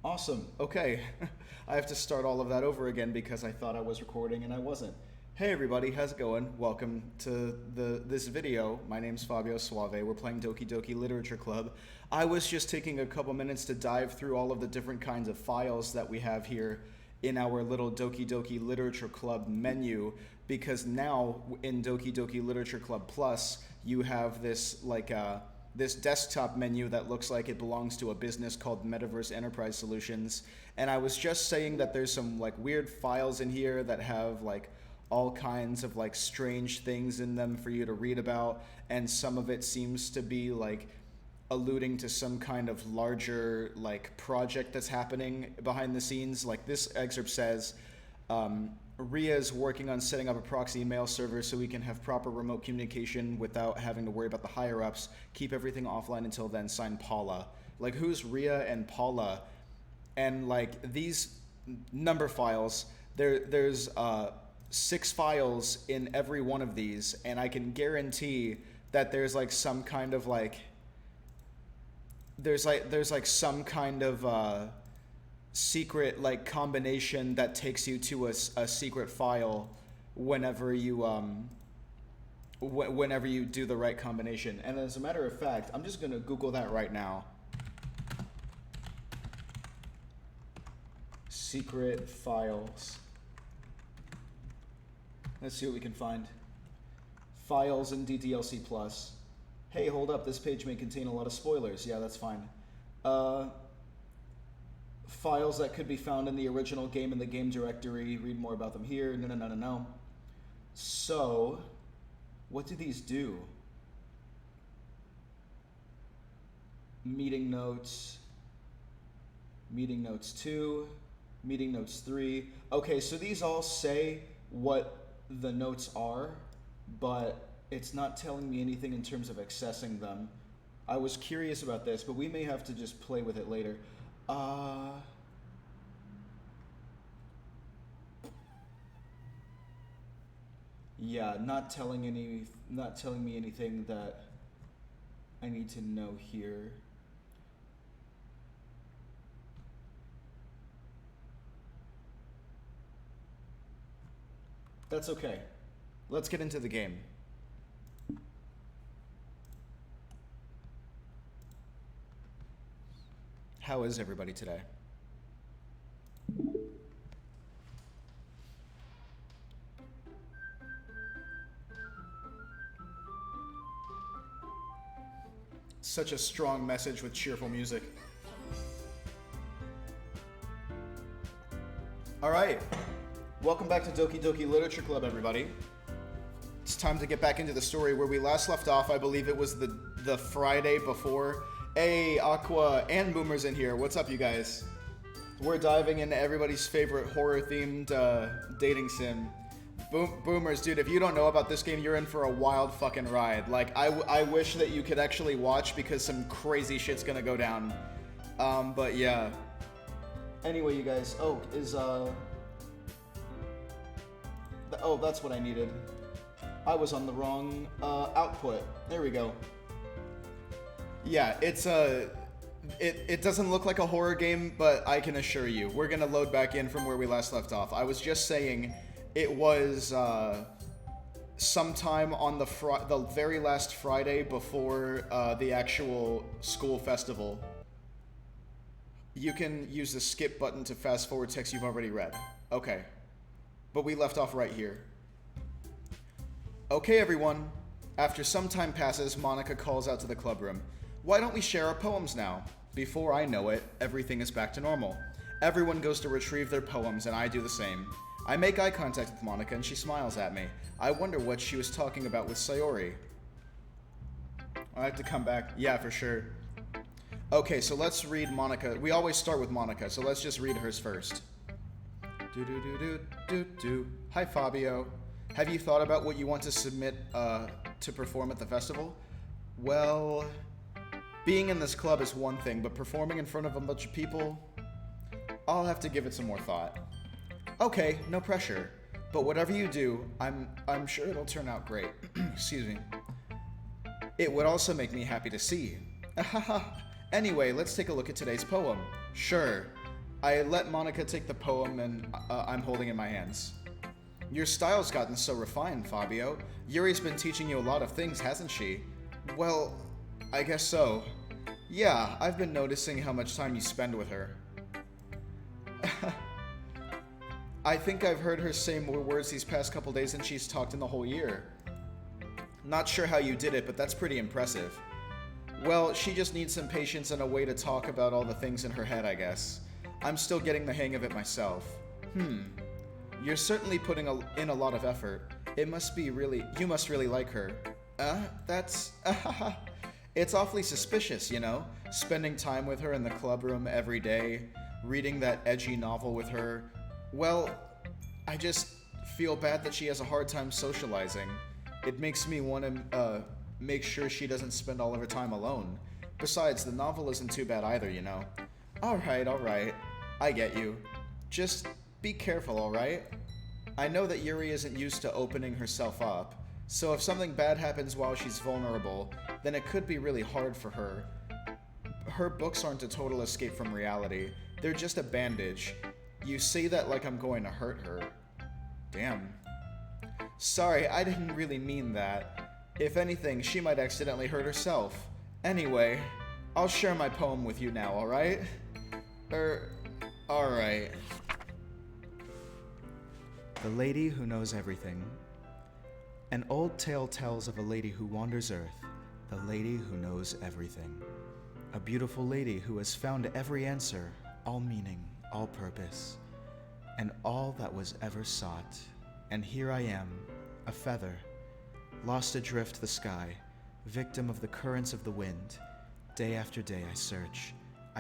Awesome. Okay. I have to start all of that over again because I thought I was recording and I wasn't. Hey everybody, how's it going? Welcome to this video. My name's Fabio Suave. We're playing Doki Doki Literature Club. I was just taking a couple minutes to dive through all of the different kinds of files that we have here in our little Doki Doki Literature Club menu, because now in Doki Doki Literature Club Plus, you have this this desktop menu that looks like it belongs to a business called Metaverse Enterprise Solutions. And I was just saying that there's some weird files in here that have all kinds of strange things in them for you to read about, and some of it seems to be alluding to some kind of larger project that's happening behind the scenes. This excerpt says, Ria is working on setting up a proxy mail server so we can have proper remote communication without having to worry about the higher-ups. Keep everything offline until then. Signed, Paula. Who's Ria and Paula? And these number files, there's 6 files in every one of these, and I can guarantee that there's some kind of there's some kind of secret combination that takes you to a secret file whenever you do the right combination. And as a matter of fact, I'm just gonna Google that right now. Secret files. Let's see what we can find. Files in DDLC Plus. Hey, hold up, this page may contain a lot of spoilers. Yeah, that's fine. Files that could be found in the original game in the game directory. Read more about them here. No. So, what do these do? Meeting notes. Meeting notes 2. Meeting notes 3. Okay, so these all say what the notes are, but it's not telling me anything in terms of accessing them. I was curious about this, but we may have to just play with it later. Yeah, not telling me anything that I need to know here. That's okay. Let's get into the game. How is everybody today? Such a strong message with cheerful music. All right. Welcome back to Doki Doki Literature Club, everybody. It's time to get back into the story where we last left off. I believe it was the Friday before. Hey, Aqua and Boomer's in here. What's up, you guys? We're diving into everybody's favorite horror-themed dating sim. Boomers, dude, if you don't know about this game, you're in for a wild fucking ride. I wish that you could actually watch because some crazy shit's gonna go down. But yeah. Anyway, you guys. Oh, oh, that's what I needed. I was on the wrong output. There we go. Yeah, it's it doesn't look like a horror game, but I can assure you, we're gonna load back in from where we last left off. I was just saying it was sometime on the very last Friday before the actual school festival. You can use the skip button to fast forward text you've already read. Okay. But we left off right here. Okay, everyone. After some time passes, Monica calls out to the club room. Why don't we share our poems now? Before I know it, everything is back to normal. Everyone goes to retrieve their poems, and I do the same. I make eye contact with Monica, and she smiles at me. I wonder what she was talking about with Sayori. I have to come back. Yeah, for sure. Okay, so let's read Monica. We always start with Monica, so let's just read hers first. Hi, Fabio. Have you thought about what you want to submit to perform at the festival? Well, being in this club is one thing, but performing in front of a bunch of people, I'll have to give it some more thought. Okay, no pressure. But whatever you do, I'm sure it'll turn out great. Excuse me. It would also make me happy to see. Anyway, let's take a look at today's poem. Sure. I let Monica take the poem and I'm holding it in my hands. Your style's gotten so refined, Fabio. Yuri's been teaching you a lot of things, hasn't she? Well, I guess so. Yeah, I've been noticing how much time you spend with her. I think I've heard her say more words these past couple days than she's talked in the whole year. Not sure how you did it, but that's pretty impressive. Well, she just needs some patience and a way to talk about all the things in her head, I guess. I'm still getting the hang of it myself. You're certainly putting in a lot of effort. You must really like her. It's awfully suspicious, you know? Spending time with her in the clubroom every day, reading that edgy novel with her. Well, I just feel bad that she has a hard time socializing. It makes me want to make sure she doesn't spend all of her time alone. Besides, the novel isn't too bad either, you know? Alright. I get you. Just be careful, alright? I know that Yuri isn't used to opening herself up, so if something bad happens while she's vulnerable, then it could be really hard for her. Her books aren't a total escape from reality. They're just a bandage. You say that like I'm going to hurt her. Damn. Sorry, I didn't really mean that. If anything, she might accidentally hurt herself. Anyway, I'll share my poem with you now, alright? Alright. The Lady Who Knows Everything. An old tale tells of a lady who wanders earth, the lady who knows everything. A beautiful lady who has found every answer, all meaning, all purpose, and all that was ever sought. And here I am, a feather, lost adrift the sky, victim of the currents of the wind. Day after day I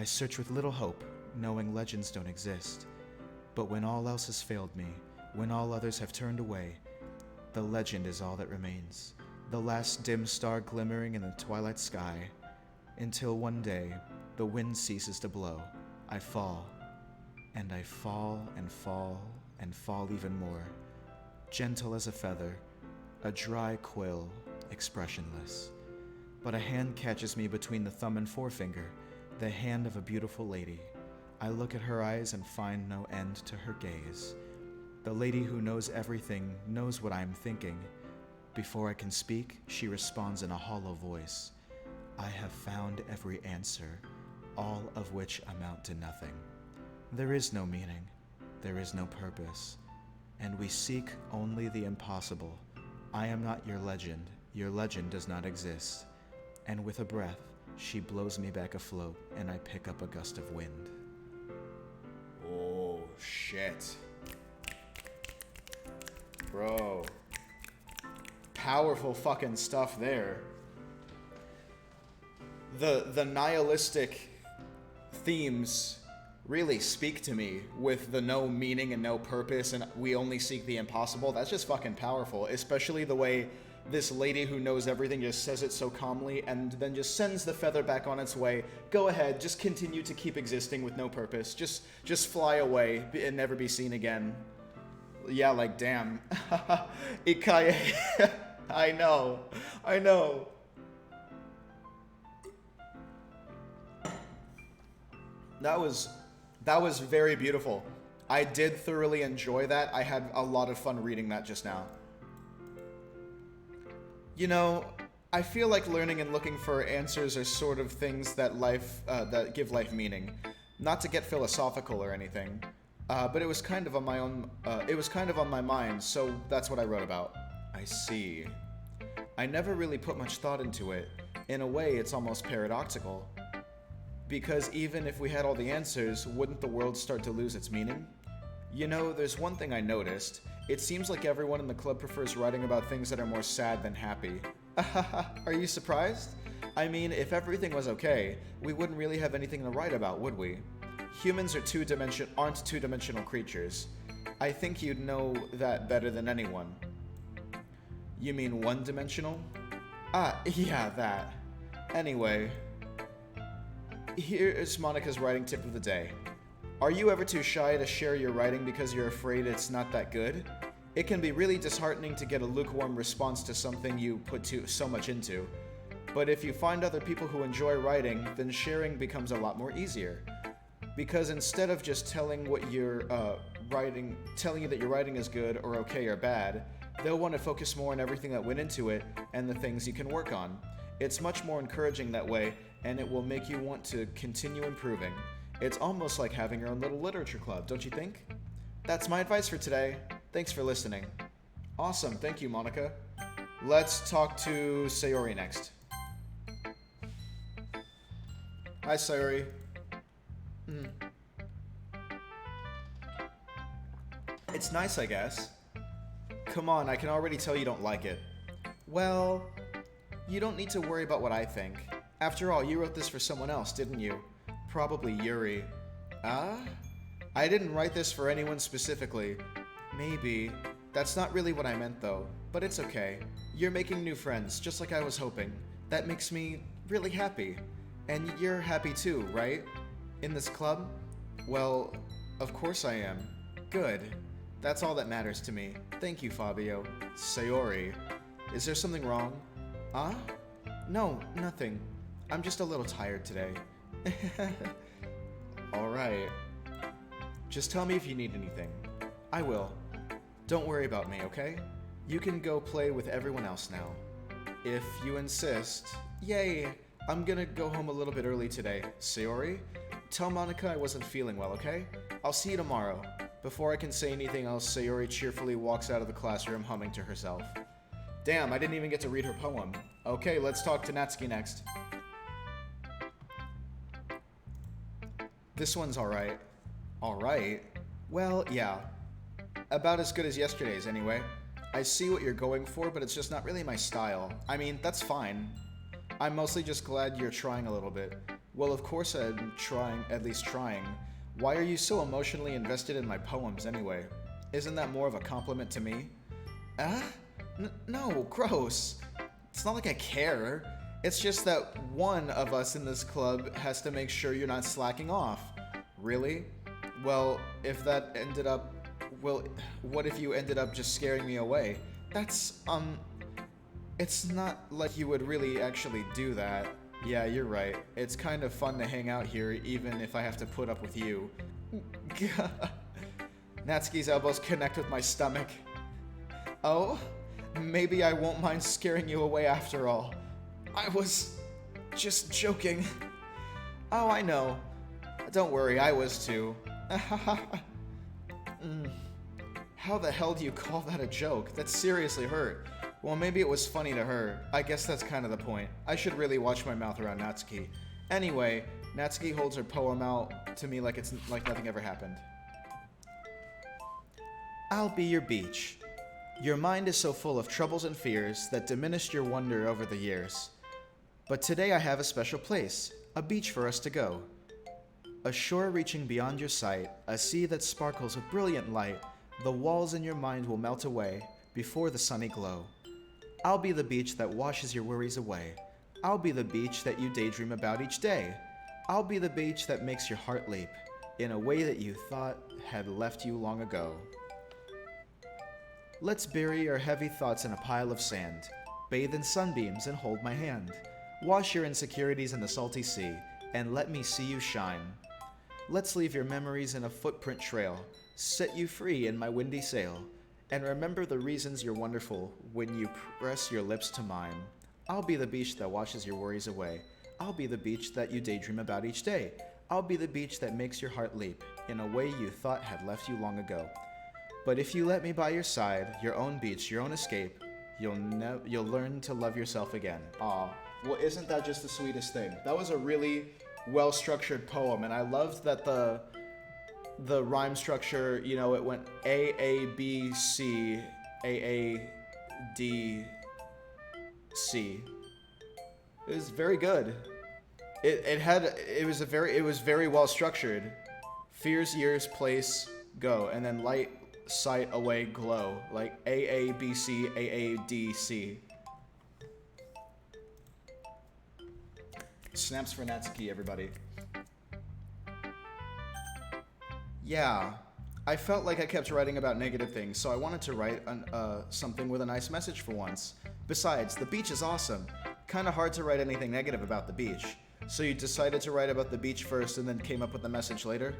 search with little hope, knowing legends don't exist. But when all else has failed me, when all others have turned away, the legend is all that remains, the last dim star glimmering in the twilight sky, until one day the wind ceases to blow. I fall, and I fall and fall and fall even more, gentle as a feather, a dry quill, expressionless. But a hand catches me between the thumb and forefinger, the hand of a beautiful lady. I look at her eyes and find no end to her gaze. The lady who knows everything knows what I am thinking. Before I can speak, she responds in a hollow voice. I have found every answer, all of which amount to nothing. There is no meaning, there is no purpose, and we seek only the impossible. I am not your legend does not exist. And with a breath, she blows me back afloat, and I pick up a gust of wind. Oh, shit. Bro. Powerful fucking stuff there. The nihilistic themes really speak to me with the no meaning and no purpose and we only seek the impossible. That's just fucking powerful, especially the way this lady who knows everything just says it so calmly and then just sends the feather back on its way. Go ahead, just continue to keep existing with no purpose. Just fly away and never be seen again. Yeah, like, damn. Ikaye. I know. That was very beautiful. I did thoroughly enjoy that. I had a lot of fun reading that just now. You know, I feel like learning and looking for answers are sort of things that that give life meaning. Not to get philosophical or anything, but it was kind of on my own. It was kind of on my mind, so that's what I wrote about. I see. I never really put much thought into it. In a way, it's almost paradoxical. Because even if we had all the answers, wouldn't the world start to lose its meaning? You know, there's one thing I noticed. It seems like everyone in the club prefers writing about things that are more sad than happy. Are you surprised? I mean, if everything was okay, we wouldn't really have anything to write about, would we? Humans aren't two-dimensional creatures. I think you'd know that better than anyone. You mean one-dimensional? Yeah, that. Anyway, here is Monica's writing tip of the day. Are you ever too shy to share your writing because you're afraid it's not that good? It can be really disheartening to get a lukewarm response to something you put so much into. But if you find other people who enjoy writing, then sharing becomes a lot more easier. Because instead of just telling what you're telling you that your writing is good or okay or bad, they'll want to focus more on everything that went into it and the things you can work on. It's much more encouraging that way, and it will make you want to continue improving. It's almost like having your own little literature club, don't you think? That's my advice for today. Thanks for listening. Awesome, thank you, Monica. Let's talk to Sayori next. Hi, Sayori. It's nice, I guess. Come on, I can already tell you don't like it. Well, you don't need to worry about what I think. After all, you wrote this for someone else, didn't you? Probably Yuri. I didn't write this for anyone specifically. Maybe. That's not really what I meant, though. But it's okay. You're making new friends, just like I was hoping. That makes me really happy. And you're happy too, right? In this club? Well, of course I am. Good. That's all that matters to me. Thank you, Fabio. Sayori. Is there something wrong? No, nothing. I'm just a little tired today. Alright. Just tell me if you need anything. I will. Don't worry about me, okay? You can go play with everyone else now. If you insist. Yay! I'm gonna go home a little bit early today. Sayori? Tell Monica I wasn't feeling well, okay? I'll see you tomorrow. Before I can say anything else, Sayori cheerfully walks out of the classroom humming to herself. Damn, I didn't even get to read her poem. Okay, let's talk to Natsuki next. This one's alright. Alright? Well, yeah. About as good as yesterday's, anyway. I see what you're going for, but it's just not really my style. I mean, that's fine. I'm mostly just glad you're trying a little bit. Well, of course I'm trying, at least trying. Why are you so emotionally invested in my poems, anyway? Isn't that more of a compliment to me? No, gross. It's not like I care. It's just that one of us in this club has to make sure you're not slacking off. Really? Well, if that ended up... Well, what if you ended up just scaring me away? That's, It's not like you would really actually do that. Yeah, you're right. It's kind of fun to hang out here, even if I have to put up with you. Natsuki's elbows connect with my stomach. Oh? Maybe I won't mind scaring you away after all. I was just joking. Oh, I know. Don't worry, I was too. How the hell do you call that a joke? That seriously hurt. Well, maybe it was funny to her. I guess that's kind of the point. I should really watch my mouth around Natsuki. Anyway, Natsuki holds her poem out to me like it's like nothing ever happened. I'll be your beach. Your mind is so full of troubles and fears that diminished your wonder over the years. But today I have a special place, a beach for us to go. A shore reaching beyond your sight, a sea that sparkles with brilliant light. The walls in your mind will melt away before the sunny glow. I'll be the beach that washes your worries away. I'll be the beach that you daydream about each day. I'll be the beach that makes your heart leap in a way that you thought had left you long ago. Let's bury our heavy thoughts in a pile of sand, bathe in sunbeams and hold my hand. Wash your insecurities in the salty sea, and let me see you shine. Let's leave your memories in a footprint trail, set you free in my windy sail, and remember the reasons you're wonderful when you press your lips to mine. I'll be the beach that washes your worries away. I'll be the beach that you daydream about each day. I'll be the beach that makes your heart leap in a way you thought had left you long ago. But if you let me by your side, your own beach, your own escape, you'll learn to love yourself again. Aw, well, isn't that just the sweetest thing? That was a really well-structured poem, and I loved that the rhyme structure, you know, it went A, A, B, C, A, A, D, C. It was very good. It was very well structured. Fears, years, place, go, and then light, sight, away, glow. Like A, A, B, C, A, A, D, C. Snaps for Natsuki, everybody. Yeah, I felt like I kept writing about negative things, so I wanted to write something with a nice message for once. Besides, the beach is awesome. Kinda hard to write anything negative about the beach. So you decided to write about the beach first and then came up with the message later?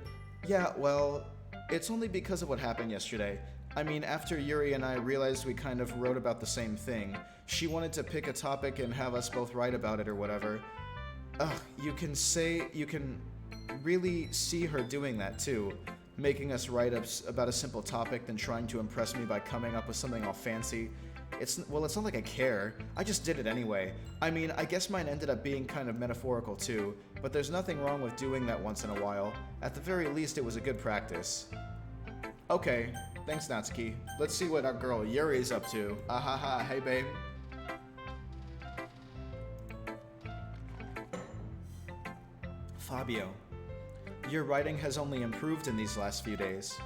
Yeah, well, it's only because of what happened yesterday. I mean, after Yuri and I realized we kind of wrote about the same thing, she wanted to pick a topic and have us both write about it or whatever. You can really see her doing that too, making us write about a simple topic than trying to impress me by coming up with something all fancy. It's not like I care. I just did it anyway. I mean, I guess mine ended up being kind of metaphorical too, but there's nothing wrong with doing that once in a while. At the very least, it was a good practice. Okay, thanks Natsuki. Let's see what our girl Yuri's up to. Ahaha, hey babe. Fabio, your writing has only improved in these last few days.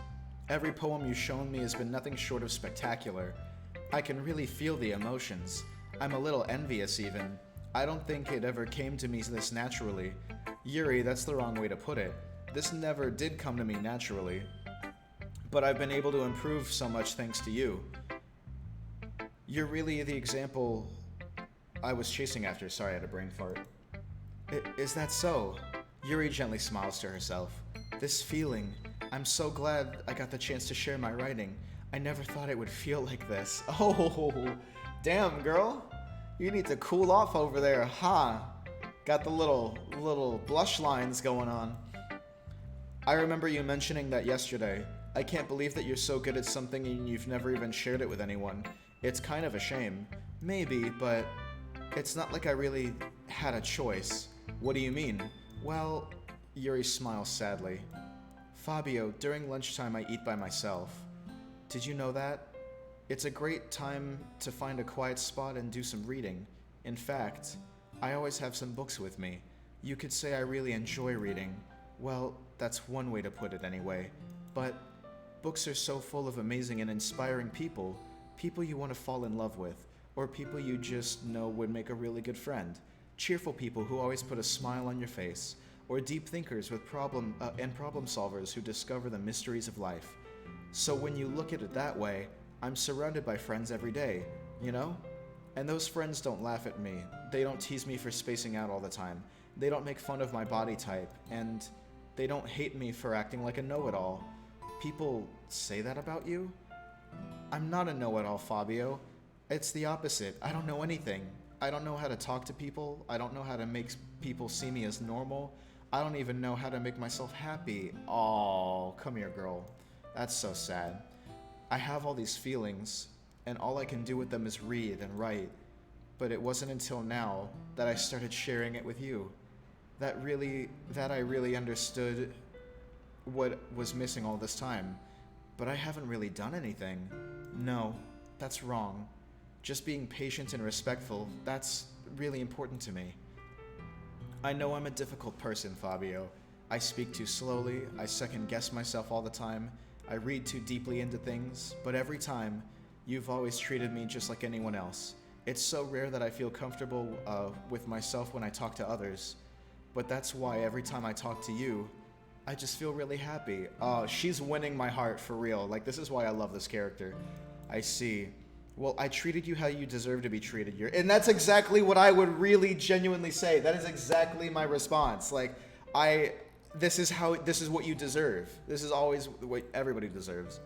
Every poem you've shown me has been nothing short of spectacular. I can really feel the emotions. I'm a little envious even. I don't think it ever came to me this naturally. Yuri, that's the wrong way to put it. This never did come to me naturally. But I've been able to improve so much thanks to you. You're really the example I was chasing after. Sorry, I had a brain fart. Is that so? Yuri gently smiles to herself. This feeling, I'm so glad I got the chance to share my writing. I never thought it would feel like this. Oh, damn, girl. You need to cool off over there, huh? Got the little blush lines going on. I remember you mentioning that yesterday. I can't believe that you're so good at something and you've never even shared it with anyone. It's kind of a shame. Maybe, but it's not like I really had a choice. What do you mean? Well, Yuri smiles sadly. Fabio, during lunchtime I eat by myself. Did you know that? It's a great time to find a quiet spot and do some reading. In fact, I always have some books with me. You could say I really enjoy reading. Well, that's one way to put it anyway. But books are so full of amazing and inspiring people. People you want to fall in love with, or people you just know would make a really good friend. Cheerful people who always put a smile on your face, or deep thinkers with problem solvers who discover the mysteries of life. So when you look at it that way, I'm surrounded by friends every day, you know? And those friends don't laugh at me. They don't tease me for spacing out all the time. They don't make fun of my body type, and they don't hate me for acting like a know-it-all. People say that about you? I'm not a know-it-all, Fabio. It's the opposite. I don't know anything. I don't know how to talk to people. I don't know how to make people see me as normal. I don't even know how to make myself happy. Oh, come here, girl. That's so sad. I have all these feelings, and all I can do with them is read and write. But it wasn't until now that I started sharing it with you. That I really understood what was missing all this time. But I haven't really done anything. No, that's wrong. Just being patient and respectful, that's really important to me. I know I'm a difficult person, Fabio. I speak too slowly, I second-guess myself all the time, I read too deeply into things, but every time, you've always treated me just like anyone else. It's so rare that I feel comfortable with myself when I talk to others, but that's why every time I talk to you, I just feel really happy. She's winning my heart for real. Like, this is why I love this character. I see. Well, I treated you how you deserve to be treated. And that's exactly what I would really genuinely say. That is exactly my response. Like, this is what you deserve. This is always what everybody deserves.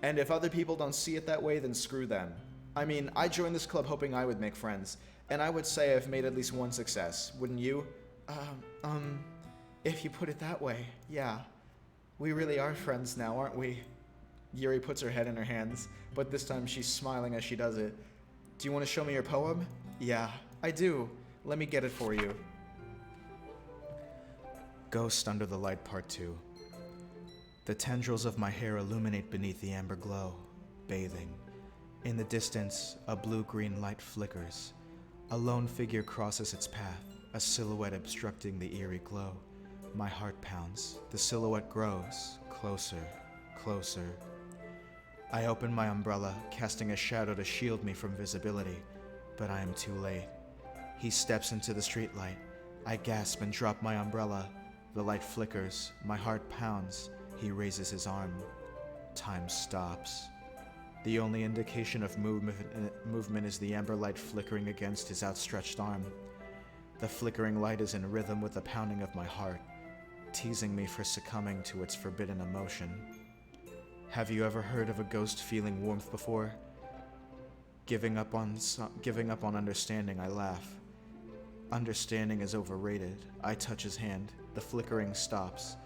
And if other people don't see it that way, then screw them. I mean, I joined this club hoping I would make friends, and I would say I've made at least one success. Wouldn't you? If you put it that way, yeah. We really are friends now, aren't we? Yuri puts her head in her hands, but this time she's smiling as she does it. Do you want to show me your poem? Yeah, I do. Let me get it for you. Ghost Under the Light Part 2. The tendrils of my hair illuminate beneath the amber glow, bathing. In the distance, a blue-green light flickers. A lone figure crosses its path, a silhouette obstructing the eerie glow. My heart pounds. The silhouette grows. Closer, closer. I open my umbrella, casting a shadow to shield me from visibility, but I am too late. He steps into the streetlight. I gasp and drop my umbrella. The light flickers. My heart pounds. He raises his arm. Time stops. The only indication of movement is the amber light flickering against his outstretched arm. The flickering light is in rhythm with the pounding of my heart, teasing me for succumbing to its forbidden emotion. Have you ever heard of a ghost feeling warmth before? Giving up on understanding, I laugh. Understanding is overrated. I touch his hand. The flickering stops.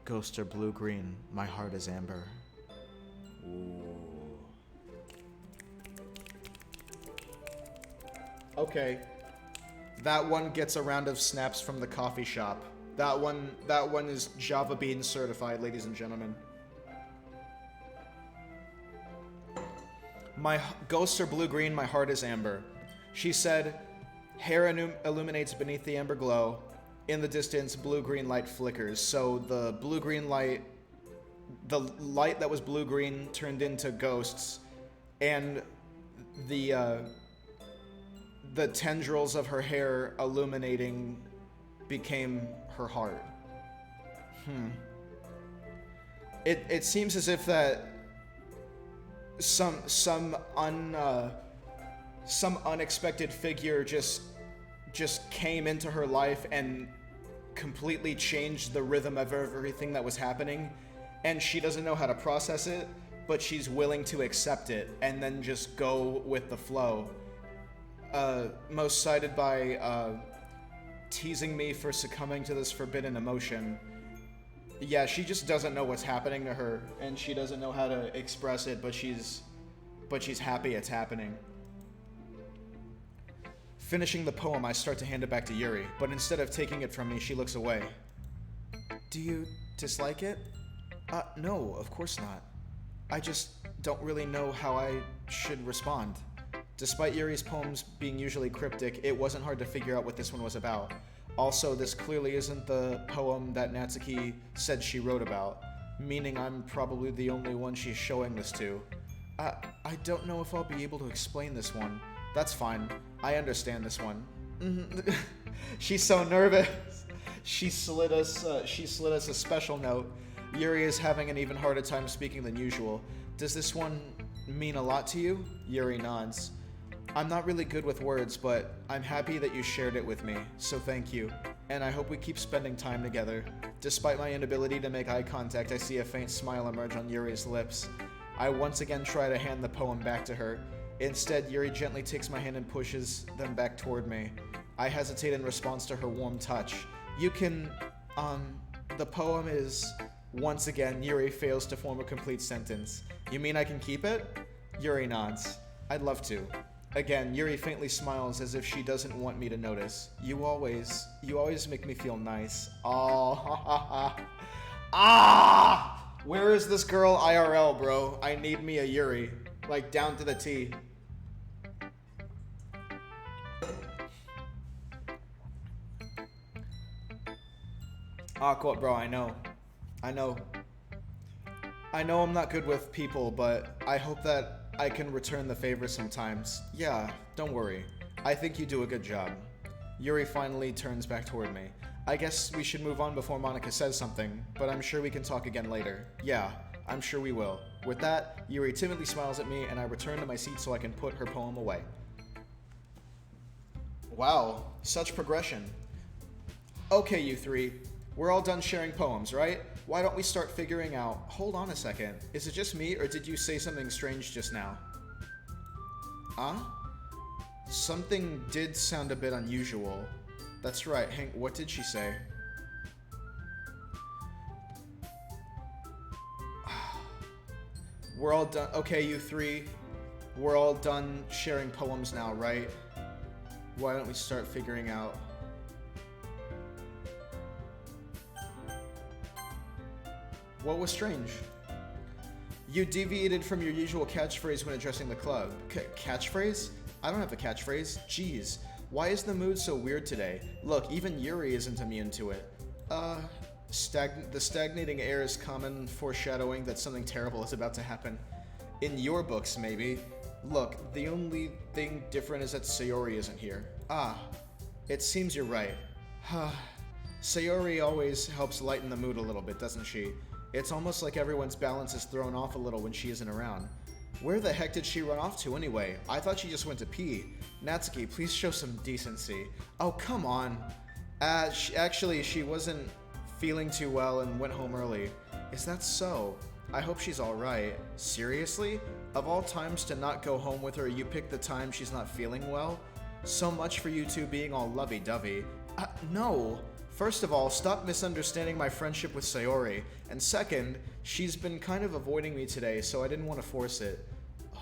Ghosts are blue-green. My heart is amber. Ooh. Okay. That one gets a round of snaps from the coffee shop. That one is Java Bean certified, ladies and gentlemen. My ghosts are blue-green, my heart is amber. She said, hair illuminates beneath the amber glow. In the distance, blue-green light flickers. So the blue-green light, the light that was blue-green turned into ghosts, and the tendrils of her hair illuminating became her heart. It seems as if that some unexpected figure just came into her life and completely changed the rhythm of everything that was happening, and she doesn't know how to process it, but she's willing to accept it and then just go with the flow. Most cited by teasing me for succumbing to this forbidden emotion. Yeah, she just doesn't know what's happening to her, and she doesn't know how to express it, but she's happy it's happening. Finishing the poem, I start to hand it back to Yuri, but instead of taking it from me, she looks away. Do you dislike it? No, of course not. I just don't really know how I should respond. Despite Yuri's poems being usually cryptic, it wasn't hard to figure out what this one was about. Also, this clearly isn't the poem that Natsuki said she wrote about, meaning I'm probably the only one she's showing this to. I don't know if I'll be able to explain this one. That's fine. I understand this one. She's so nervous. She slid us a special note. Yuri is having an even harder time speaking than usual. Does this one mean a lot to you? Yuri nods. I'm not really good with words, but I'm happy that you shared it with me, so thank you. And I hope we keep spending time together. Despite my inability to make eye contact, I see a faint smile emerge on Yuri's lips. I once again try to hand the poem back to her. Instead, Yuri gently takes my hand and pushes them back toward me. I hesitate in response to her warm touch. You can, the poem is... Once again, Yuri fails to form a complete sentence. You mean I can keep it? Yuri nods. I'd love to. Again, Yuri faintly smiles as if she doesn't want me to notice. You always make me feel nice. Oh, ha ha ha. Ah! Where is this girl IRL, bro? I need me a Yuri. Like, down to the T. Aqua, bro, I know I'm not good with people, but I hope that I can return the favor sometimes. Yeah, don't worry. I think you do a good job. Yuri finally turns back toward me. I guess we should move on before Monica says something, but I'm sure we can talk again later. Yeah, I'm sure we will. With that, Yuri timidly smiles at me, and I return to my seat so I can put her poem away. Wow, such progression. Okay, you three. We're all done sharing poems, right? Why don't we start figuring out... Hold on a second. Is it just me, or did you say something strange just now? Something did sound a bit unusual. That's right. Hank, what did she say? We're all done... Okay, you three. We're all done sharing poems now, right? Why don't we start figuring out... What was strange? You deviated from your usual catchphrase when addressing the club. Catchphrase? I don't have a catchphrase. Jeez. Why is the mood so weird today? Look, even Yuri isn't immune to it. The stagnating air is common foreshadowing that something terrible is about to happen. In your books, maybe. Look, the only thing different is that Sayori isn't here. It seems you're right. Sayori always helps lighten the mood a little bit, doesn't she? It's almost like everyone's balance is thrown off a little when she isn't around. Where the heck did she run off to anyway? I thought she just went to pee. Natsuki, please show some decency. Oh, come on. Actually, she wasn't feeling too well and went home early. Is that so? I hope she's alright. Seriously? Of all times to not go home with her, you picked the time she's not feeling well? So much for you two being all lovey-dovey. No. First of all, stop misunderstanding my friendship with Sayori. And second, she's been kind of avoiding me today, so I didn't want to force it.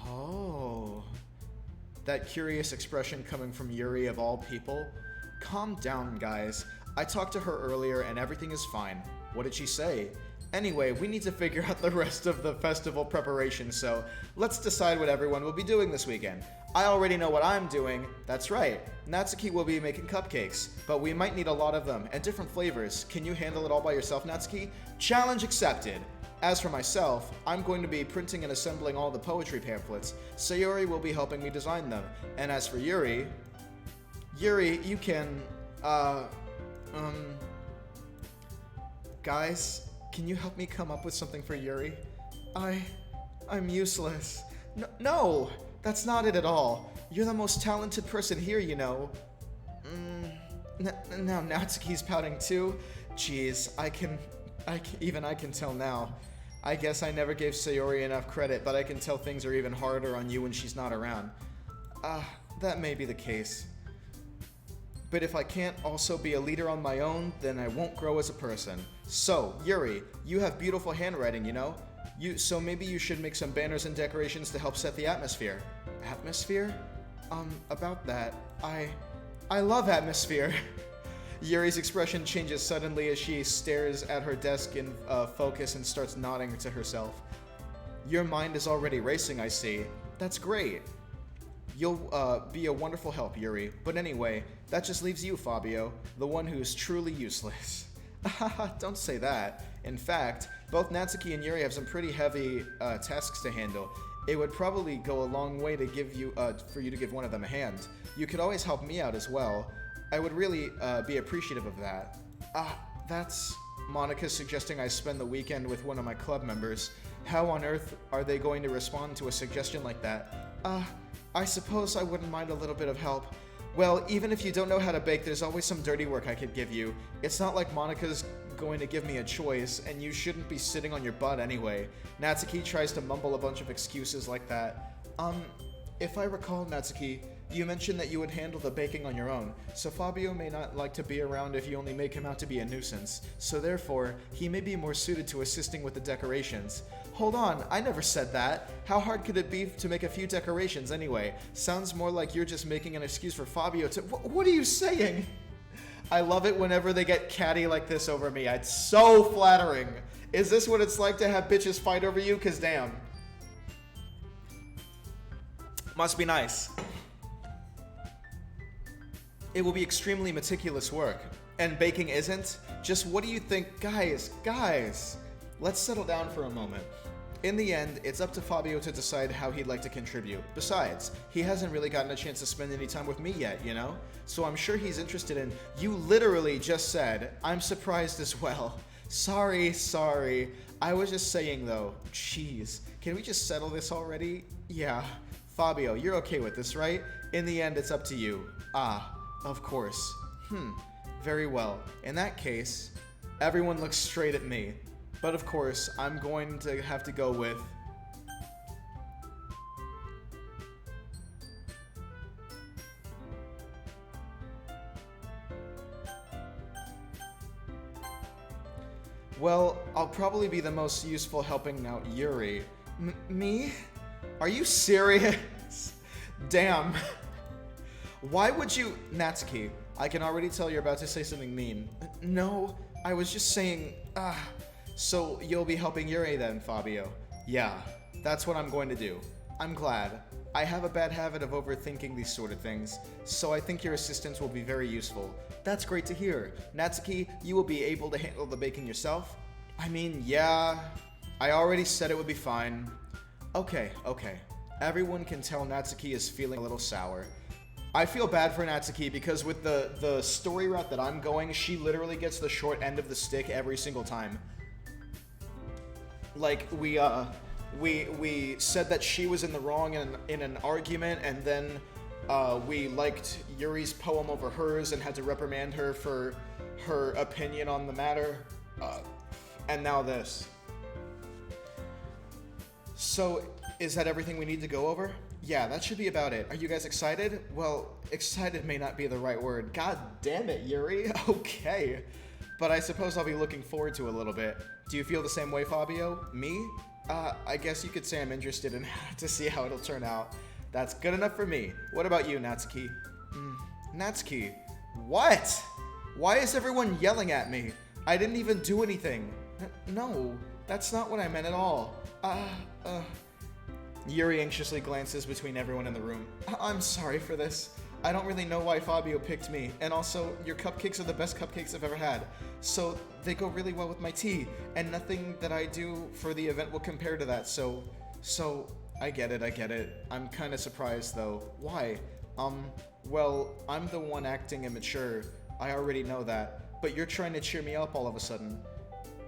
Oh. That curious expression coming from Yuri of all people. Calm down, guys. I talked to her earlier and everything is fine. What did she say? Anyway, we need to figure out the rest of the festival preparation, so let's decide what everyone will be doing this weekend. I already know what I'm doing. That's right. Natsuki will be making cupcakes, but we might need a lot of them and different flavors. Can you handle it all by yourself, Natsuki? Challenge accepted. As for myself, I'm going to be printing and assembling all the poetry pamphlets. Sayori will be helping me design them. And as for Yuri, you can, guys, can you help me come up with something for Yuri? I'm useless. No, that's not it at all. You're the most talented person here, you know. Now Natsuki's pouting too. Jeez, even I can tell now. I guess I never gave Sayori enough credit, but I can tell things are even harder on you when she's not around. That may be the case. But if I can't also be a leader on my own, then I won't grow as a person. So, Yuri, you have beautiful handwriting, you know? So maybe you should make some banners and decorations to help set the atmosphere. Atmosphere? About that, I love atmosphere. Yuri's expression changes suddenly as she stares at her desk in focus and starts nodding to herself. Your mind is already racing, I see. That's great. You'll be a wonderful help, Yuri. But anyway, that just leaves you, Fabio, the one who's truly useless. Don't say that. In fact, both Natsuki and Yuri have some pretty heavy tasks to handle. It would probably go a long way to give you, for you to give one of them a hand. You could always help me out as well. I would really be appreciative of that. That's Monica's suggesting I spend the weekend with one of my club members. How on earth are they going to respond to a suggestion like that? I suppose I wouldn't mind a little bit of help. Well, even if you don't know how to bake, there's always some dirty work I could give you. It's not like Monica's going to give me a choice, and you shouldn't be sitting on your butt anyway. Natsuki tries to mumble a bunch of excuses like that. If I recall, Natsuki, you mentioned that you would handle the baking on your own, so Fabio may not like to be around if you only make him out to be a nuisance, so therefore, he may be more suited to assisting with the decorations. Hold on, I never said that. How hard could it be to make a few decorations anyway? Sounds more like you're just making an excuse for Fabio to— What are you saying? I love it whenever they get catty like this over me. It's so flattering. Is this what it's like to have bitches fight over you? 'Cause damn. Must be nice. It will be extremely meticulous work. And baking isn't? Just what do you think? Guys, let's settle down for a moment. In the end, it's up to Fabio to decide how he'd like to contribute. Besides, he hasn't really gotten a chance to spend any time with me yet, you know? So I'm sure he's interested in— You literally just said, I'm surprised as well. Sorry. I was just saying though, jeez, can we just settle this already? Yeah. Fabio, you're okay with this, right? In the end, it's up to you. Of course. Very well. In that case, everyone looks straight at me. But of course, I'm going to have to go with— Well, I'll probably be the most useful helping out Yuri. Me? Are you serious? Damn. Why would you— Natsuki, I can already tell you're about to say something mean. No, I was just saying— So you'll be helping Yuri then, Fabio? Yeah, that's what I'm going to do. I'm glad. I have a bad habit of overthinking these sort of things, so I think your assistance will be very useful. That's great to hear. Natsuki, you will be able to handle the baking yourself? I mean, yeah, I already said it would be fine. Okay. Everyone can tell Natsuki is feeling a little sour. I feel bad for Natsuki because with the story route that I'm going, she literally gets the short end of the stick every single time. Like, we We said that she was in the wrong in an argument, and then we liked Yuri's poem over hers and had to reprimand her for her opinion on the matter. And now this. So, is that everything we need to go over? Yeah, that should be about it. Are you guys excited? Well, excited may not be the right word. God damn it, Yuri. Okay. But I suppose I'll be looking forward to it a little bit. Do you feel the same way, Fabio? Me? I guess you could say I'm interested in to see how it'll turn out. That's good enough for me. What about you, Natsuki? Natsuki? What? Why is everyone yelling at me? I didn't even do anything. No, that's not what I meant at all. Yuri anxiously glances between everyone in the room. I'm sorry for this. I don't really know why Fabio picked me, and also, your cupcakes are the best cupcakes I've ever had. So, they go really well with my tea, and nothing that I do for the event will compare to that, so, I get it. I'm kinda surprised, though. Why? Well, I'm the one acting immature. I already know that, but you're trying to cheer me up all of a sudden.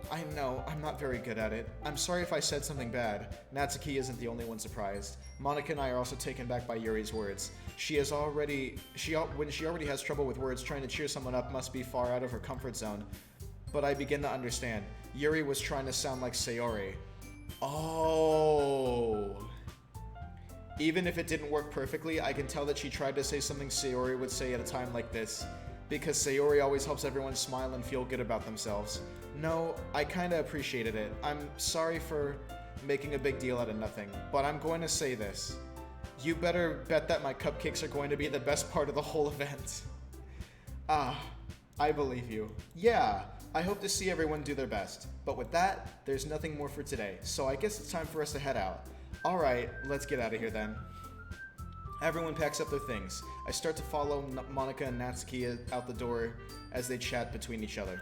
I know, I'm not very good at it. I'm sorry if I said something bad. Natsuki isn't the only one surprised. Monica and I are also taken back by Yuri's words. When she already has trouble with words, trying to cheer someone up must be far out of her comfort zone. But I begin to understand. Yuri was trying to sound like Sayori. Oh. Even if it didn't work perfectly, I can tell that she tried to say something Sayori would say at a time like this. Because Sayori always helps everyone smile and feel good about themselves. No, I kinda appreciated it. I'm sorry for making a big deal out of nothing, but I'm going to say this. You better bet that my cupcakes are going to be the best part of the whole event. I believe you. Yeah, I hope to see everyone do their best. But with that, there's nothing more for today, so I guess it's time for us to head out. Alright, let's get out of here then. Everyone packs up their things. I start to follow Monica and Natsuki out the door as they chat between each other.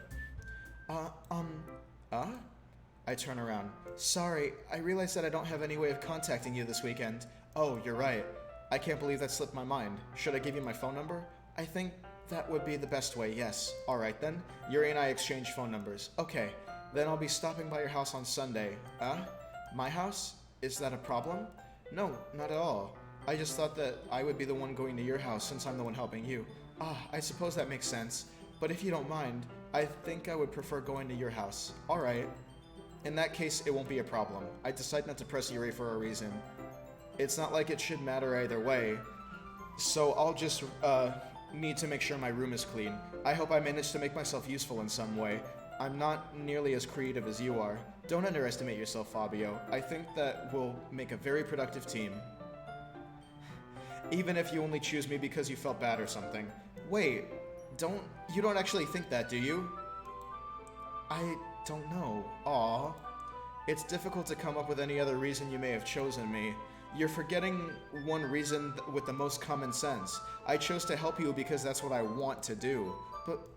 I turn around. Sorry, I realize that I don't have any way of contacting you this weekend. Oh, you're right. I can't believe that slipped my mind. Should I give you my phone number? I think that would be the best way, yes. Alright then. Yuri and I exchange phone numbers. Okay, then I'll be stopping by your house on Sunday. My house? Is that a problem? No, not at all. I just thought that I would be the one going to your house since I'm the one helping you. I suppose that makes sense. But if you don't mind, I think I would prefer going to your house. Alright. In that case, it won't be a problem. I decide not to press Yuri for a reason. It's not like it should matter either way. So I'll just, need to make sure my room is clean. I hope I manage to make myself useful in some way. I'm not nearly as creative as you are. Don't underestimate yourself, Fabio. I think that we'll make a very productive team. Even if you only choose me because you felt bad or something. Wait, you don't actually think that, do you? I don't know. Aw. It's difficult to come up with any other reason you may have chosen me. You're forgetting one reason with the most common sense. I chose to help you because that's what I want to do.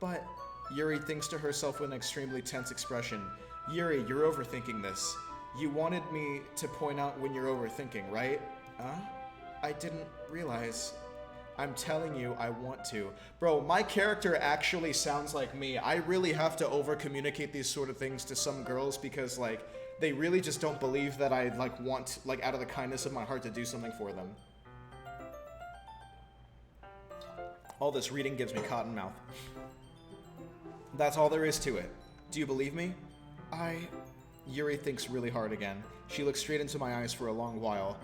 But... Yuri thinks to herself with an extremely tense expression. Yuri, you're overthinking this. You wanted me to point out when you're overthinking, right? I didn't realize. I'm telling you, I want to. Bro, my character actually sounds like me. I really have to over-communicate these sort of things to some girls because, like, they really just don't believe that I, like, want, like, out of the kindness of my heart to do something for them. All this reading gives me cotton mouth. That's all there is to it. Do you believe me? Yuri thinks really hard again. She looks straight into my eyes for a long while.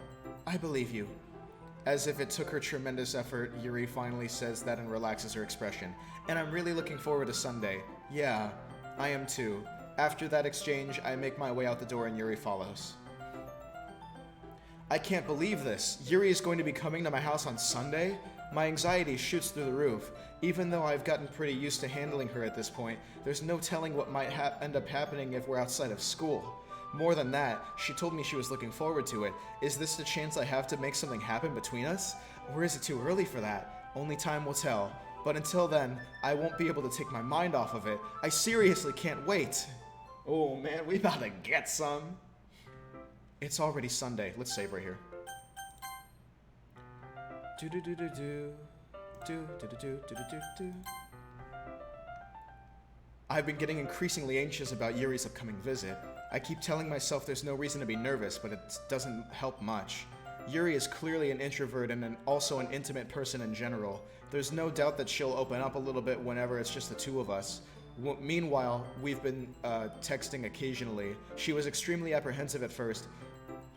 I believe you. As if it took her tremendous effort, Yuri finally says that and relaxes her expression. And I'm really looking forward to Sunday. Yeah, I am too. After that exchange, I make my way out the door and Yuri follows. I can't believe this. Yuri is going to be coming to my house on Sunday? My anxiety shoots through the roof. Even though I've gotten pretty used to handling her at this point, there's no telling what might end up happening if we're outside of school. More than that, she told me she was looking forward to it. Is this the chance I have to make something happen between us? Or is it too early for that? Only time will tell. But until then, I won't be able to take my mind off of it. I seriously can't wait. Oh man, we about to get some. It's already Sunday. Let's save right here. I've been getting increasingly anxious about Yuri's upcoming visit. I keep telling myself there's no reason to be nervous, but it doesn't help much. Yuri is clearly an introvert and also an intimate person in general. There's no doubt that she'll open up a little bit whenever it's just the two of us. Meanwhile, we've been texting occasionally. She was extremely apprehensive at first,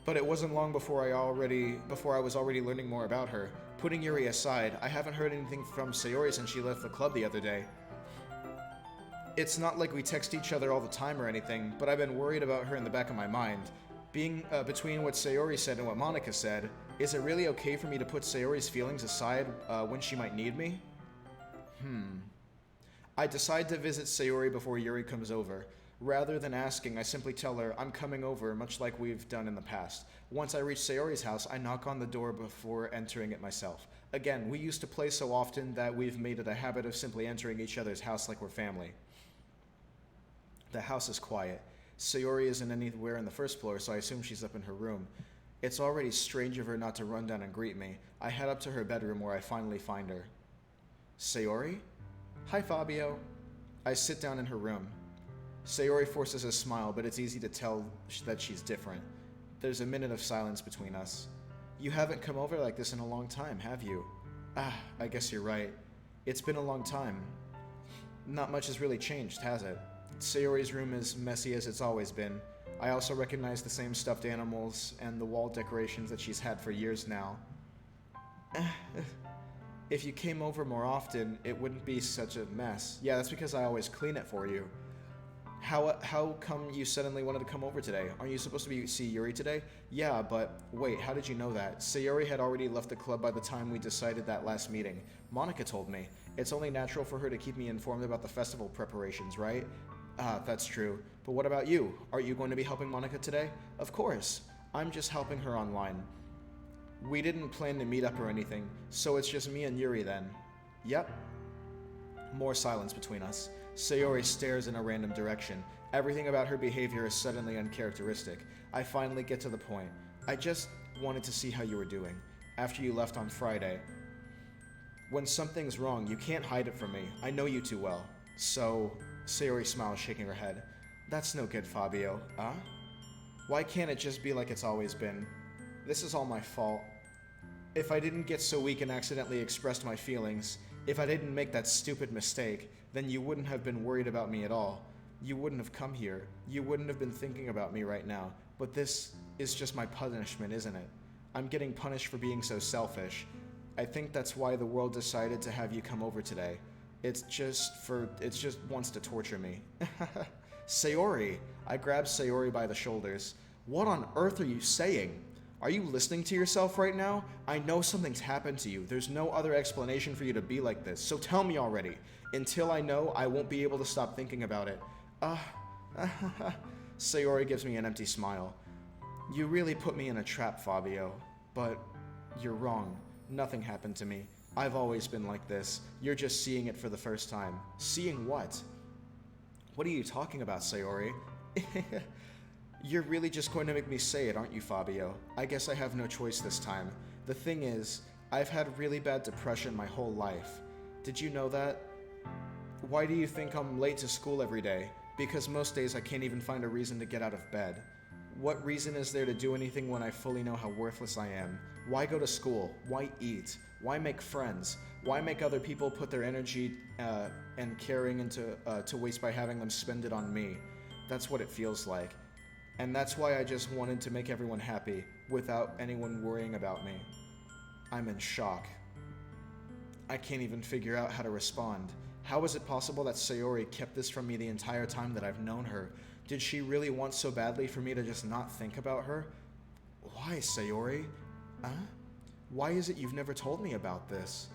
but it wasn't long before I was already learning more about her. Putting Yuri aside, I haven't heard anything from Sayori since she left the club the other day. It's not like we text each other all the time or anything, but I've been worried about her in the back of my mind. Being between what Sayori said and what Monika said, is it really okay for me to put Sayori's feelings aside when she might need me? I decide to visit Sayori before Yuri comes over. Rather than asking, I simply tell her I'm coming over, much like we've done in the past. Once I reach Sayori's house, I knock on the door before entering it myself. Again, we used to play so often that we've made it a habit of simply entering each other's house like we're family. The house is quiet. Sayori isn't anywhere in the first floor, so I assume she's up in her room. It's already strange of her not to run down and greet me. I head up to her bedroom where I finally find her. Sayori? Hi, Fabio. I sit down in her room. Sayori forces a smile, but it's easy to tell that she's different. There's a minute of silence between us. You haven't come over like this in a long time, have you? I guess you're right. It's been a long time. Not much has really changed, has it? Sayori's room is messy as it's always been. I also recognize the same stuffed animals and the wall decorations that she's had for years now. If you came over more often, it wouldn't be such a mess. Yeah, that's because I always clean it for you. How come you suddenly wanted to come over today? Aren't you supposed to see Yuri today? Yeah, but wait, how did you know that? Sayori had already left the club by the time we decided that last meeting. Monika told me. It's only natural for her to keep me informed about the festival preparations, right? That's true. But what about you? Are you going to be helping Monika today? Of course. I'm just helping her online. We didn't plan to meet up or anything, so it's just me and Yuri then. Yep. More silence between us. Sayori stares in a random direction. Everything about her behavior is suddenly uncharacteristic. I finally get to the point. I just wanted to see how you were doing, after you left on Friday. When something's wrong, you can't hide it from me. I know you too well. So, Sayori smiles, shaking her head. That's no good, Fabio. Why can't it just be like it's always been? This is all my fault. If I didn't get so weak and accidentally expressed my feelings, if I didn't make that stupid mistake, then you wouldn't have been worried about me at all. You wouldn't have come here. You wouldn't have been thinking about me right now. But this is just my punishment, isn't it? I'm getting punished for being so selfish. I think that's why the world decided to have you come over today. It just wants to torture me. Sayori! I grab Sayori by the shoulders. What on earth are you saying? Are you listening to yourself right now? I know something's happened to you. There's no other explanation for you to be like this, so tell me already. Until I know, I won't be able to stop thinking about it. Sayori gives me an empty smile. You really put me in a trap, Fabio. But you're wrong. Nothing happened to me. I've always been like this. You're just seeing it for the first time. Seeing what? What are you talking about, Sayori? You're really just going to make me say it, aren't you, Fabio? I guess I have no choice this time. The thing is, I've had really bad depression my whole life. Did you know that? Why do you think I'm late to school every day? Because most days I can't even find a reason to get out of bed. What reason is there to do anything when I fully know how worthless I am? Why go to school? Why eat? Why make friends? Why make other people put their energy and caring into to waste by having them spend it on me? That's what it feels like. And that's why I just wanted to make everyone happy, without anyone worrying about me. I'm in shock. I can't even figure out how to respond. How is it possible that Sayori kept this from me the entire time that I've known her? Did she really want so badly for me to just not think about her? Why, Sayori? Why is it you've never told me about this?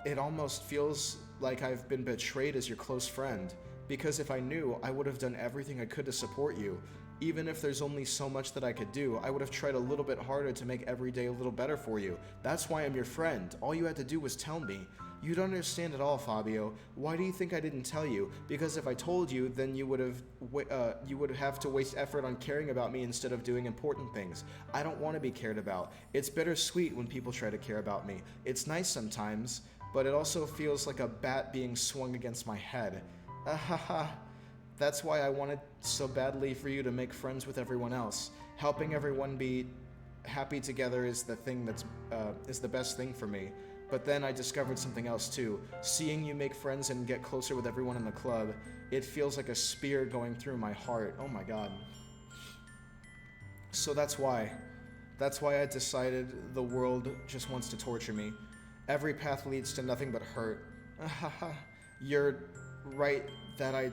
It almost feels like I've been betrayed as your close friend. Because if I knew, I would have done everything I could to support you. Even if there's only so much that I could do, I would have tried a little bit harder to make every day a little better for you. That's why I'm your friend. All you had to do was tell me. You don't understand at all, Fabio. Why do you think I didn't tell you? Because if I told you, then you would have to waste effort on caring about me instead of doing important things. I don't want to be cared about. It's bittersweet when people try to care about me. It's nice sometimes, but it also feels like a bat being swung against my head. That's why I wanted so badly for you to make friends with everyone else. Helping everyone be happy together is the thing is the best thing for me. But then I discovered something else too. Seeing you make friends and get closer with everyone in the club, it feels like a spear going through my heart. Oh my god. So that's why I decided the world just wants to torture me. Every path leads to nothing but hurt. You're right that I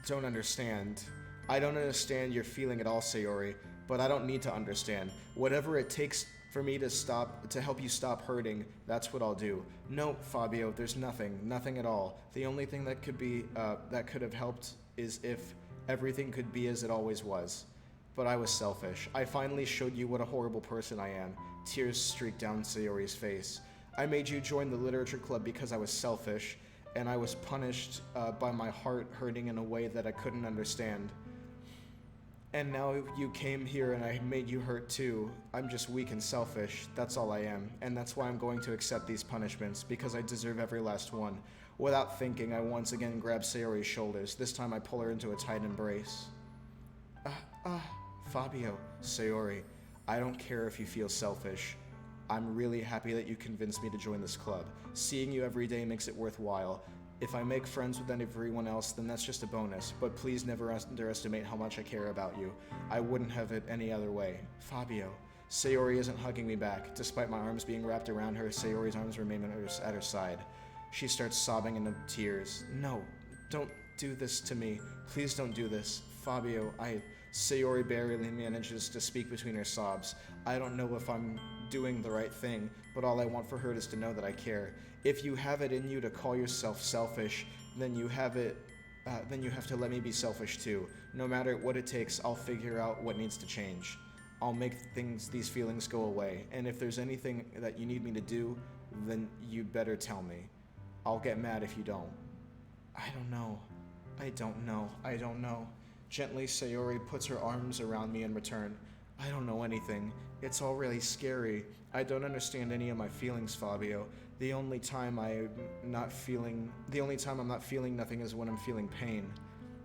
don't understand. I don't understand your feeling at all, Sayori, but I don't need to understand. Whatever it takes for me to help you stop hurting, that's what I'll do. No, Fabio, there's nothing at all. The only thing that could have helped is if everything could be as it always was. But I was selfish. I finally showed you what a horrible person I am. Tears streaked down Sayori's face. I made you join the literature club because I was selfish, and I was punished by my heart hurting in a way that I couldn't understand. And now you came here and I made you hurt too. I'm just weak and selfish, that's all I am. And that's why I'm going to accept these punishments, because I deserve every last one. Without thinking, I once again grab Sayori's shoulders. This time I pull her into a tight embrace. Fabio, Sayori, I don't care if you feel selfish. I'm really happy that you convinced me to join this club. Seeing you every day makes it worthwhile. If I make friends with everyone else, then that's just a bonus, but please never underestimate how much I care about you. I wouldn't have it any other way. Fabio. Sayori isn't hugging me back. Despite my arms being wrapped around her, Sayori's arms remain at her side. She starts sobbing into tears. No, don't do this to me. Please don't do this. Fabio, Sayori barely manages to speak between her sobs. I don't know if I'm doing the right thing, but all I want for her is to know that I care. If you have it in you to call yourself selfish, then you have to let me be selfish too. No matter what it takes, I'll figure out what needs to change. I'll make these feelings go away, and if there's anything that you need me to do, then you better tell me. I'll get mad if you don't. I don't know. Gently, Sayori puts her arms around me in return. I don't know anything. It's all really scary. I don't understand any of my feelings, Fabio. The only time I'm not feeling nothing is when I'm feeling pain.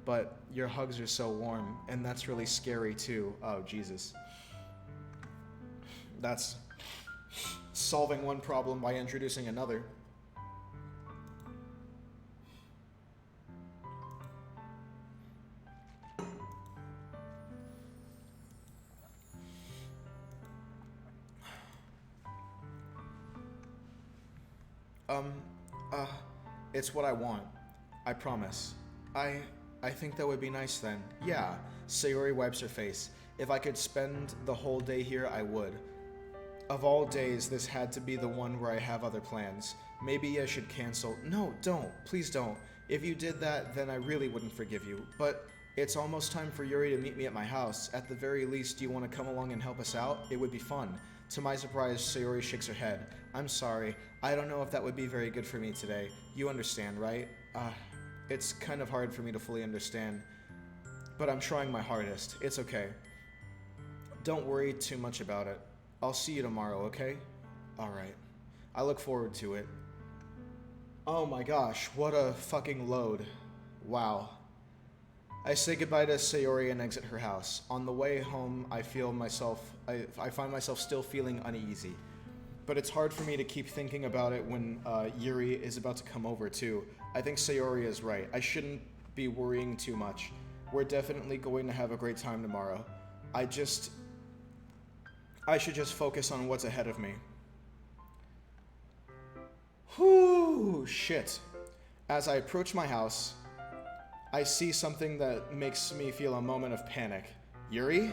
But your hugs are so warm, and that's really scary too. Oh, Jesus. That's solving one problem by introducing another. It's what I want. I promise. I think that would be nice then. Yeah. Sayori wipes her face. If I could spend the whole day here, I would. Of all days, this had to be the one where I have other plans. Maybe I should cancel. No, don't. Please don't. If you did that, then I really wouldn't forgive you. But it's almost time for Yuri to meet me at my house. At the very least, do you want to come along and help us out? It would be fun. To my surprise, Sayori shakes her head. I'm sorry. I don't know if that would be very good for me today. You understand, right? It's kind of hard for me to fully understand. But I'm trying my hardest. It's okay. Don't worry too much about it. I'll see you tomorrow, okay? Alright. I look forward to it. Oh my gosh, what a fucking load. Wow. I say goodbye to Sayori and exit her house. On the way home, I find myself still feeling uneasy. But it's hard for me to keep thinking about it when Yuri is about to come over too. I think Sayori is right. I shouldn't be worrying too much. We're definitely going to have a great time tomorrow. I should just focus on what's ahead of me. Whew, shit. As I approach my house, I see something that makes me feel a moment of panic. Yuri?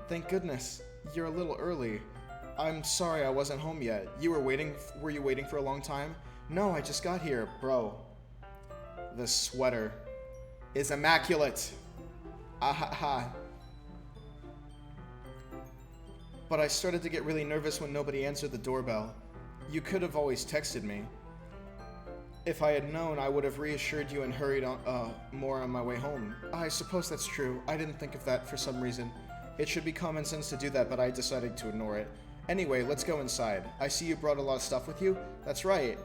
Thank goodness. You're a little early. I'm sorry I wasn't home yet. Were you waiting for a long time? No, I just got here, bro. The sweater is immaculate. Ahaha. But I started to get really nervous when nobody answered the doorbell. You could have always texted me. If I had known, I would have reassured you and hurried on, more on my way home. I suppose that's true. I didn't think of that for some reason. It should be common sense to do that, but I decided to ignore it. Anyway, let's go inside. I see you brought a lot of stuff with you. That's right.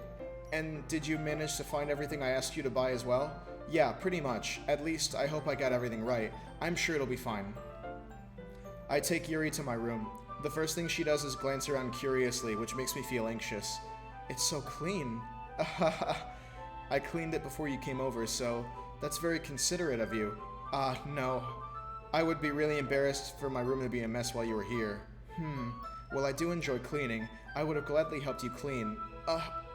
And did you manage to find everything I asked you to buy as well? Yeah, pretty much. At least, I hope I got everything right. I'm sure it'll be fine. I take Yuri to my room. The first thing she does is glance around curiously, which makes me feel anxious. It's so clean. I cleaned it before you came over, so that's very considerate of you. No. I would be really embarrassed for my room to be a mess while you were here. Well, I do enjoy cleaning. I would have gladly helped you clean.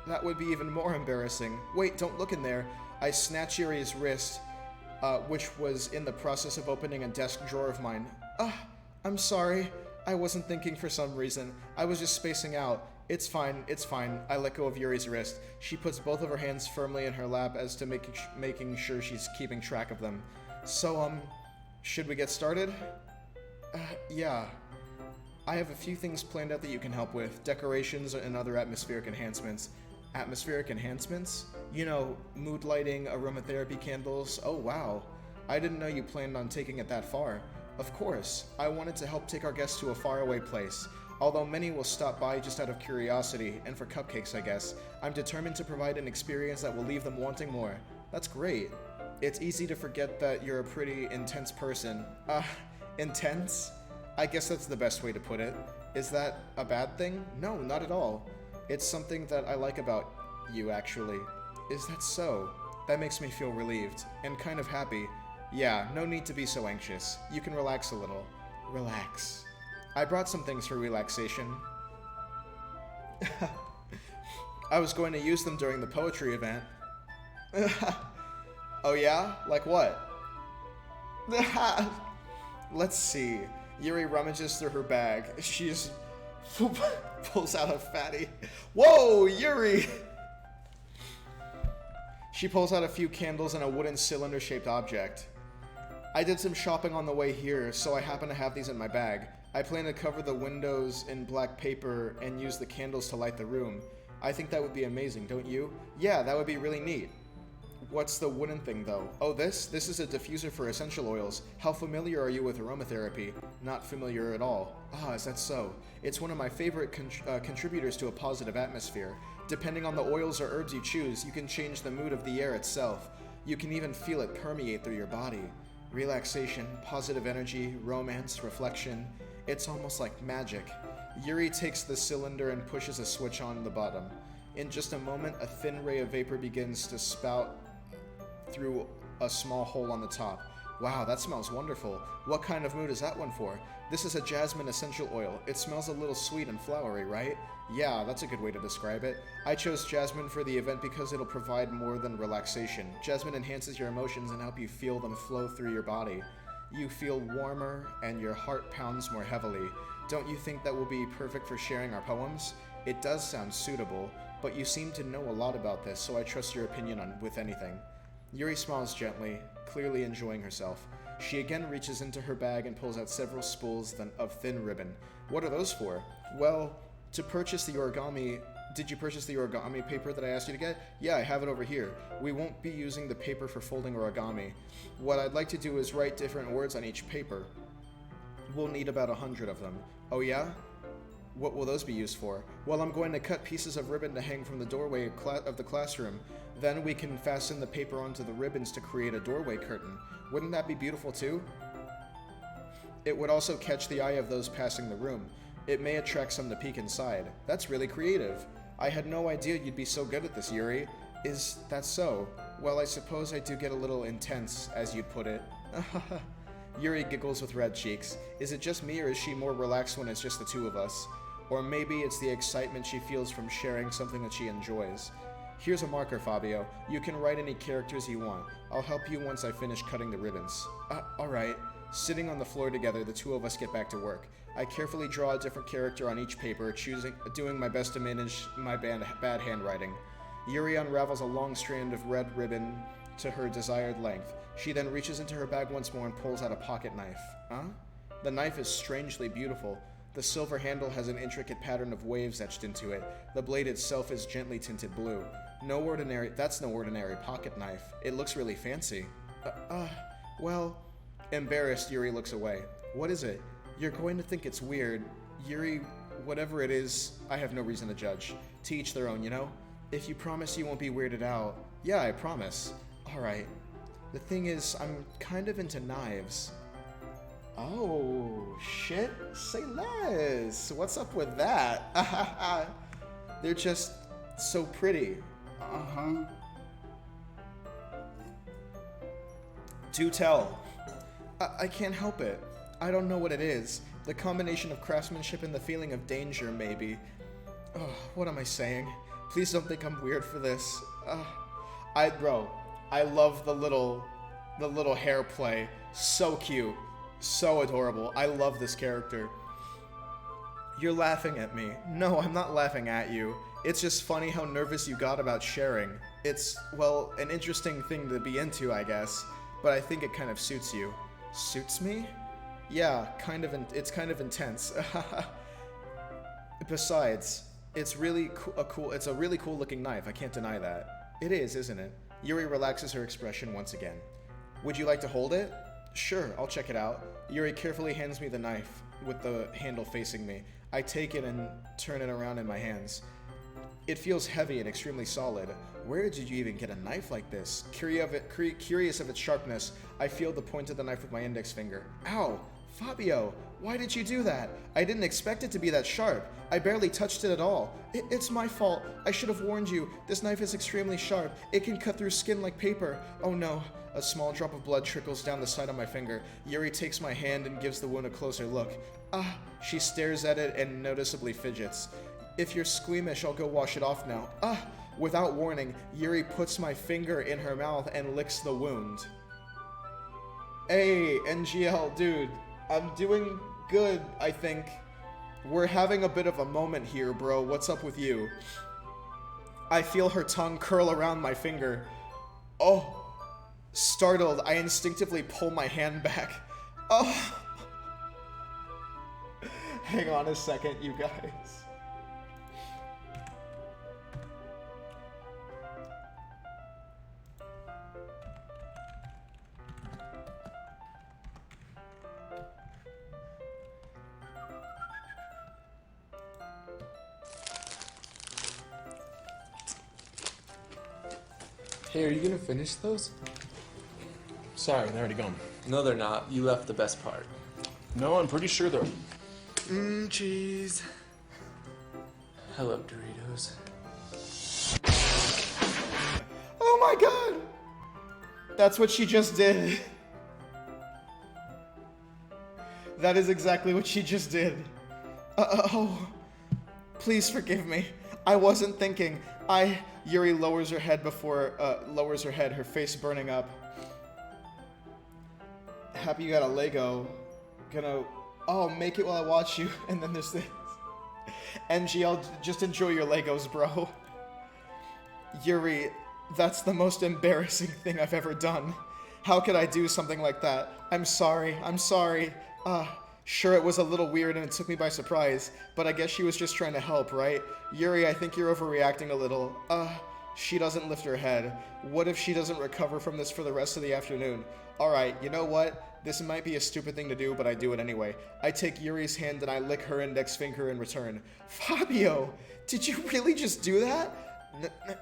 That would be even more embarrassing. Wait, don't look in there. I snatch Yuri's wrist, which was in the process of opening a desk drawer of mine. I'm sorry. I wasn't thinking for some reason. I was just spacing out. It's fine, it's fine. I let go of Yuri's wrist. She puts both of her hands firmly in her lap as to making sure she's keeping track of them. So, should we get started? Yeah. I have a few things planned out that you can help with. Decorations and other atmospheric enhancements. Atmospheric enhancements? You know, mood lighting, aromatherapy candles. Oh, wow. I didn't know you planned on taking it that far. Of course. I wanted to help take our guests to a faraway place. Although many will stop by just out of curiosity, and for cupcakes, I guess, I'm determined to provide an experience that will leave them wanting more. That's great. It's easy to forget that you're a pretty intense person. Intense? I guess that's the best way to put it. Is that a bad thing? No, not at all. It's something that I like about you, actually. Is that so? That makes me feel relieved, and kind of happy. Yeah, no need to be so anxious. You can relax a little. Relax. I brought some things for relaxation. I was going to use them during the poetry event. Oh yeah? Like what? Let's see. Yuri rummages through her bag. She's pulls out a fatty. Whoa, Yuri! She pulls out a few candles and a wooden cylinder-shaped object. I did some shopping on the way here, so I happen to have these in my bag. I plan to cover the windows in black paper and use the candles to light the room. I think that would be amazing, don't you? Yeah, that would be really neat. What's the wooden thing, though? Oh, this? This is a diffuser for essential oils. How familiar are you with aromatherapy? Not familiar at all. Is that so? It's one of my favorite contributors to a positive atmosphere. Depending on the oils or herbs you choose, you can change the mood of the air itself. You can even feel it permeate through your body. Relaxation, positive energy, romance, reflection. It's almost like magic. Yuri takes the cylinder and pushes a switch on the bottom. In just a moment, a thin ray of vapor begins to spout through a small hole on the top. Wow, that smells wonderful. What kind of mood is that one for? This is a jasmine essential oil. It smells a little sweet and flowery, right? Yeah, that's a good way to describe it. I chose jasmine for the event because it'll provide more than relaxation. Jasmine enhances your emotions and help you feel them flow through your body. You feel warmer and your heart pounds more heavily. Don't you think that will be perfect for sharing our poems? It does sound suitable, but you seem to know a lot about this, so I trust your opinion with anything. Yuri smiles gently, clearly enjoying herself. She again reaches into her bag and pulls out several spools of thin ribbon. What are those for? Well, to purchase the origami... Did you purchase the origami paper that I asked you to get? Yeah, I have it over here. We won't be using the paper for folding origami. What I'd like to do is write different words on each paper. We'll need about 100 of them. Oh yeah? What will those be used for? Well, I'm going to cut pieces of ribbon to hang from the doorway of the classroom. Then we can fasten the paper onto the ribbons to create a doorway curtain. Wouldn't that be beautiful too? It would also catch the eye of those passing the room. It may attract some to peek inside. That's really creative. I had no idea you'd be so good at this, Yuri. Is that so? Well, I suppose I do get a little intense, as you'd put it. Yuri giggles with red cheeks. Is it just me, or is she more relaxed when it's just the two of us? Or maybe it's the excitement she feels from sharing something that she enjoys. Here's a marker, Fabio. You can write any characters you want. I'll help you once I finish cutting the ribbons. Alright. Sitting on the floor together, the two of us get back to work. I carefully draw a different character on each paper, doing my best to manage my bad handwriting. Yuri unravels a long strand of red ribbon to her desired length. She then reaches into her bag once more and pulls out a pocket knife. The knife is strangely beautiful. The silver handle has an intricate pattern of waves etched into it. The blade itself is gently tinted blue. That's no ordinary pocket knife. It looks really fancy. Well... Embarrassed, Yuri looks away. What is it? You're going to think it's weird. Yuri, whatever it is, I have no reason to judge. To each their own, you know? If you promise you won't be weirded out. Yeah, I promise. Alright. The thing is, I'm kind of into knives. Oh, shit. Say less. What's up with that? They're just so pretty. Uh-huh. Do tell. I can't help it. I don't know what it is. The combination of craftsmanship and the feeling of danger, maybe. Oh, what am I saying? Please don't think I'm weird for this. Bro, I love the little hair play. So cute. So adorable. I love this character. You're laughing at me. No, I'm not laughing at you. It's just funny how nervous you got about sharing. It's, well, an interesting thing to be into, I guess. But I think it kind of suits you. Suits me? Yeah, it's kind of intense. Besides, it's a really cool looking knife, I can't deny that. It is, isn't it? Yuri relaxes her expression once again. Would you like to hold it? Sure, I'll check it out. Yuri carefully hands me the knife, with the handle facing me. I take it and turn it around in my hands. It feels heavy and extremely solid. Where did you even get a knife like this? Curious of its sharpness, I feel the point of the knife with my index finger. Ow! Fabio! Why did you do that? I didn't expect it to be that sharp. I barely touched it at all. It's my fault. I should have warned you. This knife is extremely sharp. It can cut through skin like paper. Oh no. A small drop of blood trickles down the side of my finger. Yuri takes my hand and gives the wound a closer look. Ah! She stares at it and noticeably fidgets. If you're squeamish, I'll go wash it off now. Ah! Without warning, Yuri puts my finger in her mouth and licks the wound. Hey, NGL, dude. I'm doing good, I think. We're having a bit of a moment here, bro. What's up with you? I feel her tongue curl around my finger. Oh. Startled, I instinctively pull my hand back. Oh. Hang on a second, you guys. Hey, are you gonna finish those? Sorry, they're already gone. No, they're not. You left the best part. No, I'm pretty sure they're... Cheese. Hello, Doritos. Oh my god! That's what she just did. That is exactly what she just did. Oh. Please forgive me. I wasn't thinking. Yuri lowers her head her face burning up. Happy you got a Lego. Make it while I watch you. And then there's this. NGL, just enjoy your Legos, bro. Yuri, that's the most embarrassing thing I've ever done. How could I do something like that? I'm sorry. Sure, it was a little weird and it took me by surprise, but I guess she was just trying to help, right? Yuri, I think you're overreacting a little. She doesn't lift her head. What if she doesn't recover from this for the rest of the afternoon? Alright, you know what? This might be a stupid thing to do, but I do it anyway. I take Yuri's hand and I lick her index finger in return. Fabio! Did you really just do that?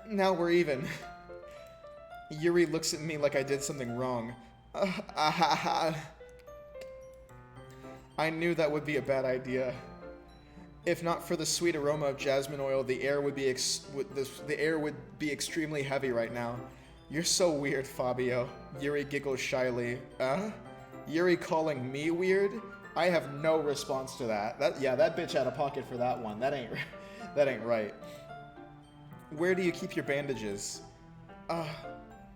Now we're even. Yuri looks at me like I did something wrong. I knew that would be a bad idea. If not for the sweet aroma of jasmine oil, the air would be extremely heavy right now. You're so weird, Fabio. Yuri giggles shyly. Yuri calling me weird? I have no response to that. That bitch out of pocket for that one. That ain't right. Where do you keep your bandages? I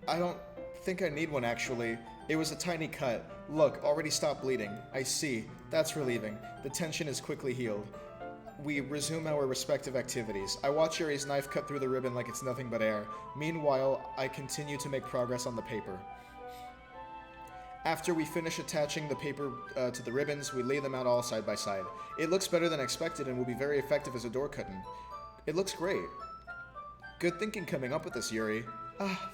don't think I need one actually. It was a tiny cut. Look, already stopped bleeding. I see. That's relieving. The tension is quickly healed. We resume our respective activities. I watch Yuri's knife cut through the ribbon like it's nothing but air. Meanwhile, I continue to make progress on the paper. After we finish attaching the paper to the ribbons, we lay them out all side by side. It looks better than expected and will be very effective as a door curtain. It looks great. Good thinking coming up with this, Yuri.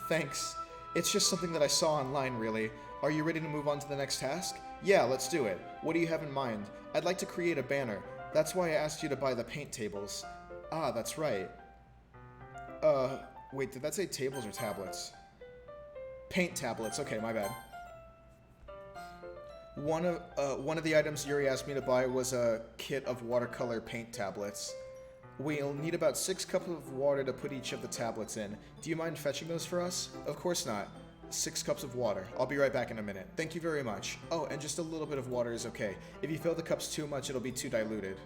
Thanks. It's just something that I saw online, really. Are you ready to move on to the next task? Yeah, let's do it. What do you have in mind? I'd like to create a banner. That's why I asked you to buy the paint tables. That's right. Wait, did that say tables or tablets? Paint tablets. Okay, my bad. One of the items Yuri asked me to buy was a kit of watercolor paint tablets. We'll need about 6 cups of water to put each of the tablets in. Do you mind fetching those for us? Of course not. 6 cups of water. I'll be right back in a minute. Thank you very much. Oh, and just a little bit of water is okay. If you fill the cups too much, it'll be too diluted.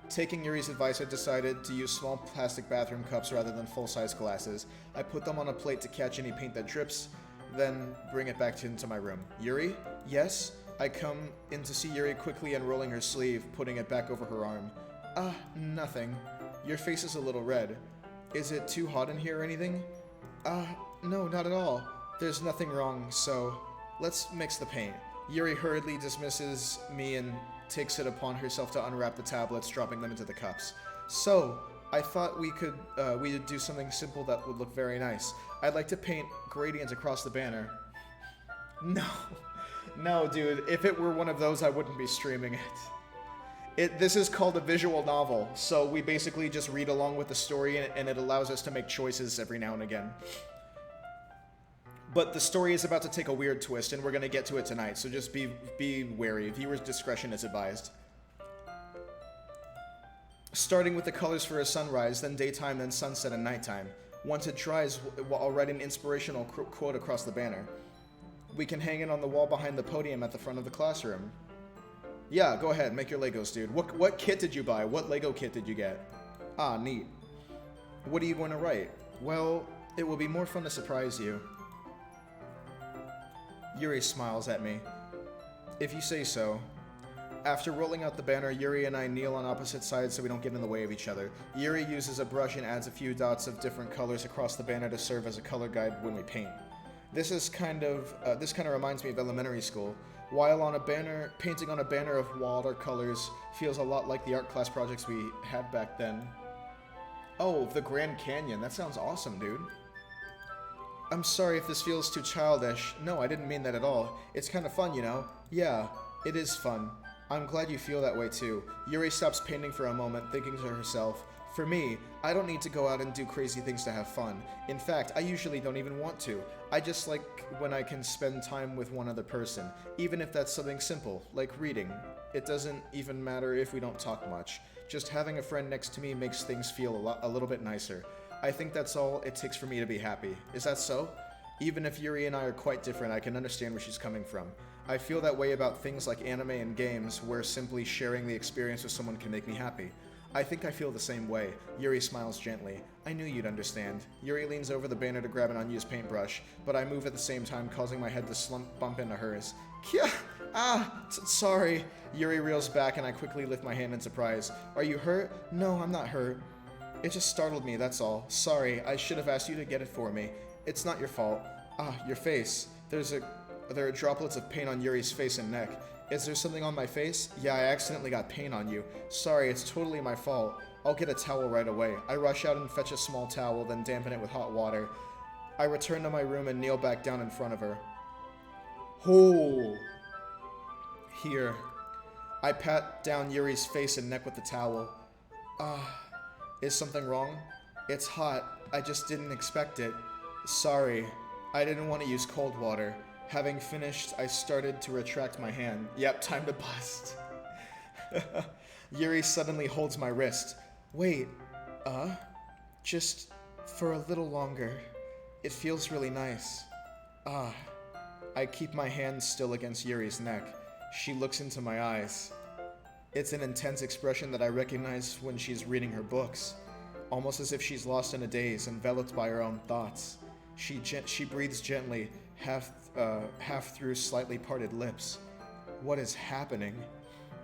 Taking Yuri's advice, I decided to use small plastic bathroom cups rather than full-size glasses. I put them on a plate to catch any paint that drips, then bring it back into my room. Yuri? Yes? I come in to see Yuri quickly unrolling her sleeve, putting it back over her arm. Nothing. Your face is a little red. Is it too hot in here or anything? No, not at all. There's nothing wrong, so let's mix the paint. Yuri hurriedly dismisses me and takes it upon herself to unwrap the tablets, dropping them into the cups. So, I thought we'd do something simple that would look very nice. I'd like to paint gradients across the banner. No, dude. If it were one of those, I wouldn't be streaming it. This is called a visual novel, so we basically just read along with the story, and it allows us to make choices every now and again. But the story is about to take a weird twist, and we're going to get to it tonight, so just be wary. Viewer's discretion is advised. Starting with the colors for a sunrise, then daytime, then sunset and nighttime. Once it dries, I'll write an inspirational quote across the banner. We can hang it on the wall behind the podium at the front of the classroom. Yeah, go ahead, make your Legos, dude. What kit did you buy? What Lego kit did you get? Ah, neat. What are you going to write? Well, it will be more fun to surprise you. Yuri smiles at me. If you say so. After rolling out the banner, Yuri and I kneel on opposite sides so we don't get in the way of each other. Yuri uses a brush and adds a few dots of different colors across the banner to serve as a color guide when we paint. This kind of reminds me of elementary school. While on a banner, painting on a banner of watercolors feels a lot like the art class projects we had back then. Oh, the Grand Canyon. That sounds awesome, dude. I'm sorry if this feels too childish. No, I didn't mean that at all. It's kind of fun, you know? Yeah, it is fun. I'm glad you feel that way too. Yuri stops painting for a moment, thinking to herself, for me, I don't need to go out and do crazy things to have fun. In fact, I usually don't even want to. I just like when I can spend time with one other person, even if that's something simple, like reading. It doesn't even matter if we don't talk much. Just having a friend next to me makes things feel a little bit nicer. I think that's all it takes for me to be happy. Is that so? Even if Yuri and I are quite different, I can understand where she's coming from. I feel that way about things like anime and games, where simply sharing the experience with someone can make me happy. I think I feel the same way. Yuri smiles gently. I knew you'd understand. Yuri leans over the banner to grab an unused paintbrush, but I move at the same time, causing my head to bump into hers. Kya! Sorry. Yuri reels back and I quickly lift my hand in surprise. Are you hurt? No, I'm not hurt. It just startled me, that's all. Sorry, I should have asked you to get it for me. It's not your fault. Your face. There are droplets of paint on Yuri's face and neck. Is there something on my face? Yeah, I accidentally got paint on you. Sorry, it's totally my fault. I'll get a towel right away. I rush out and fetch a small towel, then dampen it with hot water. I return to my room and kneel back down in front of her. Oh. Here. I pat down Yuri's face and neck with the towel. Is something wrong? It's hot. I just didn't expect it. Sorry. I didn't want to use cold water. Having finished, I started to retract my hand. Yep, time to bust. Yuri suddenly holds my wrist. Wait, just for a little longer. It feels really nice. I keep my hand still against Yuri's neck. She looks into my eyes. It's an intense expression that I recognize when she's reading her books, almost as if she's lost in a daze, enveloped by her own thoughts. She breathes gently, half through slightly parted lips. What is happening?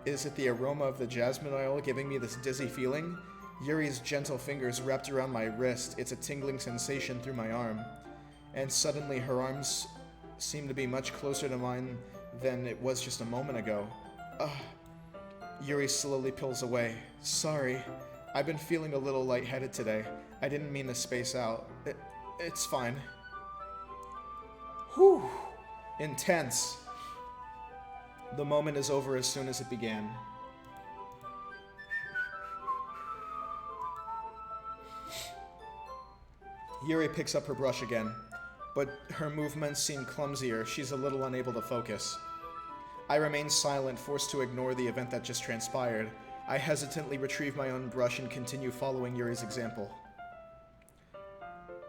Is it the aroma of the jasmine oil giving me this dizzy feeling? Yuri's gentle fingers wrapped around my wrist. It's a tingling sensation through my arm. And suddenly her arms seem to be much closer to mine than it was just a moment ago. Yuri slowly pulls away. Sorry, I've been feeling a little lightheaded today. I didn't mean to space out. It's fine. Whew. Intense. The moment is over as soon as it began. Yuri picks up her brush again. but her movements seem clumsier. She's a little unable to focus. I remain silent, forced to ignore the event that just transpired. I hesitantly retrieve my own brush and continue following Yuri's example.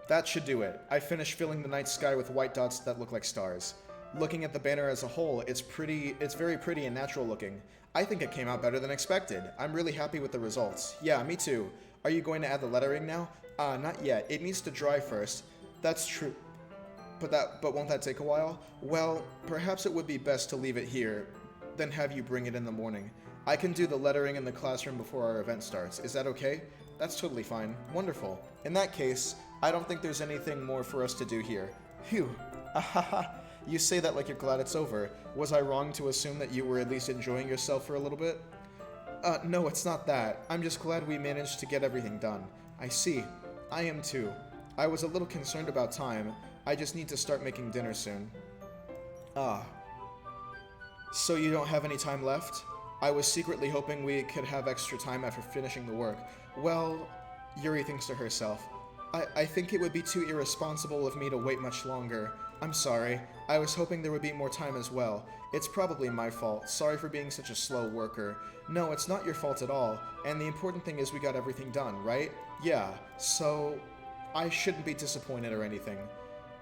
That should do it. I finish filling the night sky with white dots that look like stars. Looking at the banner as a whole, it's very pretty and natural looking. I think it came out better than expected. I'm really happy with the results. Yeah, me too. Are you going to add the lettering now? Not yet. It needs to dry first. That's true. But won't that take a while? Well, perhaps it would be best to leave it here, then have you bring it in the morning. I can do the lettering in the classroom before our event starts. Is that okay? That's totally fine. Wonderful. In that case, I don't think there's anything more for us to do here. Phew. Ahaha. You say that like you're glad it's over. Was I wrong to assume that you were at least enjoying yourself for a little bit? No, it's not that. I'm just glad we managed to get everything done. I see. I am too. I was a little concerned about time. I just need to start making dinner soon. So you don't have any time left? I was secretly hoping we could have extra time after finishing the work. Well, Yuri thinks to herself, I think it would be too irresponsible of me to wait much longer. I'm sorry. I was hoping there would be more time as well. It's probably my fault. Sorry for being such a slow worker. No, it's not your fault at all. And the important thing is we got everything done, right? Yeah, so I shouldn't be disappointed or anything.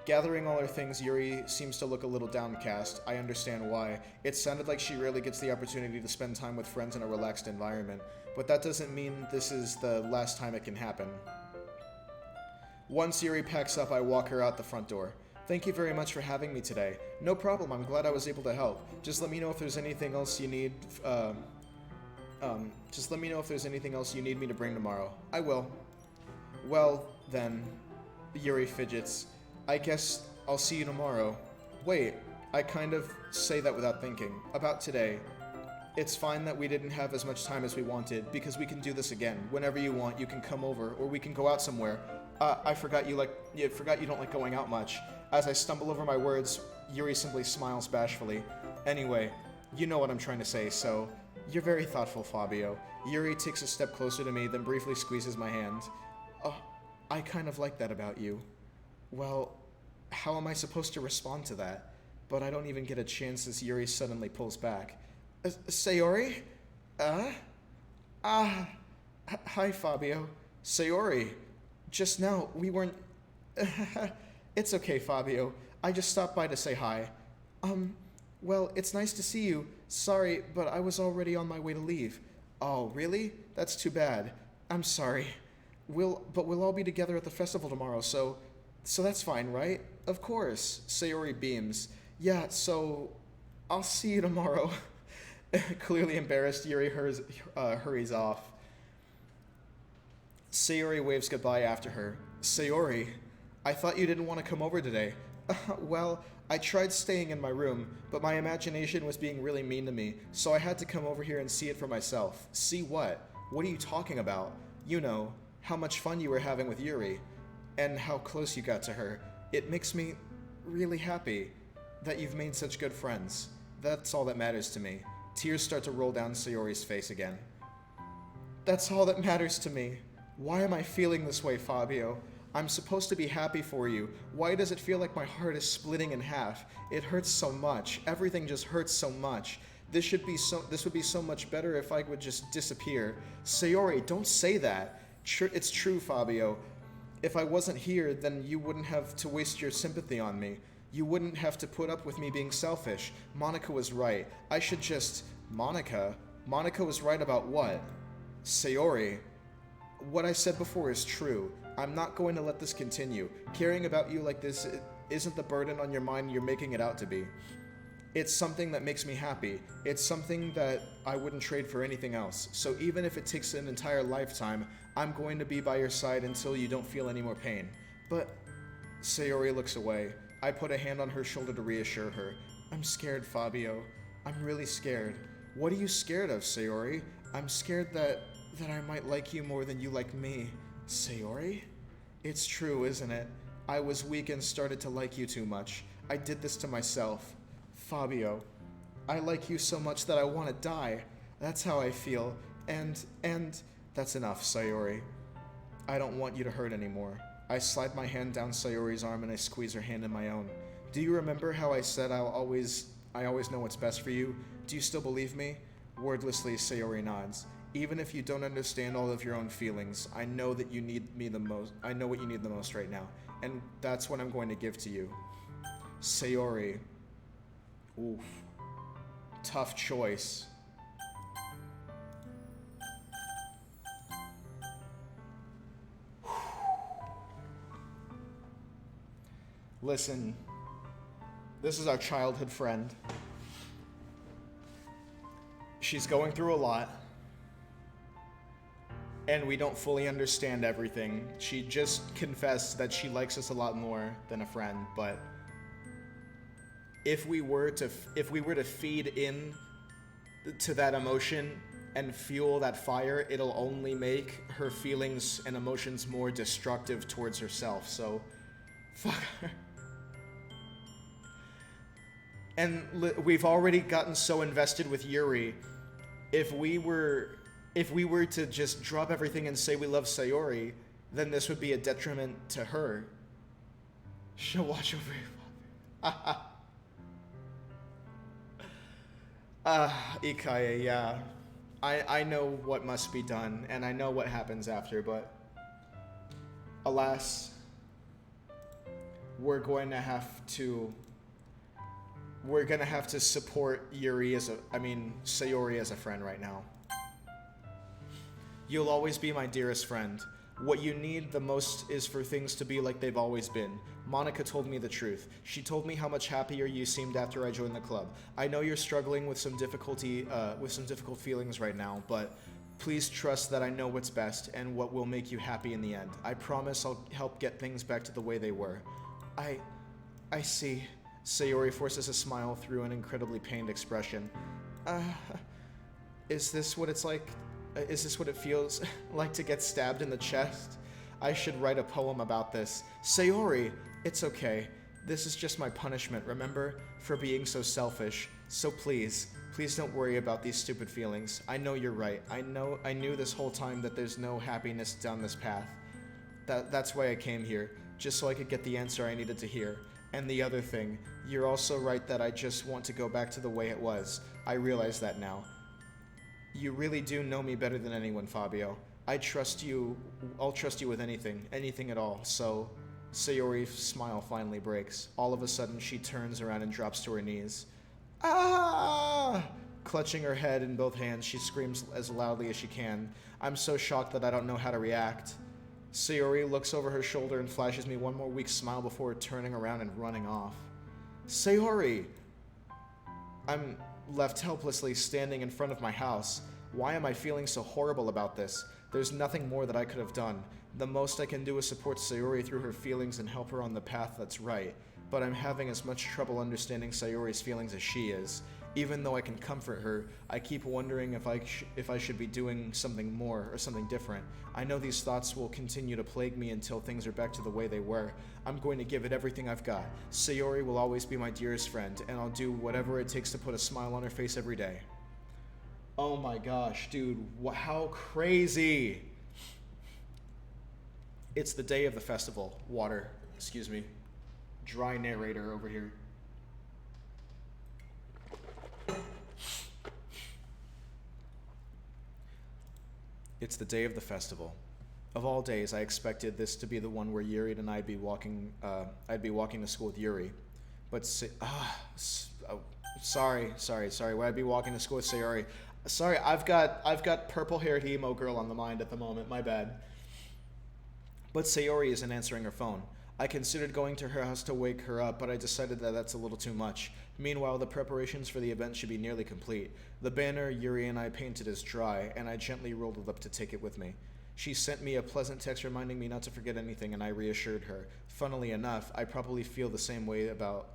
Gathering all her things, Yuri seems to look a little downcast. I understand why. It sounded like she rarely gets the opportunity to spend time with friends in a relaxed environment, but that doesn't mean this is the last time it can happen. Once Yuri packs up, I walk her out the front door. Thank you very much for having me today. No problem, I'm glad I was able to help. Just let me know if there's anything else you need, just let me know if there's anything else you need me to bring tomorrow. I will. Well, then, Yuri fidgets. I guess I'll see you tomorrow. Wait, I kind of say that without thinking. About today. It's fine that we didn't have as much time as we wanted, because we can do this again. Whenever you want, you can come over, or we can go out somewhere. I forgot you don't like going out much. As I stumble over my words, Yuri simply smiles bashfully. Anyway, you know what I'm trying to say, so you're very thoughtful, Fabio. Yuri takes a step closer to me, then briefly squeezes my hand. I kind of like that about you. Well, how am I supposed to respond to that? But I don't even get a chance as Yuri suddenly pulls back. Sayori? Hi, Fabio. Sayori. Just now, we weren't... It's okay, Fabio. I just stopped by to say hi. Well, it's nice to see you. Sorry, but I was already on my way to leave. Oh, really? That's too bad. I'm sorry. We'll all be together at the festival tomorrow, so that's fine, right? Of course. Sayori beams. Yeah, so I'll see you tomorrow. Clearly embarrassed, Yuri hurries off. Sayori waves goodbye after her. Sayori, I thought you didn't want to come over today. Well, I tried staying in my room, but my imagination was being really mean to me, so I had to come over here and see it for myself. See what? What are you talking about? You know, how much fun you were having with Yuri, and how close you got to her. It makes me really happy that you've made such good friends. That's all that matters to me. Tears start to roll down Sayori's face again. That's all that matters to me. Why am I feeling this way, Fabio? I'm supposed to be happy for you. Why does it feel like my heart is splitting in half? It hurts so much. Everything just hurts so much. This would be so much better if I would just disappear. Sayori, don't say that. It's true, Fabio. If I wasn't here, then you wouldn't have to waste your sympathy on me. You wouldn't have to put up with me being selfish. Monica was right. I should just... Monica? Monica was right about what? Sayori. What I said before is true. I'm not going to let this continue. Caring about you like this isn't the burden on your mind you're making it out to be. It's something that makes me happy. It's something that I wouldn't trade for anything else. So even if it takes an entire lifetime, I'm going to be by your side until you don't feel any more pain. But... Sayori looks away. I put a hand on her shoulder to reassure her. I'm scared, Fabio. I'm really scared. What are you scared of, Sayori? I'm scared that I might like you more than you like me. Sayori? It's true, isn't it? I was weak and started to like you too much. I did this to myself. Fabio, I like you so much that I want to die. That's how I feel. And that's enough, Sayori. I don't want you to hurt anymore. I slide my hand down Sayori's arm and I squeeze her hand in my own. Do you remember how I said I always know what's best for you? Do you still believe me? Wordlessly, Sayori nods. Even if you don't understand all of your own feelings, I know that you need me the most. I know what you need the most right now, and that's what I'm going to give to you. Sayori. Oof. Tough choice. Listen, this is our childhood friend. She's going through a lot, and we don't fully understand everything. She just confessed that she likes us a lot more than a friend, but if we were to feed in to that emotion and fuel that fire, it'll only make her feelings and emotions more destructive towards herself. So, fuck her. And we've already gotten so invested with Yuri. If we were to just drop everything and say we love Sayori, then this would be a detriment to her. She'll watch over your father. Ikaye, yeah. I know what must be done, and I know what happens after, but alas, we're going to have to support Sayori as a friend right now. You'll always be my dearest friend. What you need the most is for things to be like they've always been. Monica told me the truth. She told me how much happier you seemed after I joined the club. I know you're struggling with some difficult feelings right now, but please trust that I know what's best and what will make you happy in the end. I promise I'll help get things back to the way they were. I see. Sayori forces a smile through an incredibly pained expression. Is this what it's like? Is this what it feels like to get stabbed in the chest? I should write a poem about this. Sayori, it's okay. This is just my punishment, remember? For being so selfish. So please don't worry about these stupid feelings. I know you're right. I knew this whole time that there's no happiness down this path. That's why I came here, just so I could get the answer I needed to hear. And the other thing, you're also right that I just want to go back to the way it was. I realize that now. You really do know me better than anyone, Fabio. I'll trust you with anything at all. So, Sayori's smile finally breaks. All of a sudden, she turns around and drops to her knees. Ah! Clutching her head in both hands, she screams as loudly as she can. I'm so shocked that I don't know how to react. Sayori looks over her shoulder and flashes me one more weak smile before turning around and running off. Sayori! I'm left helplessly standing in front of my house. Why am I feeling so horrible about this? There's nothing more that I could have done. The most I can do is support Sayori through her feelings and help her on the path that's right. But I'm having as much trouble understanding Sayori's feelings as she is. Even though I can comfort her, I keep wondering if I should be doing something more or something different. I know these thoughts will continue to plague me until things are back to the way they were. I'm going to give it everything I've got. Sayori will always be my dearest friend, and I'll do whatever it takes to put a smile on her face every day. Oh my gosh, dude, how crazy! It's the day of the festival. Water, excuse me. Dry narrator over here. It's the day of the festival. Of all days, I expected this to be the one where Yuri and I'd be walking to school with Yuri. But sorry. Would I be walking to school with Sayori? Sorry, I've got purple-haired emo girl on the mind at the moment. My bad. But Sayori isn't answering her phone. I considered going to her house to wake her up, but I decided that that's a little too much. Meanwhile, the preparations for the event should be nearly complete. The banner Yuri and I painted is dry, and I gently rolled it up to take it with me. She sent me a pleasant text reminding me not to forget anything, and I reassured her. Funnily enough, I probably feel the same way about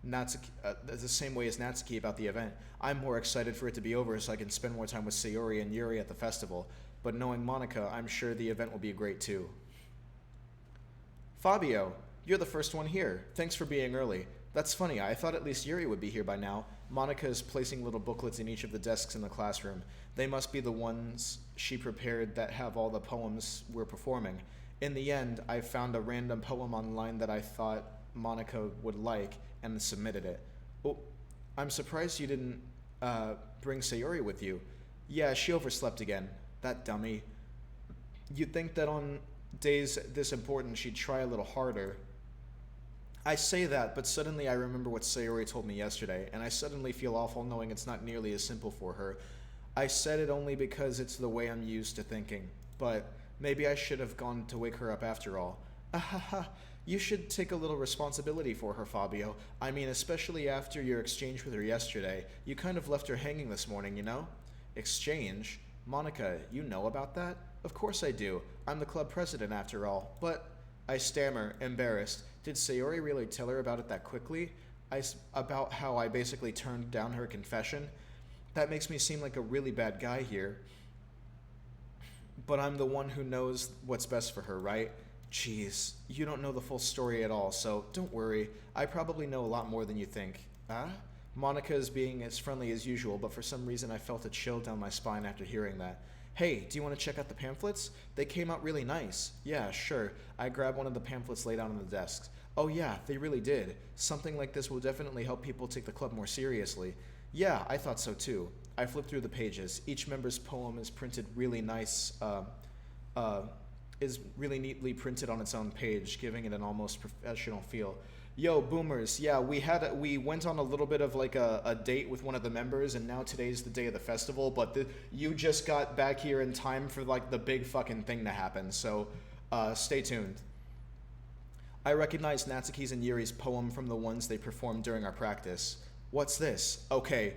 Natsuki, the same way as Natsuki about the event. I'm more excited for it to be over so I can spend more time with Sayori and Yuri at the festival. But knowing Monica, I'm sure the event will be great too. Fabio, you're the first one here. Thanks for being early. That's funny, I thought at least Yuri would be here by now. Monica is placing little booklets in each of the desks in the classroom. They must be the ones she prepared that have all the poems we're performing. In the end, I found a random poem online that I thought Monica would like and submitted it. Oh, I'm surprised you didn't bring Sayori with you. Yeah, she overslept again. That dummy. You'd think that on days this important she'd try a little harder. I say that, but suddenly I remember what Sayori told me yesterday, and I suddenly feel awful knowing it's not nearly as simple for her. I said it only because it's the way I'm used to thinking, but maybe I should have gone to wake her up after all. Ahaha, you should take a little responsibility for her, Fabio. I mean, especially after your exchange with her yesterday. You kind of left her hanging this morning, you know? Exchange? Monica, you know about that? Of course I do. I'm the club president after all, but... I stammer, embarrassed. Did Sayori really tell her about it that quickly? About how I basically turned down her confession? That makes me seem like a really bad guy here. But I'm the one who knows what's best for her, right? Jeez, you don't know the full story at all, so don't worry. I probably know a lot more than you think. Monica is being as friendly as usual, but for some reason I felt a chill down my spine after hearing that. Hey, do you want to check out the pamphlets? They came out really nice. Yeah, sure. I grabbed one of the pamphlets laid out on the desks. Oh yeah, they really did. Something like this will definitely help people take the club more seriously. Yeah, I thought so too. I flipped through the pages. Each member's poem is printed really nice, is really neatly printed on its own page, giving it an almost professional feel. Yo, boomers, yeah, we went on a little bit of like a date with one of the members, and now today's the day of the festival, but you just got back here in time for like the big fucking thing to happen, so stay tuned. I recognized Natsuki's and Yuri's poem from the ones they performed during our practice. What's this? Okay,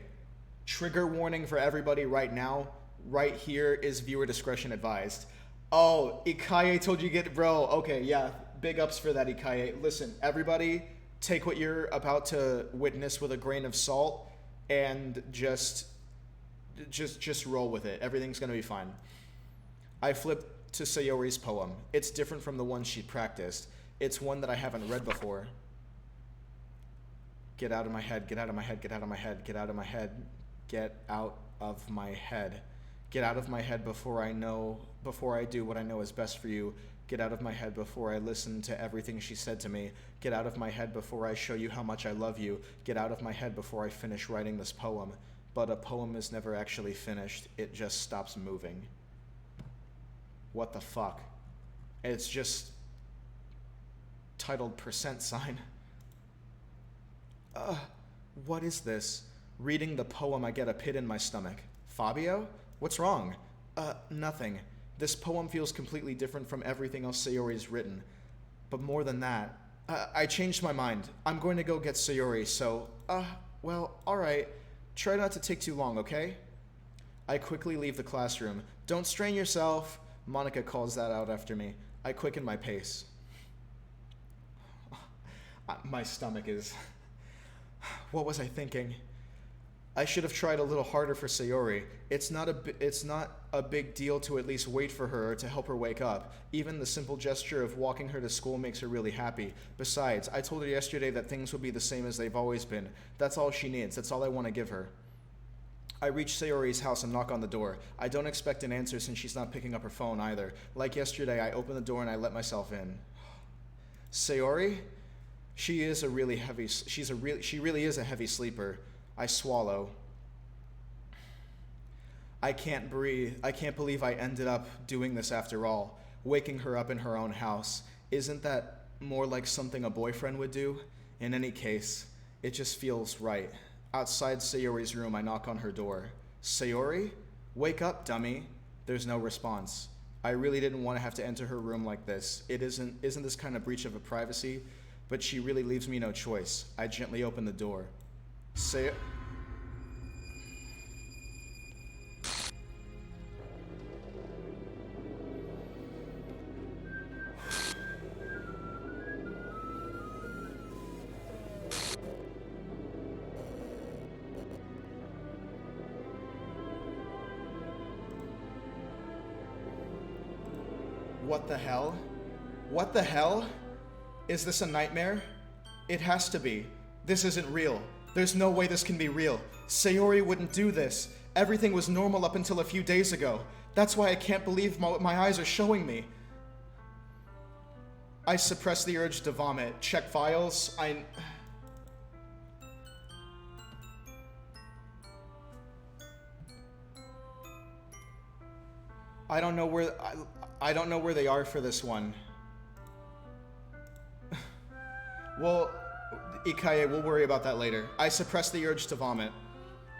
trigger warning for everybody right now. Right here is viewer discretion advised. Oh, Ikaye told you bro, okay, yeah. Big ups for that, Ikaye. Listen, everybody, take what you're about to witness with a grain of salt and just roll with it. Everything's gonna be fine. I flipped to Sayori's poem. It's different from the one she practiced. It's one that I haven't read before. Get out of my head, get out of my head, get out of my head, get out of my head, get out of my head. Get out of my head before I do what I know is best for you. Get out of my head before I listen to everything she said to me. Get out of my head before I show you how much I love you. Get out of my head before I finish writing this poem. But a poem is never actually finished. It just stops moving. What the fuck? It's just titled %. What is this? Reading the poem, I get a pit in my stomach. Fabio? What's wrong? Nothing. This poem feels completely different from everything else Sayori's written. But more than that, I changed my mind. I'm going to go get Sayori, so, well, alright. Try not to take too long, okay? I quickly leave the classroom. Don't strain yourself, Monica calls that out after me. I quicken my pace. My stomach is... What was I thinking? I should have tried a little harder for Sayori. It's not a big deal to at least wait for her or to help her wake up. Even the simple gesture of walking her to school makes her really happy. Besides, I told her yesterday that things would be the same as they've always been. That's all she needs. That's all I want to give her. I reach Sayori's house and knock on the door. I don't expect an answer since she's not picking up her phone either. Like yesterday, I open the door and I let myself in. Sayori? She really is a heavy sleeper. I swallow. I can't breathe. I can't believe I ended up doing this after all. Waking her up in her own house. Isn't that more like something a boyfriend would do? In any case, it just feels right. Outside Sayori's room, I knock on her door. Sayori? Wake up, dummy. There's no response. I really didn't want to have to enter her room like this. Isn't this kind of breach of privacy? But she really leaves me no choice. I gently open the door. What the hell? What the hell? Is this a nightmare? It has to be. This isn't real. There's no way this can be real. Sayori wouldn't do this. Everything was normal up until a few days ago. That's why I can't believe what my eyes are showing me. I suppress the urge to vomit. Check files. I don't know where I don't know where they are for this one. Well, Ikaye, we'll worry about that later. I suppress the urge to vomit.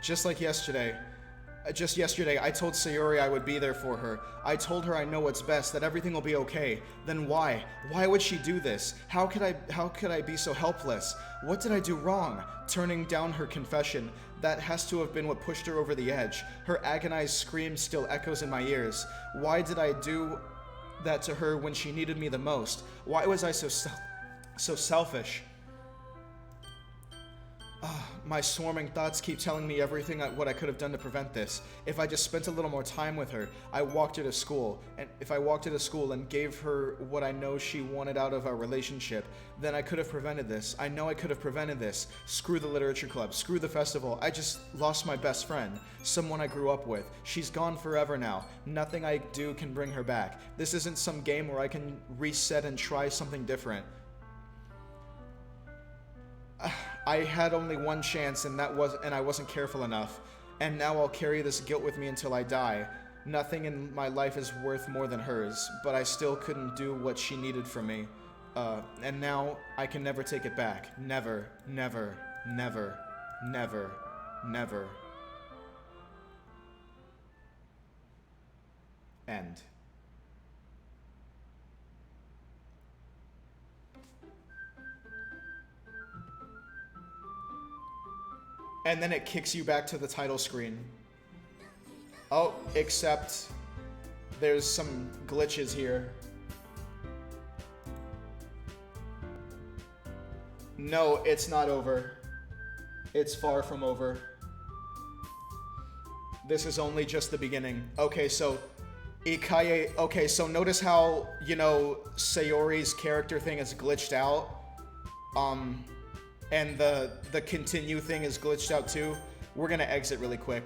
Just like yesterday. Just yesterday, I told Sayori I would be there for her. I told her I know what's best, that everything will be okay. Then why? Why would she do this? How could I be so helpless? What did I do wrong? Turning down her confession. That has to have been what pushed her over the edge. Her agonized scream still echoes in my ears. Why did I do that to her when she needed me the most? Why was I so selfish? My swarming thoughts keep telling me everything what I could have done to prevent this. If I just spent a little more time with her, I walked her to school, and if I walked her to school and gave her what I know she wanted out of our relationship, then I could have prevented this. I know I could have prevented this. Screw the literature club, screw the festival. I just lost my best friend, someone I grew up with. She's gone forever now. Nothing I do can bring her back. This isn't some game where I can reset and try something different. I had only one chance, and I wasn't careful enough. And now I'll carry this guilt with me until I die. Nothing in my life is worth more than hers, but I still couldn't do what she needed from me. And now I can never take it back. Never, never, never, never, never. End. And then it kicks you back to the title screen. Oh, except there's some glitches here. No, it's not over. It's far from over. This is only just the beginning. Okay, so Ikaye, okay, so notice how, you know, Sayori's character thing is glitched out. And the continue thing is glitched out too. We're gonna exit really quick.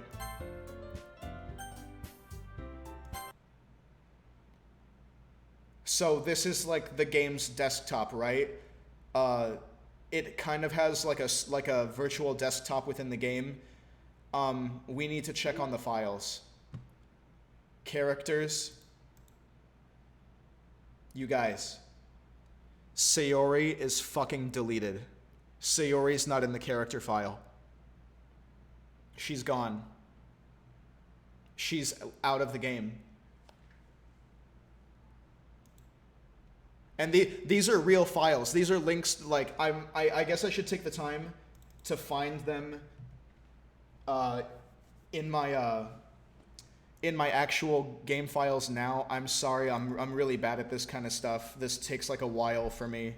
So this is like the game's desktop, right? It kind of has like a virtual desktop within the game. We need to check on the files. Characters. You guys. Sayori is fucking deleted. Sayori's not in the character file. She's gone. She's out of the game. And these are real files. These are links, like, I guess I should take the time to find them in my actual game files now. I'm sorry, I'm really bad at this kind of stuff. This takes like a while for me.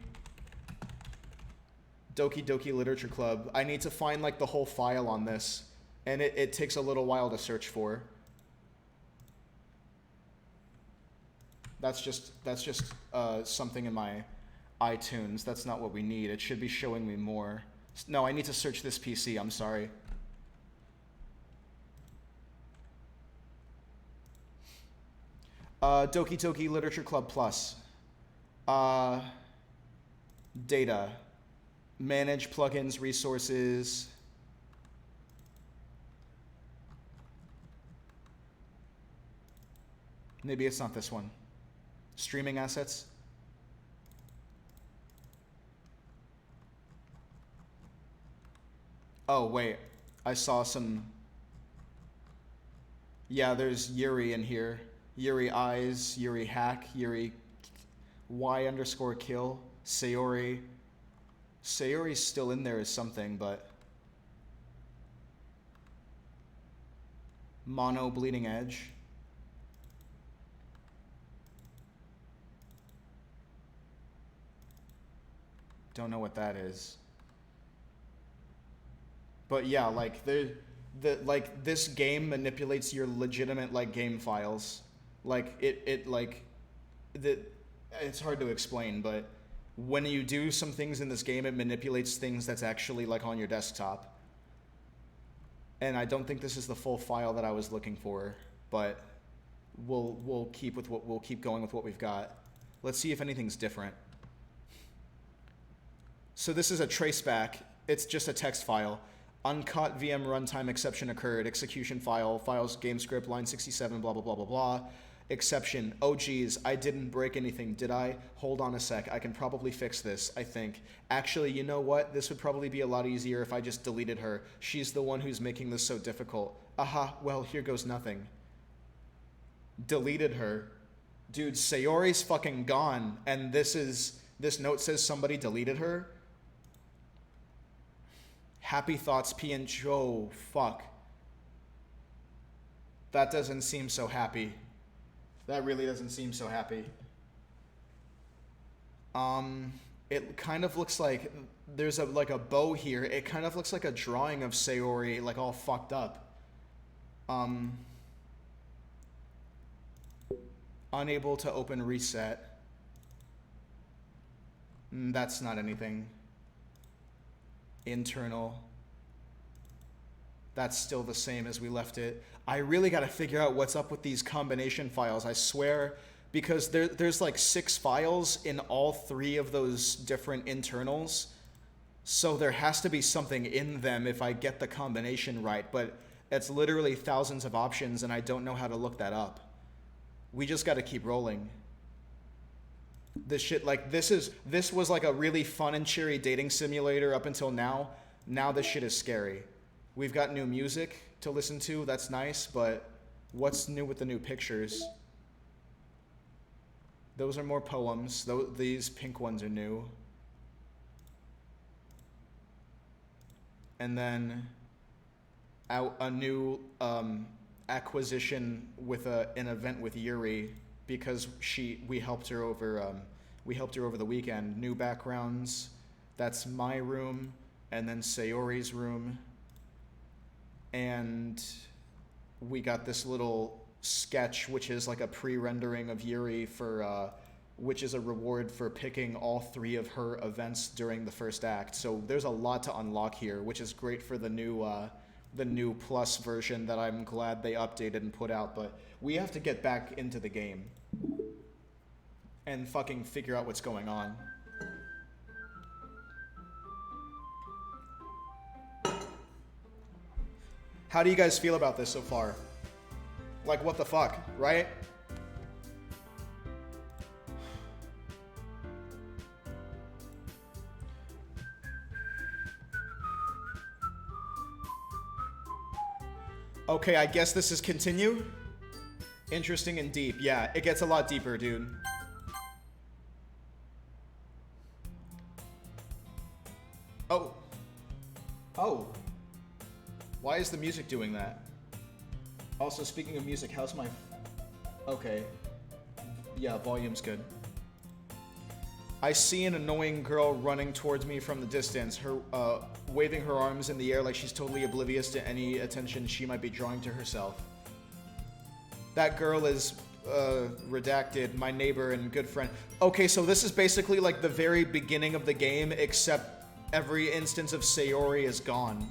Doki Doki Literature Club. I need to find like the whole file on this, and it takes a little while to search for. That's just something in my iTunes. That's not what we need. It should be showing me more. No, I need to search this PC. I'm sorry. Doki Doki Literature Club Plus. Data. Manage plugins, resources. Maybe it's not this one. Streaming assets. Oh, wait. I saw some... Yeah, there's Yuri in here. Yuri Eyes, Yuri Hack, Yuri Y_kill, Sayori. Sayori's still in there as something, but... Mono Bleeding Edge. Don't know what that is. But yeah, like this game manipulates your legitimate like game files. Like it's hard to explain, but when you do some things in this game, it manipulates things that's actually like on your desktop. And I don't think this is the full file that I was looking for, but we'll keep going with what we've got. Let's see if anything's different. So this is a traceback. It's just a text file. Uncaught VM runtime exception occurred. Execution file, files, game script, line 67, blah, blah, blah, blah, blah. Exception. Oh, geez, I didn't break anything, did I? Hold on a sec. I can probably fix this, I think. Actually, you know what? This would probably be a lot easier if I just deleted her. She's the one who's making this so difficult. Aha, well, here goes nothing. Deleted her. Dude, Sayori's fucking gone, and this note says somebody deleted her? Happy thoughts, PNG. Oh, fuck. That doesn't seem so happy. That really doesn't seem so happy. It kind of looks like there's a bow here. It kind of looks like a drawing of Sayori, like all fucked up. Unable to open reset. That's not anything. Internal. That's still the same as we left it. I really got to figure out what's up with these combination files, I swear, because there's like 6 files in all 3 of those different internals. So there has to be something in them if I get the combination right, but it's literally thousands of options and I don't know how to look that up. We just got to keep rolling. This shit, like, this was like a really fun and cheery dating simulator up until now. Now this shit is scary. We've got new music to listen to, that's nice, but what's new with the new pictures? Those are more poems. These pink ones are new. And then a new acquisition with an event with Yuri, because we helped her over the weekend. New backgrounds. That's my room, and then Sayori's room. And we got this little sketch, which is like a pre-rendering of Yuri for, which is a reward for picking all 3 of her events during the first act. So there's a lot to unlock here, which is great for the new plus version that I'm glad they updated and put out. But we have to get back into the game and fucking figure out what's going on. How do you guys feel about this so far? Like, what the fuck, right? Okay, I guess this is continue. Interesting and deep. Yeah, it gets a lot deeper, dude. Oh. Oh. Why is the music doing that? Also, speaking of music, how's my... Okay. Yeah, volume's good. I see an annoying girl running towards me from the distance, her waving her arms in the air like she's totally oblivious to any attention she might be drawing to herself. That girl is redacted, my neighbor and good friend. Okay, so this is basically like the very beginning of the game, except every instance of Sayori is gone.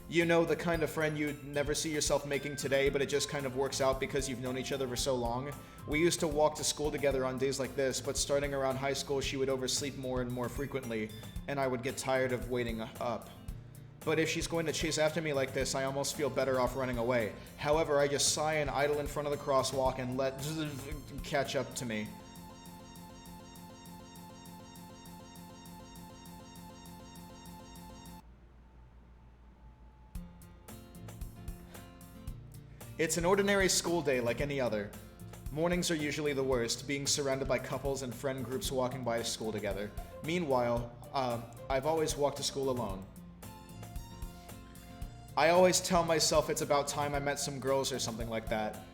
You know, the kind of friend you'd never see yourself making today, but it just kind of works out because you've known each other for so long. We used to walk to school together on days like this, but starting around high school, she would oversleep more and more frequently, and I would get tired of waiting up. But if she's going to chase after me like this, I almost feel better off running away. However, I just sigh and idle in front of the crosswalk and let catch up to me. It's an ordinary school day like any other. Mornings are usually the worst, being surrounded by couples and friend groups walking by school together. Meanwhile, I've always walked to school alone. I always tell myself it's about time I met some girls or something like that,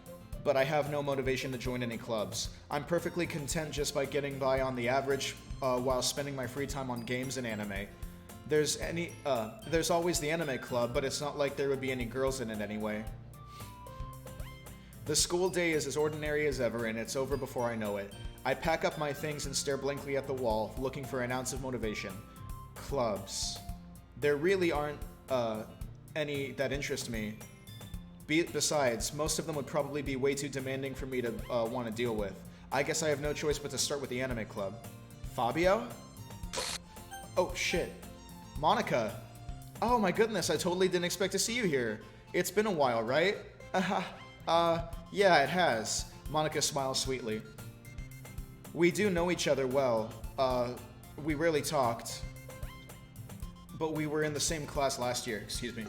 but I have no motivation to join any clubs. I'm perfectly content just by getting by on the average while spending my free time on games and anime. There's always the anime club, but it's not like there would be any girls in it anyway. The school day is as ordinary as ever, and it's over before I know it. I pack up my things and stare blankly at the wall, looking for an ounce of motivation. Clubs. There really aren't any that interest me. Besides, most of them would probably be way too demanding for me to want to deal with. I guess I have no choice but to start with the anime club. Fabio? Oh, shit. Monica. Oh my goodness, I totally didn't expect to see you here. It's been a while, right? Yeah, it has. Monica smiles sweetly. We do know each other well. We rarely talked. But we were in the same class last year, excuse me.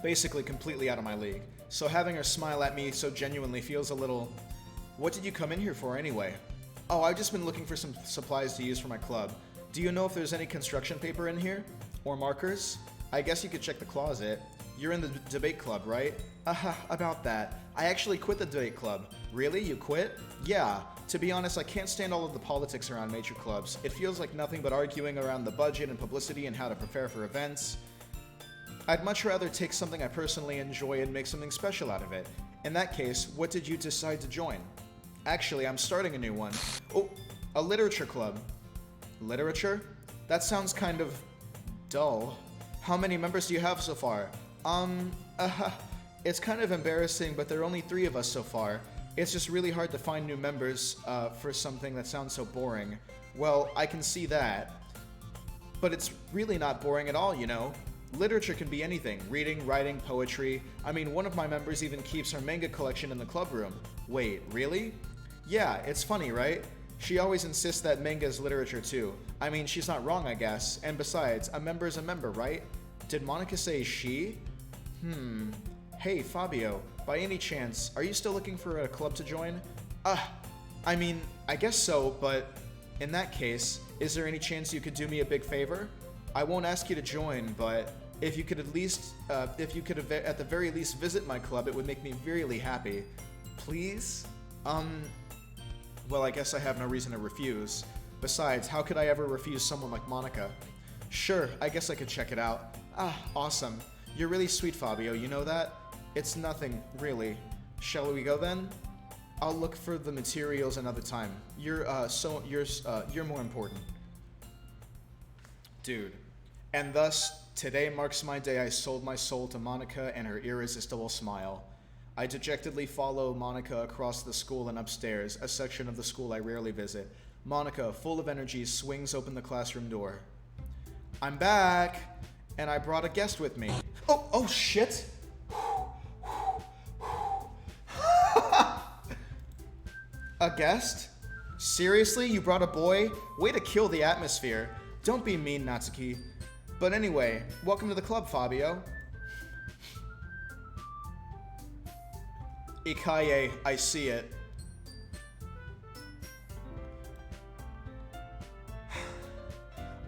Basically completely out of my league. So having her smile at me so genuinely feels a little... What did you come in here for anyway? Oh, I've just been looking for some supplies to use for my club. Do you know if there's any construction paper in here? Or markers? I guess you could check the closet. You're in the debate club, right? About that. I actually quit the debate club. Really? You quit? Yeah. To be honest, I can't stand all of the politics around major clubs. It feels like nothing but arguing around the budget and publicity and how to prepare for events. I'd much rather take something I personally enjoy and make something special out of it. In that case, what did you decide to join? Actually, I'm starting a new one. Oh, a literature club. Literature? That sounds kind of dull. How many members do you have so far? It's kind of embarrassing, but there are only 3 of us so far. It's just really hard to find new members for something that sounds so boring. Well, I can see that. But it's really not boring at all, you know? Literature can be anything. Reading, writing, poetry. I mean, one of my members even keeps her manga collection in the club room. Wait, really? Yeah, it's funny, right? She always insists that manga is literature too. I mean, she's not wrong, I guess. And besides, a member is a member, right? Did Monica say she? Hey, Fabio, by any chance, are you still looking for a club to join? I mean, I guess so, but in that case, is there any chance you could do me a big favor? I won't ask you to join, but if you could at least, at the very least visit my club, it would make me really happy. Please? Well, I guess I have no reason to refuse. Besides, how could I ever refuse someone like Monica? Sure, I guess I could check it out. Awesome. You're really sweet, Fabio, you know that? It's nothing, really. Shall we go then? I'll look for the materials another time. You're more important. Dude. And thus, today marks my day I sold my soul to Monica and her irresistible smile. I dejectedly follow Monica across the school and upstairs, a section of the school I rarely visit. Monica, full of energy, swings open the classroom door. I'm back, and I brought a guest with me. Oh shit! A guest? Seriously, you brought a boy? Way to kill the atmosphere. Don't be mean, Natsuki. But anyway, welcome to the club, Fabio. Ikaye, I see it.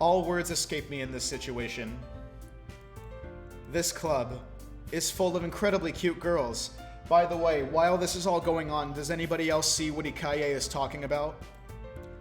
All words escape me in this situation. This club is full of incredibly cute girls. By the way, while this is all going on, does anybody else see what Ikaye is talking about?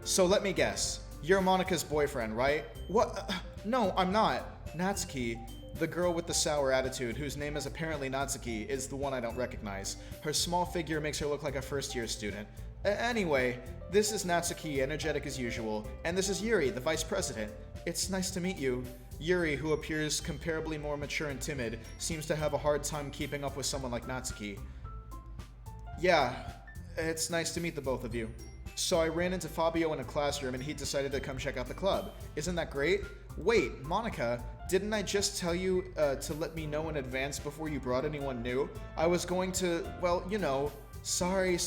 So let me guess. You're Monica's boyfriend, right? What? No, I'm not. Natsuki, the girl with the sour attitude, whose name is apparently Natsuki, is the one I don't recognize. Her small figure makes her look like a first-year student. Anyway, this is Natsuki, energetic as usual, and this is Yuri, the vice president. It's nice to meet you. Yuri, who appears comparably more mature and timid, seems to have a hard time keeping up with someone like Natsuki. Yeah, it's nice to meet the both of you. So I ran into Fabio in a classroom and he decided to come check out the club. Isn't that great? Wait, Monica, didn't I just tell you to let me know in advance before you brought anyone new? I was going to, well, you know, sorry.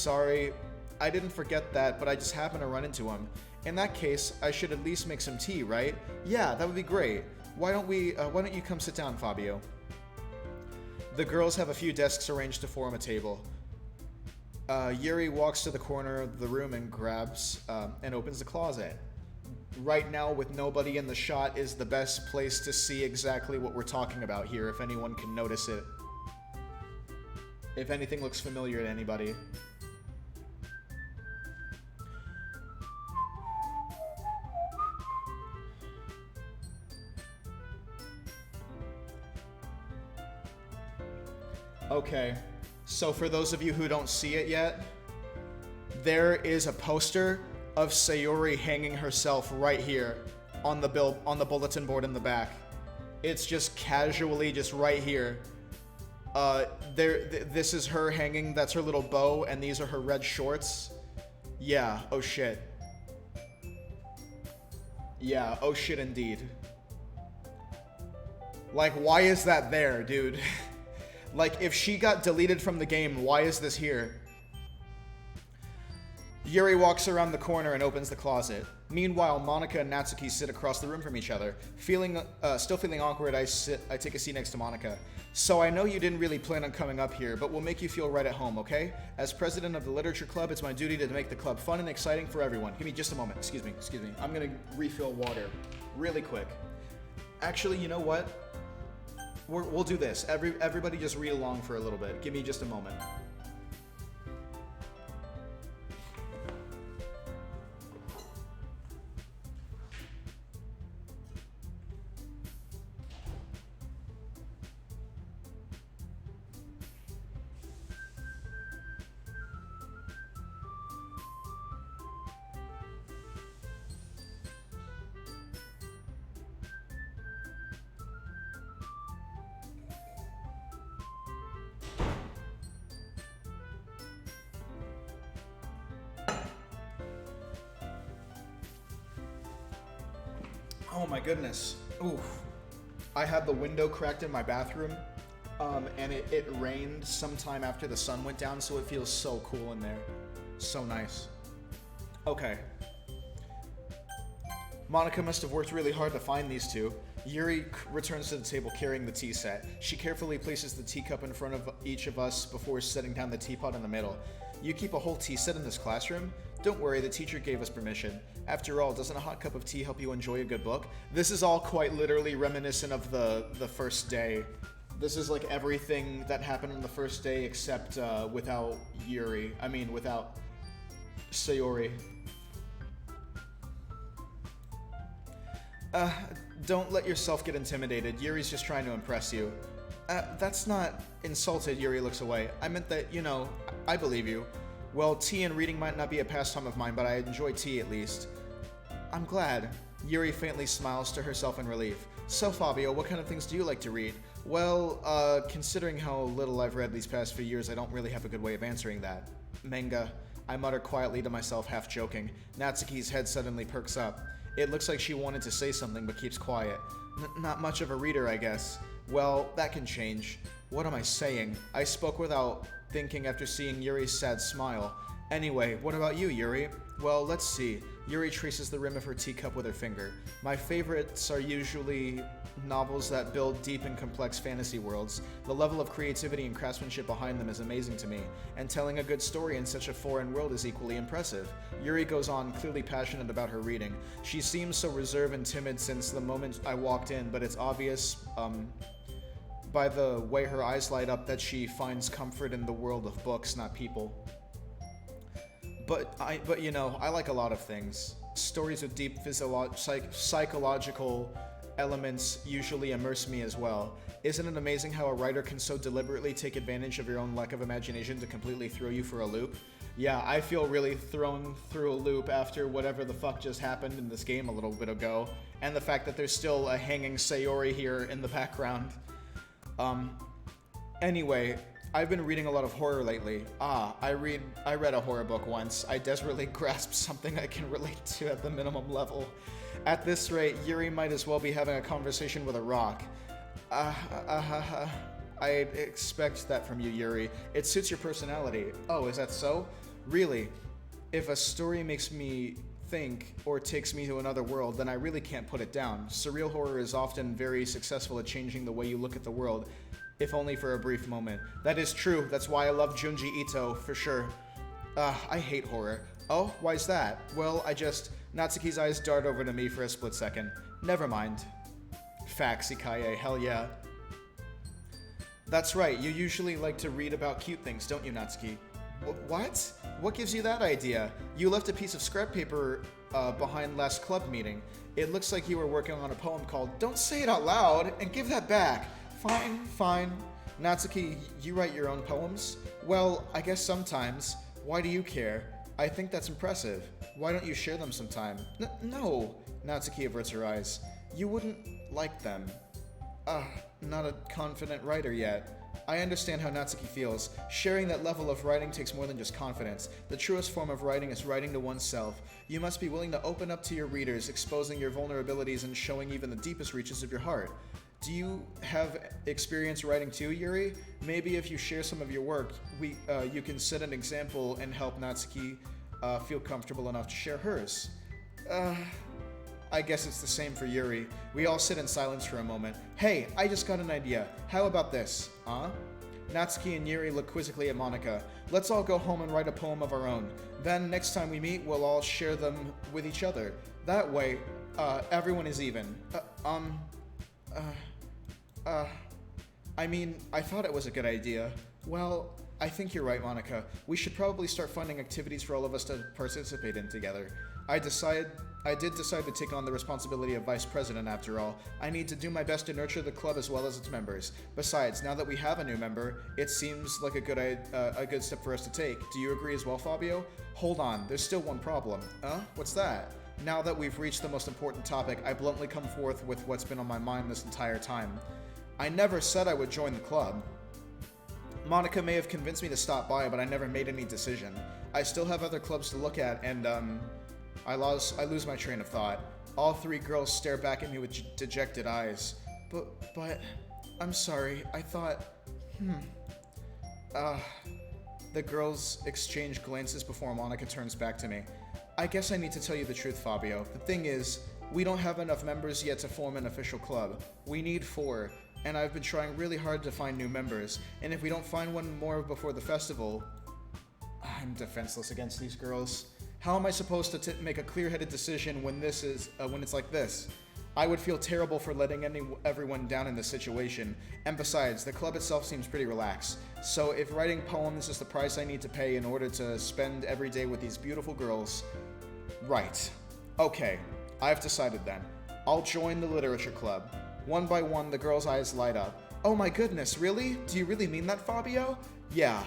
I didn't forget that, but I just happened to run into him. In that case, I should at least make some tea, right? Yeah, that would be great. Why don't you come sit down, Fabio? The girls have a few desks arranged to form a table. Yuri walks to the corner of the room and grabs and opens the closet. Right now, with nobody in the shot, is the best place to see exactly what we're talking about here, if anyone can notice it. If anything looks familiar to anybody. Okay, so for those of you who don't see it yet, there is a poster of Sayori hanging herself right here on the bulletin board in the back. It's just casually just right here. This is her hanging, that's her little bow, and these are her red shorts. Yeah, oh shit. Yeah, oh shit indeed. Like, why is that there, dude? Like, if she got deleted from the game, why is this here? Yuri walks around the corner and opens the closet. Meanwhile, Monica and Natsuki sit across the room from each other. Still feeling awkward, I take a seat next to Monica. So I know you didn't really plan on coming up here, but we'll make you feel right at home, okay? As president of the literature club, it's my duty to make the club fun and exciting for everyone. Give me just a moment. Excuse me. I'm gonna refill water really quick. Actually, you know what? We'll do this. Everybody just read along for a little bit. Give me just a moment. Oh my goodness. Oof. I had the window cracked in my bathroom, and it rained sometime after the sun went down, so it feels so cool in there. So nice. Okay. Monica must have worked really hard to find these two. Yuri returns to the table carrying the tea set. She carefully places the teacup in front of each of us before setting down the teapot in the middle. You keep a whole tea set in this classroom? Don't worry, the teacher gave us permission. After all, doesn't a hot cup of tea help you enjoy a good book? This is all quite literally reminiscent of the first day. This is like everything that happened on the first day except without Yuri. I mean, without Sayori. Don't let yourself get intimidated. Yuri's just trying to impress you. That's not insulted, Yuri looks away. I meant that, you know, I believe you. Well, tea and reading might not be a pastime of mine, but I enjoy tea at least. I'm glad. Yuri faintly smiles to herself in relief. So, Fabio, what kind of things do you like to read? Well, considering how little I've read these past few years, I don't really have a good way of answering that. Manga. I mutter quietly to myself, half joking. Natsuki's head suddenly perks up. It looks like she wanted to say something, but keeps quiet. Not much of a reader, I guess. Well, that can change. What am I saying? I spoke without thinking after seeing Yuri's sad smile. Anyway, what about you, Yuri? Well, let's see. Yuri traces the rim of her teacup with her finger. My favorites are usually novels that build deep and complex fantasy worlds. The level of creativity and craftsmanship behind them is amazing to me, and telling a good story in such a foreign world is equally impressive. Yuri goes on, clearly passionate about her reading. She seems so reserved and timid since the moment I walked in, but it's obvious, by the way her eyes light up that she finds comfort in the world of books, not people. But you know, I like a lot of things. Stories with deep psychological elements usually immerse me as well. Isn't it amazing how a writer can so deliberately take advantage of your own lack of imagination to completely throw you for a loop? Yeah, I feel really thrown through a loop after whatever the fuck just happened in this game a little bit ago, and the fact that there's still a hanging Sayori here in the background. Anyway, I've been reading a lot of horror lately. I read a horror book once. I desperately grasped something I can relate to at the minimum level. At this rate, Yuri might as well be having a conversation with a rock. I expect that from you, Yuri. It suits your personality. Oh, is that so? Really? If a story makes me think or takes me to another world, then I really can't put it down. Surreal horror is often very successful at changing the way you look at the world, if only for a brief moment. That is true. That's why I love Junji Ito, for sure. I hate horror. Oh, why's that? Well, Natsuki's eyes dart over to me for a split second. Never mind. Facts, Ikaye, hell yeah. That's right, you usually like to read about cute things, don't you, Natsuki? What? What gives you that idea? You left a piece of scrap paper behind last club meeting. It looks like you were working on a poem called Don't Say It Out Loud and Give That Back. Fine. Natsuki, you write your own poems? Well, I guess sometimes. Why do you care? I think that's impressive. Why don't you share them sometime? No. Natsuki averts her eyes. You wouldn't like them. Not a confident writer yet. I understand how Natsuki feels. Sharing that level of writing takes more than just confidence. The truest form of writing is writing to oneself. You must be willing to open up to your readers, exposing your vulnerabilities and showing even the deepest reaches of your heart. Do you have experience writing too, Yuri? Maybe if you share some of your work, you can set an example and help Natsuki feel comfortable enough to share hers. I guess it's the same for Yuri. We all sit in silence for a moment. Hey, I just got an idea. How about this? Natsuki and Yuri look quizzically at Monika. Let's all go home and write a poem of our own. Then, next time we meet, we'll all share them with each other. That way, everyone is even. I mean, I thought it was a good idea. Well, I think you're right, Monika. We should probably start funding activities for all of us to participate in together. I did decide to take on the responsibility of vice president after all. I need to do my best to nurture the club as well as its members. Besides, now that we have a new member, it seems like a good step for us to take. Do you agree as well, Fabio? Hold on, there's still one problem. What's that? Now that we've reached the most important topic, I bluntly come forth with what's been on my mind this entire time. I never said I would join the club. Monika may have convinced me to stop by, but I never made any decision. I still have other clubs to look at, and I lose my train of thought. All three girls stare back at me with dejected eyes. But, I'm sorry, I thought, The girls exchange glances before Monika turns back to me. I guess I need to tell you the truth, Fabio. The thing is, we don't have enough members yet to form an official club. We need 4, and I've been trying really hard to find new members, and if we don't find one more before the festival, I'm defenseless against these girls. How am I supposed to make a clear-headed decision when it's like this? I would feel terrible for letting everyone down in this situation, and besides, the club itself seems pretty relaxed. So if writing poems is the price I need to pay in order to spend every day with these beautiful girls, right. Okay, I've decided then. I'll join the literature club. One by one, the girls' eyes light up. Oh my goodness, really? Do you really mean that, Fabio? Yeah.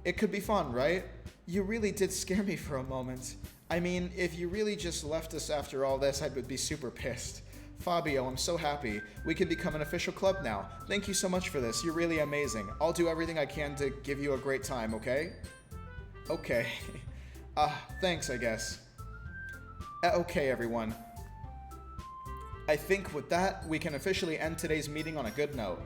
It could be fun, right? You really did scare me for a moment. I mean, if you really just left us after all this, I would be super pissed. Fabio, I'm so happy. We can become an official club now. Thank you so much for this. You're really amazing. I'll do everything I can to give you a great time, okay? Okay. Thanks, I guess. Okay, everyone. I think with that, we can officially end today's meeting on a good note.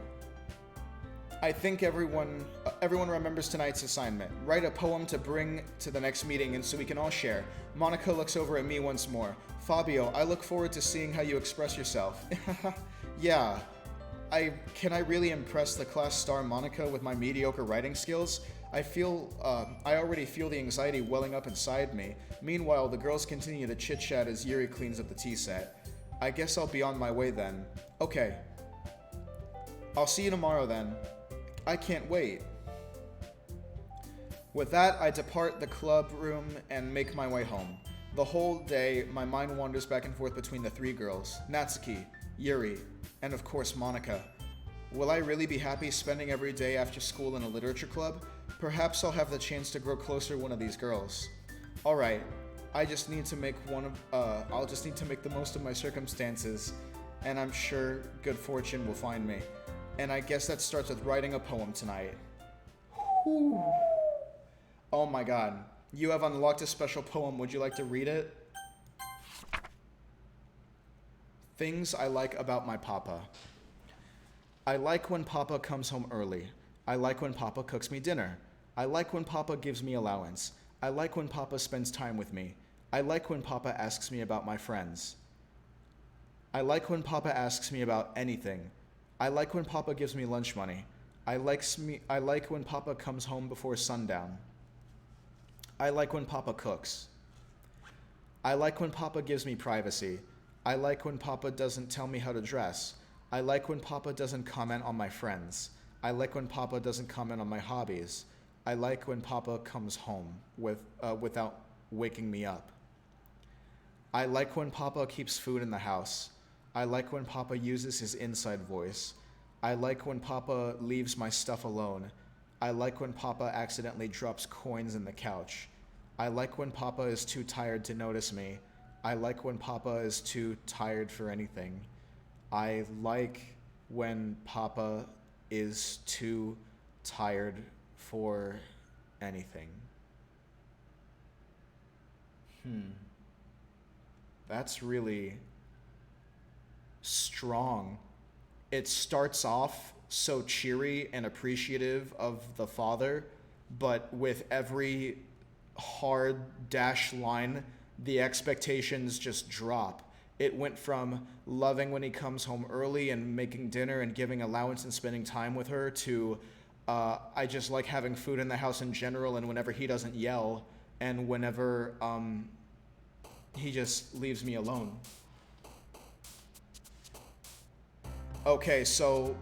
I think everyone remembers tonight's assignment. Write a poem to bring to the next meeting and so we can all share. Monika looks over at me once more. Fabio, I look forward to seeing how you express yourself. Yeah. Can I really impress the class star Monika with my mediocre writing skills? I already feel the anxiety welling up inside me. Meanwhile, the girls continue to chit-chat as Yuri cleans up the tea set. I guess I'll be on my way then. Okay. I'll see you tomorrow then. I can't wait. With that, I depart the club room and make my way home. The whole day, my mind wanders back and forth between the 3 girls, Natsuki, Yuri, and of course Monika. Will I really be happy spending every day after school in a literature club? Perhaps I'll have the chance to grow closer to one of these girls. Alright, I'll just need to make the most of my circumstances, and I'm sure good fortune will find me. And I guess that starts with writing a poem tonight. Whew. Oh my god. You have unlocked a special poem. Would you like to read it? Things I like about my papa. I like when papa comes home early. I like when papa cooks me dinner. I like when papa gives me allowance. I like when papa spends time with me. I like when papa asks me about my friends. I like when papa asks me about anything. I like when papa gives me lunch money. I like when papa comes home before sundown. I like when papa cooks. I like when papa gives me privacy. I like when papa doesn't tell me how to dress. I like when papa doesn't comment on my friends. I like when papa doesn't comment on my hobbies. I like when papa comes home without waking me up. I like when papa keeps food in the house. I like when papa uses his inside voice. I like when papa leaves my stuff alone. I like when papa accidentally drops coins in the couch. I like when papa is too tired to notice me. I like when papa is too tired for anything. I like when papa is too tired for anything. That's really strong. It starts off so cheery and appreciative of the father, but with every hard dash line, the expectations just drop. It went from loving when he comes home early and making dinner and giving allowance and spending time with her to I just like having food in the house in general, and whenever he doesn't yell, and whenever he just leaves me alone. Okay, so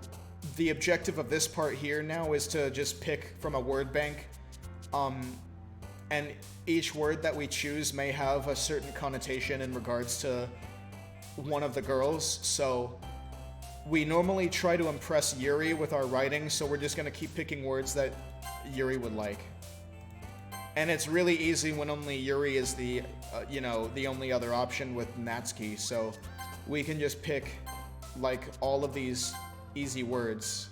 the objective of this part here now is to just pick from a word bank, and each word that we choose may have a certain connotation in regards to one of the girls. So we normally try to impress Yuri with our writing, so we're just gonna keep picking words that Yuri would like. And it's really easy when only Yuri is the, the only other option with Natsuki, so we can just pick, like, all of these easy words.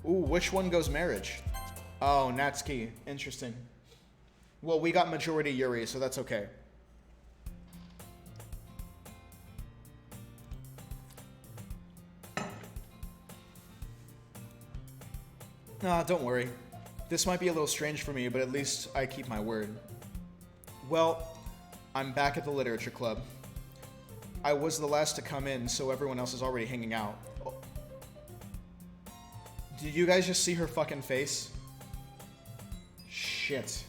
Ooh, which one goes marriage? Oh, Natsuki. Interesting. Well, we got majority Yuri, so that's okay. Nah, don't worry. This might be a little strange for me, but at least I keep my word. Well, I'm back at the literature club. I was the last to come in, so everyone else is already hanging out. Did you guys just see her fucking face? Shit.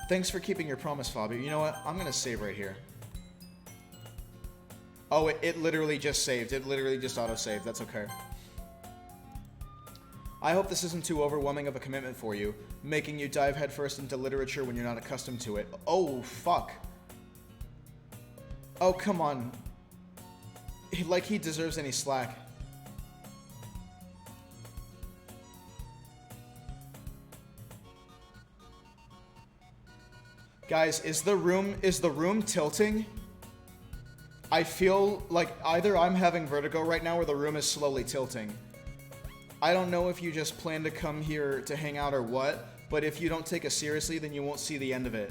Thanks for keeping your promise, Fabio. You know what? I'm gonna save right here. Oh, it literally just saved. It literally just auto-saved. That's okay. I hope this isn't too overwhelming of a commitment for you, making you dive headfirst into literature when you're not accustomed to it. Oh, fuck. Oh, come on. Like he deserves any slack. Guys, is the room tilting? I feel like either I'm having vertigo right now or the room is slowly tilting. I don't know if you just plan to come here to hang out or what, but if you don't take us seriously, then you won't see the end of it.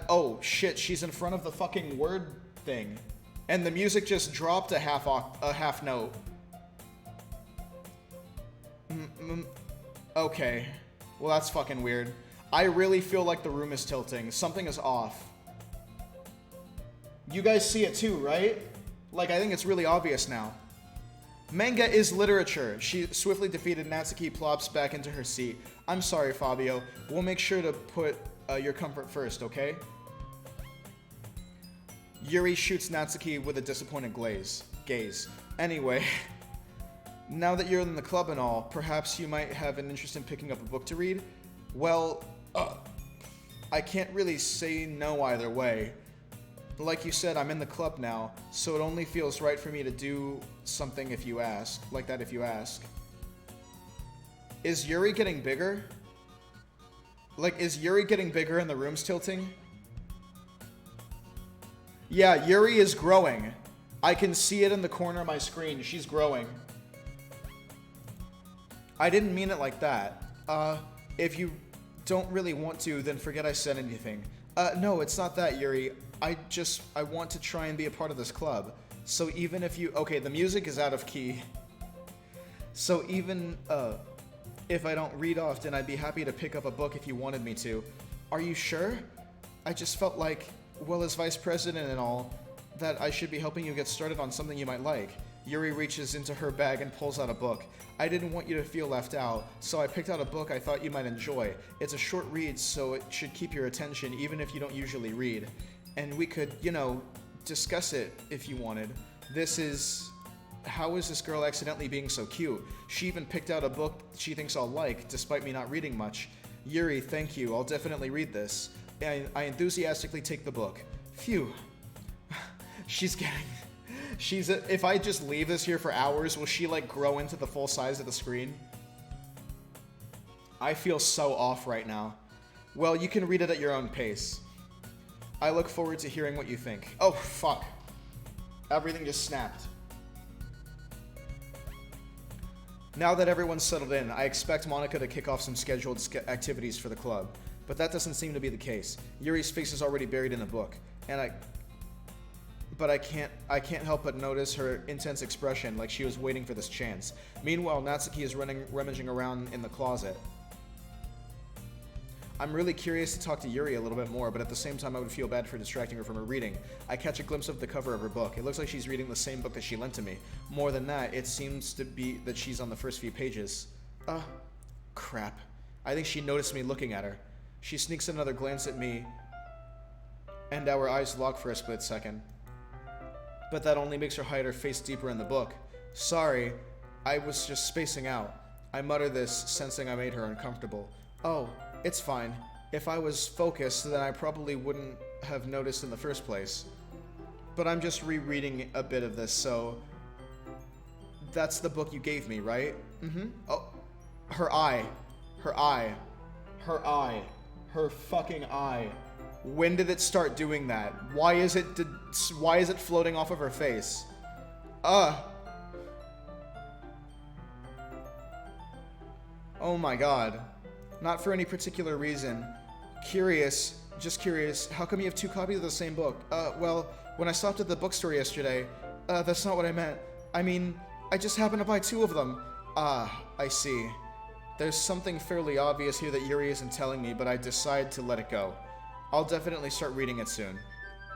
Oh shit, she's in front of the fucking word thing. And the music just dropped a half note. Okay. Well, that's fucking weird. I really feel like the room is tilting. Something is off. You guys see it too, right? Like, I think it's really obvious now. Manga is literature. She swiftly defeated Natsuki, plops back into her seat. I'm sorry, Fabio. We'll make sure to put your comfort first, okay? Yuri shoots Natsuki with a disappointed gaze. Anyway, now that you're in the club and all, perhaps you might have an interest in picking up a book to read? Well, I can't really say no either way. Like you said, I'm in the club now, so it only feels right for me to do something if you ask. Like that if you ask. Is Yuri getting bigger? Like, is Yuri getting bigger and the room's tilting? Yeah, Yuri is growing. I can see it in the corner of my screen. She's growing. I didn't mean it like that. If you don't really want to, then forget I said anything. No, it's not that, Yuri. I want to try and be a part of this club. So even if you... Okay, the music is out of key. So even, if I don't read often, I'd be happy to pick up a book if you wanted me to. Are you sure? I just felt like, well, as vice president and all, that I should be helping you get started on something you might like. Yuri reaches into her bag and pulls out a book. I didn't want you to feel left out, so I picked out a book I thought you might enjoy. It's a short read, so it should keep your attention even if you don't usually read. And we could, discuss it if you wanted. This is how is this girl accidentally being so cute? She even picked out a book she thinks I'll like, despite me not reading much. Yuri, thank you. I'll definitely read this. I enthusiastically take the book. Phew. If I just leave this here for hours, will she, like, grow into the full size of the screen? I feel so off right now. Well, you can read it at your own pace. I look forward to hearing what you think. Oh, fuck. Everything just snapped. Now that everyone's settled in, I expect Monica to kick off some scheduled activities for the club. But that doesn't seem to be the case. Yuri's face is already buried in the book, and I can't help but notice her intense expression, like she was waiting for this chance. Meanwhile, Natsuki is rummaging around in the closet. I'm really curious to talk to Yuri a little bit more, but at the same time I would feel bad for distracting her from her reading. I catch a glimpse of the cover of her book. It looks like she's reading the same book that she lent to me. More than that, it seems to be that she's on the first few pages. Crap. I think she noticed me looking at her. She sneaks another glance at me, and our eyes lock for a split second. But that only makes her hide her face deeper in the book. Sorry, I was just spacing out. I mutter this, sensing I made her uncomfortable. Oh, it's fine. If I was focused, then I probably wouldn't have noticed in the first place. But I'm just rereading a bit of this, so... That's the book you gave me, right? Mm-hmm. Oh, her eye. Her eye. Her eye. Her fucking eye. When did it start doing that? Why is it floating off of her face? Oh my god. Not for any particular reason. Just curious, how come you have 2 copies of the same book? Well, when I stopped at the bookstore yesterday, that's not what I meant. I mean, I just happened to buy 2 of them. Ah, I see. There's something fairly obvious here that Yuri isn't telling me, but I decide to let it go. I'll definitely start reading it soon.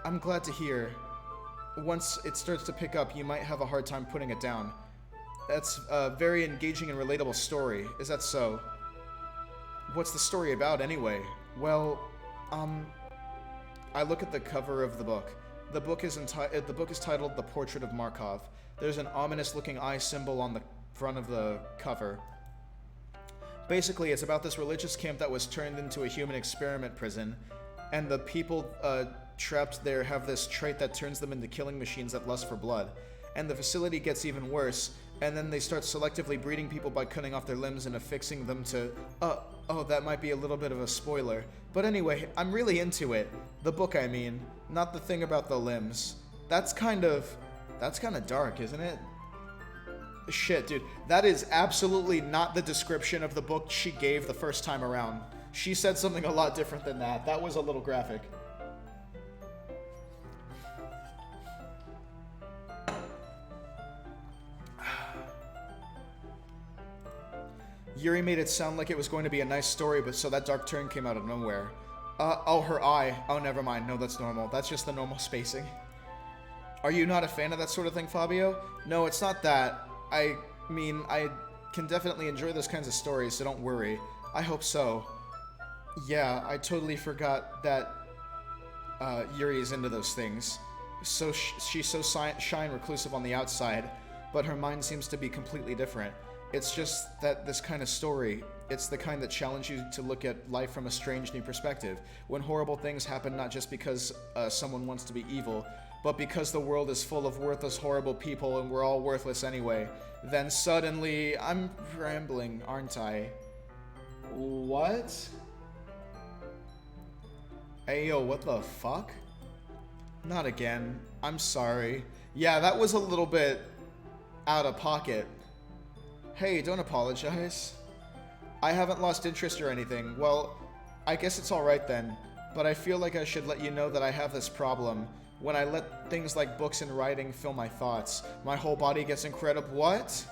I'm glad to hear. Once it starts to pick up, you might have a hard time putting it down. That's a very engaging and relatable story. Is that so? What's the story about, anyway? Well, I look at the cover of the book. The book is titled The Portrait of Markov. There's an ominous-looking eye symbol on the front of the cover. Basically, it's about this religious camp that was turned into a human experiment prison, and the people trapped there have this trait that turns them into killing machines that lust for blood. And the facility gets even worse, and then they start selectively breeding people by cutting off their limbs and affixing them to... Oh, that might be a little bit of a spoiler. But anyway, I'm really into it. The book, I mean. Not the thing about the limbs. That's kind of dark, isn't it? Shit, dude. That is absolutely not the description of the book she gave the first time around. She said something a lot different than that. That was a little graphic. Yuri made it sound like it was going to be a nice story, but so that dark turn came out of nowhere. Oh, her eye. Oh, never mind. No, that's normal. That's just the normal spacing. Are you not a fan of that sort of thing, Fabio? No, it's not that. I mean, I can definitely enjoy those kinds of stories, so don't worry. I hope so. Yeah, I totally forgot that Yuri is into those things. So she's so shy and reclusive on the outside, but her mind seems to be completely different. It's just that this kind of story, it's the kind that challenges you to look at life from a strange new perspective. When horrible things happen not just because someone wants to be evil, but because the world is full of worthless, horrible people and we're all worthless anyway. Then suddenly, I'm rambling, aren't I? What? Ayo, what the fuck? Not again. I'm sorry. Yeah, that was a little bit out of pocket. Hey, don't apologize. I haven't lost interest or anything. Well, I guess it's alright then. But I feel like I should let you know that I have this problem. When I let things like books and writing fill my thoughts, my whole body gets incredible. What?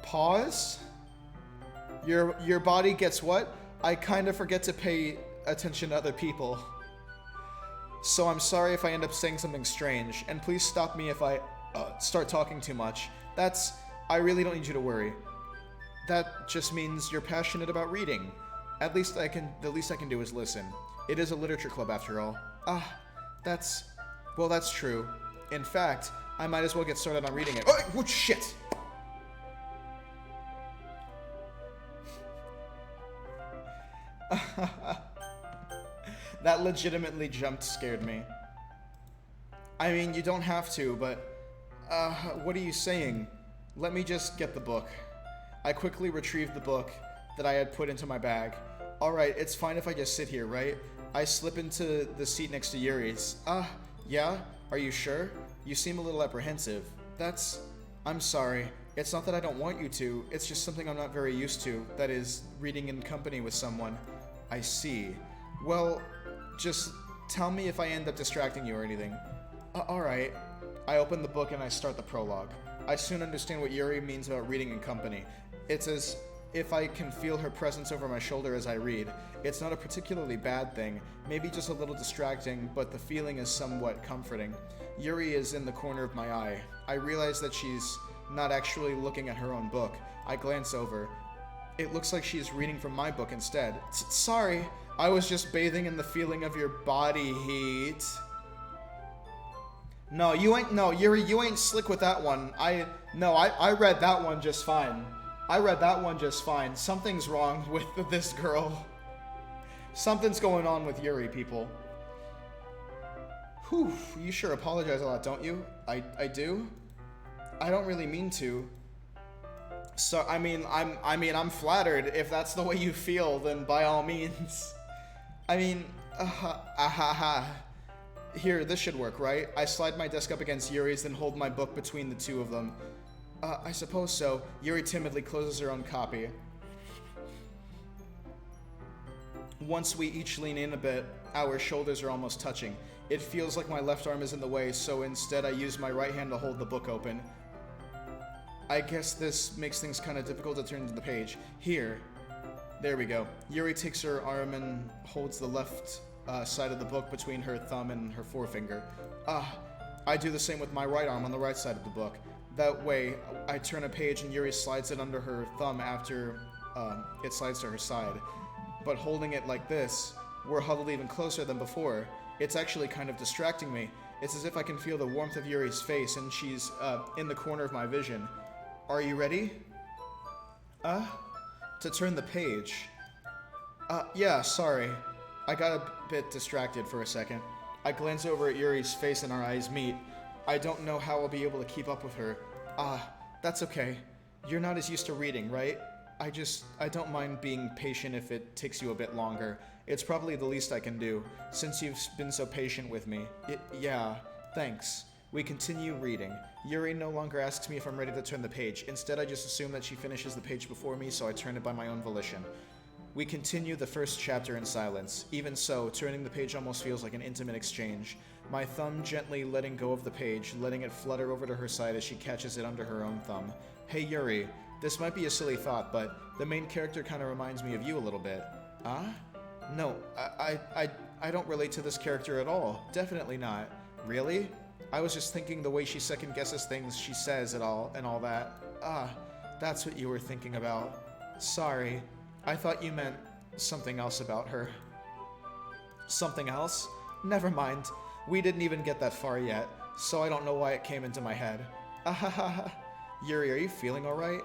Pause? Your body gets what? I kind of forget to pay attention to other people. So I'm sorry if I end up saying something strange, and please stop me if I start talking too much. I really don't need you to worry. That just means you're passionate about reading. The least I can do is listen. It is a literature club after all. That's true. In fact, I might as well get started on reading it. Oh, shit! That legitimately scared me. I mean, you don't have to, but... what are you saying? Let me just get the book. I quickly retrieved the book that I had put into my bag. Alright, it's fine if I just sit here, right? I slip into the seat next to Yuri's. Yeah? Are you sure? You seem a little apprehensive. I'm sorry. It's not that I don't want you to, it's just something I'm not very used to. That is, reading in company with someone. I see. Well, just tell me if I end up distracting you or anything. Alright. I open the book and I start the prologue. I soon understand what Yuri means about reading in company. It's as if I can feel her presence over my shoulder as I read. It's not a particularly bad thing, maybe just a little distracting, but the feeling is somewhat comforting. Yuri is in the corner of my eye. I realize that she's not actually looking at her own book. I glance over. It looks like she's reading from my book instead. Sorry, I was just bathing in the feeling of your body heat. No, Yuri, you ain't slick with that one. I read that one just fine. Something's wrong with this girl. Something's going on with Yuri, people. Whew, you sure apologize a lot, don't you? I do? I don't really mean to. So, I'm flattered. If that's the way you feel, then by all means. Here, this should work, right? I slide my desk up against Yuri's, then hold my book between the two of them. I suppose so. Yuri timidly closes her own copy. Once we each lean in a bit, our shoulders are almost touching. It feels like my left arm is in the way, so instead I use my right hand to hold the book open. I guess this makes things kind of difficult to turn to the page. Here. There we go. Yuri takes her arm and holds the left side of the book between her thumb and her forefinger. I do the same with my right arm on the right side of the book. That way, I turn a page and Yuri slides it under her thumb after it slides to her side. But holding it like this, we're huddled even closer than before. It's actually kind of distracting me. It's as if I can feel the warmth of Yuri's face and she's in the corner of my vision. Are you ready? To turn the page. Yeah, sorry. I got a bit distracted for a second. I glance over at Yuri's face and our eyes meet. I don't know how I'll be able to keep up with her. That's okay. You're not as used to reading, right? I don't mind being patient if it takes you a bit longer. It's probably the least I can do, since you've been so patient with me. Yeah, thanks. We continue reading. Yuri no longer asks me if I'm ready to turn the page. Instead, I just assume that she finishes the page before me, so I turn it by my own volition. We continue the first chapter in silence. Even so, turning the page almost feels like an intimate exchange. My thumb gently letting go of the page, letting it flutter over to her side as she catches it under her own thumb. Hey Yuri, this might be a silly thought, but the main character kind of reminds me of you a little bit. No, I don't relate to this character at all. Definitely not. Really? I was just thinking the way she second guesses things she says and all that. That's what you were thinking about. Sorry. I thought you meant something else about her. Something else? Never mind. We didn't even get that far yet, so I don't know why it came into my head. Yuri, are you feeling alright?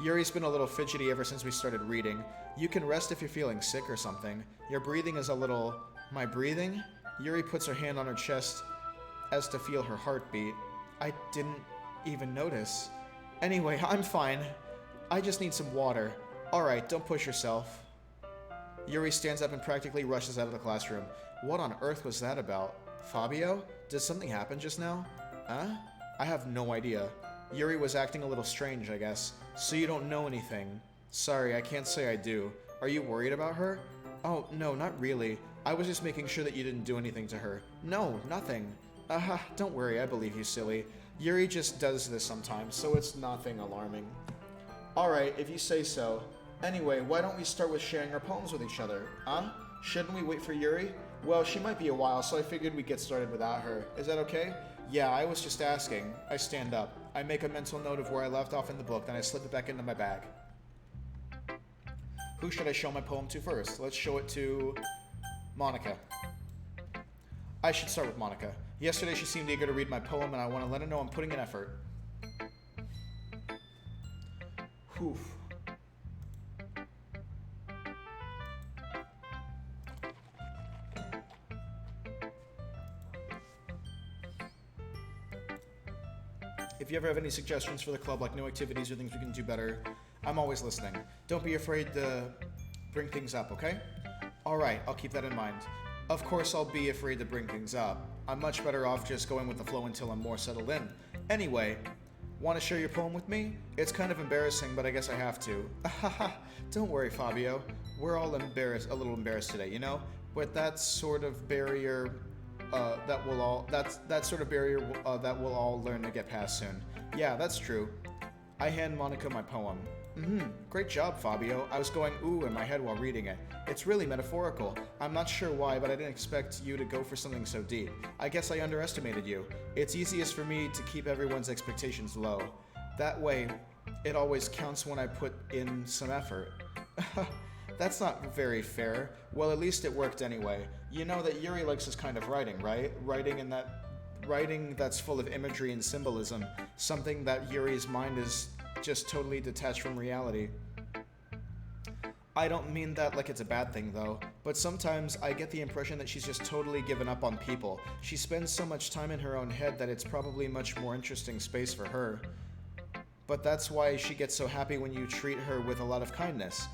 Yuri's been a little fidgety ever since we started reading. You can rest if you're feeling sick or something. Your breathing is a little... My breathing? Yuri puts her hand on her chest as to feel her heartbeat. I didn't even notice. Anyway, I'm fine. I just need some water. Alright, don't push yourself. Yuri stands up and practically rushes out of the classroom. What on earth was that about? Fabio? Did something happen just now? I have no idea. Yuri was acting a little strange, I guess. So you don't know anything. Sorry, I can't say I do. Are you worried about her? Oh, no, not really. I was just making sure that you didn't do anything to her. No, nothing. Don't worry, I believe you, silly. Yuri just does this sometimes, so it's nothing alarming. Alright, if you say so. Anyway, why don't we start with sharing our poems with each other? Shouldn't we wait for Yuri? Well, she might be a while, so I figured we'd get started without her. Is that okay? Yeah, I was just asking. I stand up. I make a mental note of where I left off in the book, then I slip it back into my bag. Who should I show my poem to first? Let's show it to... Monica. I should start with Monica. Yesterday she seemed eager to read my poem, and I want to let her know I'm putting in effort. Whew. If you ever have any suggestions for the club, like new activities or things we can do better, I'm always listening. Don't be afraid to bring things up, okay? Alright, I'll keep that in mind. Of course I'll be afraid to bring things up. I'm much better off just going with the flow until I'm more settled in. Anyway, want to share your poem with me? It's kind of embarrassing, but I guess I have to. Don't worry, Fabio. We're all a little embarrassed today, you know? But that sort of barrier that we'll all learn to get past soon. Yeah, that's true. I hand Monica my poem. Great job, Fabio. I was going ooh in my head while reading it. It's really metaphorical. I'm not sure why, but I didn't expect you to go for something so deep. I guess I underestimated you. It's easiest for me to keep everyone's expectations low. That way, it always counts when I put in some effort. That's not very fair. Well, at least it worked anyway. You know that Yuri likes this kind of writing, right? Writing that's full of imagery and symbolism. Something that Yuri's mind is just totally detached from reality. I don't mean that like it's a bad thing though, but sometimes I get the impression that she's just totally given up on people. She spends so much time in her own head that it's probably much more interesting space for her. But that's why she gets so happy when you treat her with a lot of kindness.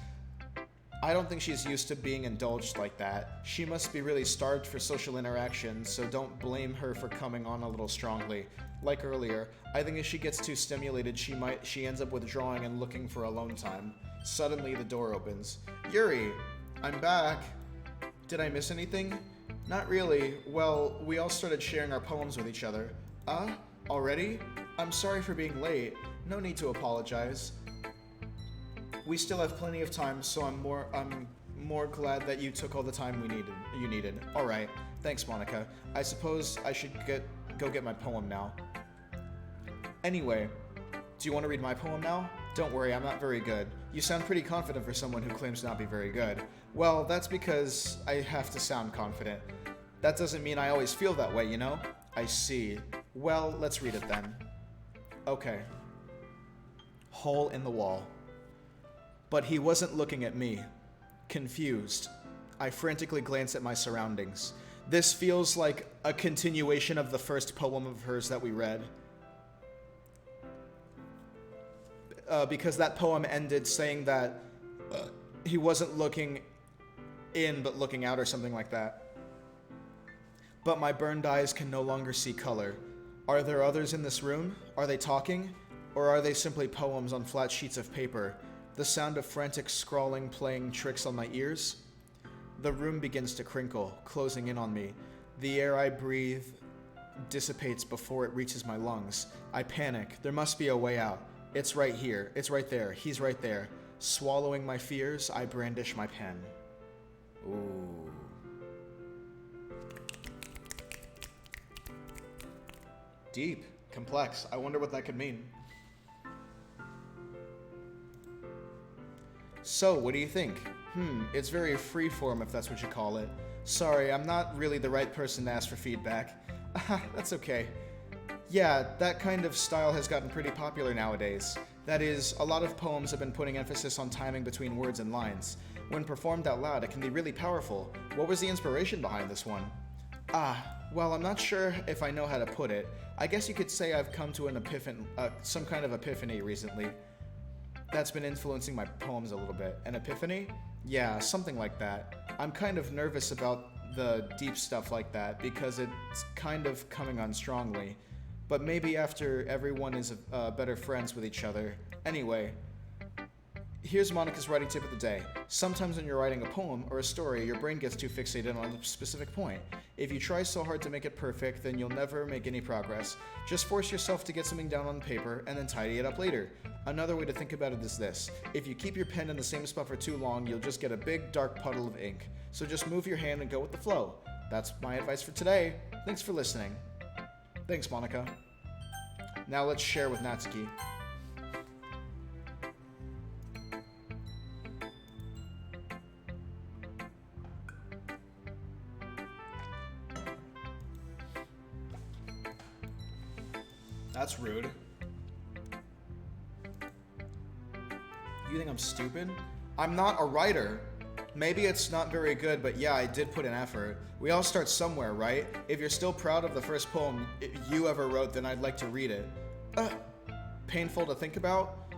I don't think she's used to being indulged like that. She must be really starved for social interaction, so don't blame her for coming on a little strongly. Like earlier, I think if she gets too stimulated, she ends up withdrawing and looking for alone time. Suddenly, the door opens. Yuri, I'm back. Did I miss anything? Not really. Well, we all started sharing our poems with each other. Already? I'm sorry for being late. No need to apologize. We still have plenty of time, so I'm more glad that you took all the time you needed. All right. Thanks, Monica. I suppose I should go get my poem now. Anyway, do you want to read my poem now? Don't worry, I'm not very good. You sound pretty confident for someone who claims to not be very good. Well, that's because I have to sound confident. That doesn't mean I always feel that way, you know? I see. Well, let's read it then. Okay. Hole in the wall. But he wasn't looking at me. Confused, I frantically glanced at my surroundings. This feels like a continuation of the first poem of hers that we read. Because that poem ended saying that he wasn't looking in but looking out or something like that. But my burned eyes can no longer see color. Are there others in this room? Are they talking? Or are they simply poems on flat sheets of paper? The sound of frantic scrawling playing tricks on my ears? The room begins to crinkle, closing in on me. The air I breathe dissipates before it reaches my lungs. I panic. There must be a way out. It's right here. It's right there. He's right there. Swallowing my fears, I brandish my pen. Ooh. Deep. Complex. I wonder what that could mean. So, what do you think? It's very freeform if that's what you call it. Sorry, I'm not really the right person to ask for feedback. That's okay. Yeah, that kind of style has gotten pretty popular nowadays. That is, a lot of poems have been putting emphasis on timing between words and lines. When performed out loud, it can be really powerful. What was the inspiration behind this one? Well, I'm not sure if I know how to put it. I guess you could say I've come to some kind of epiphany recently. That's been influencing my poems a little bit. An epiphany? Yeah, something like that. I'm kind of nervous about the deep stuff like that because it's kind of coming on strongly. But maybe after everyone is better friends with each other. Anyway, here's Monica's writing tip of the day. Sometimes when you're writing a poem or a story, your brain gets too fixated on a specific point. If you try so hard to make it perfect, then you'll never make any progress. Just force yourself to get something down on paper and then tidy it up later. Another way to think about it is this. If you keep your pen in the same spot for too long, you'll just get a big dark puddle of ink. So just move your hand and go with the flow. That's my advice for today. Thanks for listening. Thanks, Monica. Now let's share with Natsuki. That's rude. You think I'm stupid? I'm not a writer. Maybe it's not very good, but yeah, I did put in effort. We all start somewhere, right? If you're still proud of the first poem you ever wrote, then I'd like to read it. Painful to think about?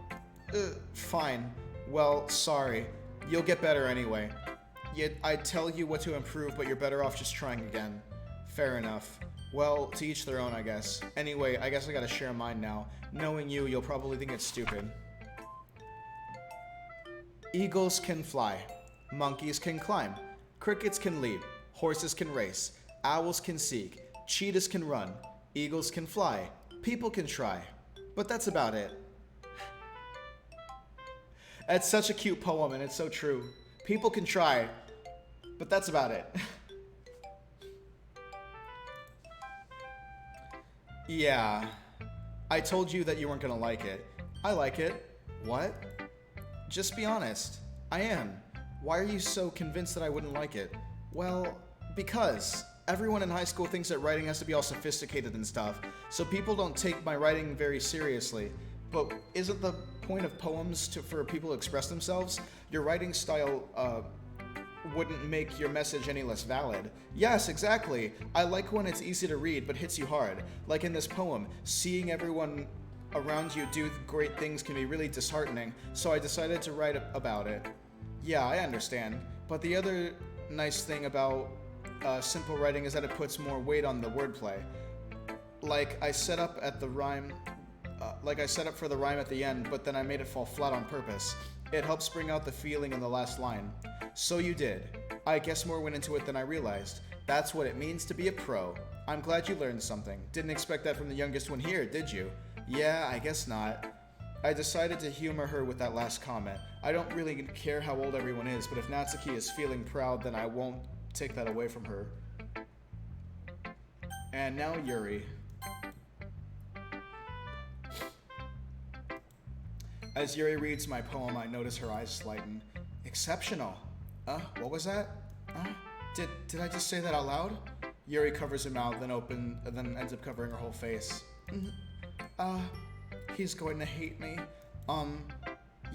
Fine. Well, sorry. You'll get better anyway. I'd tell you what to improve, but you're better off just trying again. Fair enough. Well, to each their own, I guess. Anyway, I guess I gotta share mine now. Knowing you, you'll probably think it's stupid. Eagles can fly. Monkeys can climb. Crickets can leap. Horses can race. Owls can seek. Cheetahs can run. Eagles can fly. People can try. But that's about it. It's such a cute poem, and it's so true. People can try, but that's about it. Yeah. I told you that you weren't gonna like it. I like it. What? Just be honest. I am. Why are you so convinced that I wouldn't like it? Well, because everyone in high school thinks that writing has to be all sophisticated and stuff, so people don't take my writing very seriously. But isn't the point of poems for people to express themselves? Your writing style, wouldn't make your message any less valid. Yes, exactly. I like when it's easy to read but hits you hard. Like in this poem, seeing everyone around you do great things can be really disheartening, so I decided to write about it. Yeah, I understand. But the other nice thing about simple writing is that it puts more weight on the wordplay. Like I set up for the rhyme at the end, but then I made it fall flat on purpose. It helps bring out the feeling in the last line. So you did. I guess more went into it than I realized. That's what it means to be a pro. I'm glad you learned something. Didn't expect that from the youngest one here, did you? Yeah, I guess not. I decided to humor her with that last comment. I don't really care how old everyone is, but if Natsuki is feeling proud, then I won't take that away from her. And now Yuri. As Yuri reads my poem, I notice her eyes lighten. Exceptional. What was that? Did I just say that out loud? Yuri covers her mouth, then ends up covering her whole face. He's going to hate me.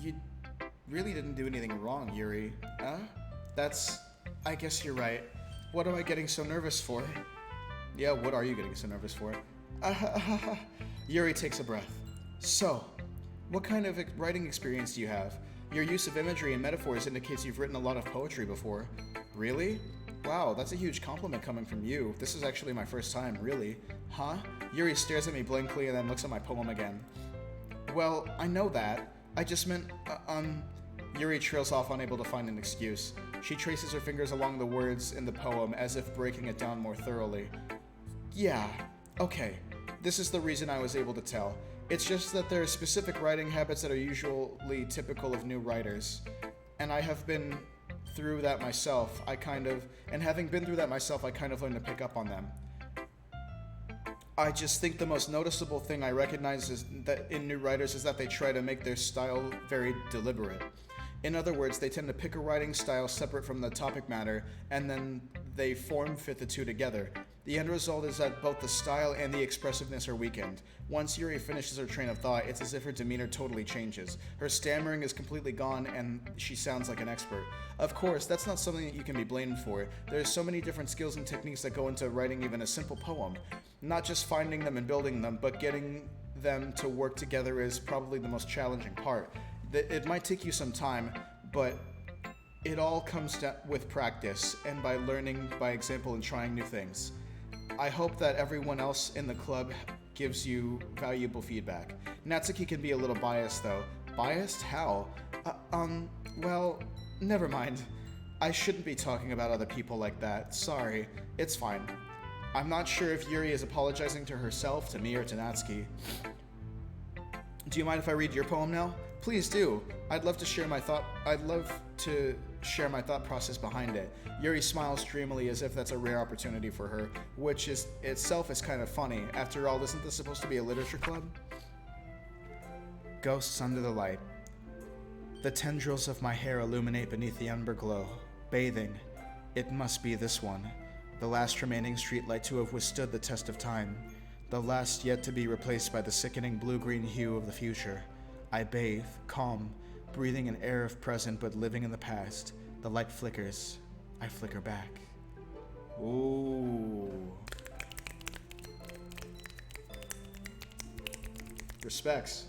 You really didn't do anything wrong, Yuri. I guess you're right. What am I getting so nervous for? Yeah, what are you getting so nervous for? Yuri takes a breath. So, what kind of writing experience do you have? Your use of imagery and metaphors indicates you've written a lot of poetry before. Really? Wow, that's a huge compliment coming from you. This is actually my first time, really. Huh? Yuri stares at me blankly and then looks at my poem again. Well, I know that. I just meant, Yuri trails off, unable to find an excuse. She traces her fingers along the words in the poem as if breaking it down more thoroughly. Yeah, okay. This is the reason I was able to tell. It's just that there are specific writing habits that are usually typical of new writers. And I have been through that myself. Having been through that myself, I kind of learned to pick up on them. I just think the most noticeable thing I recognize is that in new writers is that they try to make their style very deliberate. In other words, they tend to pick a writing style separate from the topic matter, and then they form-fit the two together. The end result is that both the style and the expressiveness are weakened. Once Yuri finishes her train of thought, it's as if her demeanor totally changes. Her stammering is completely gone, and she sounds like an expert. Of course, that's not something that you can be blamed for. There's so many different skills and techniques that go into writing even a simple poem. Not just finding them and building them, but getting them to work together is probably the most challenging part. It might take you some time, but it all comes down with practice and by learning by example and trying new things. I hope that everyone else in the club gives you valuable feedback. Natsuki can be a little biased though. Biased? How? Well, never mind. I shouldn't be talking about other people like that. Sorry. It's fine. I'm not sure if Yuri is apologizing to herself, to me, or to Natsuki. Do you mind if I read your poem now? Please do. I'd love to share my thought process behind it. Yuri smiles dreamily as if that's a rare opportunity for her, which is itself is kind of funny. After all, isn't this supposed to be a literature club? Ghosts under the light. The tendrils of my hair illuminate beneath the ember glow. Bathing. It must be this one. The last remaining streetlight to have withstood the test of time. the last yet to be replaced by the sickening blue-green hue of the future. I bathe, calm, breathing an air of present but living in the past. The light flickers. I flicker back. Ooh. Respects.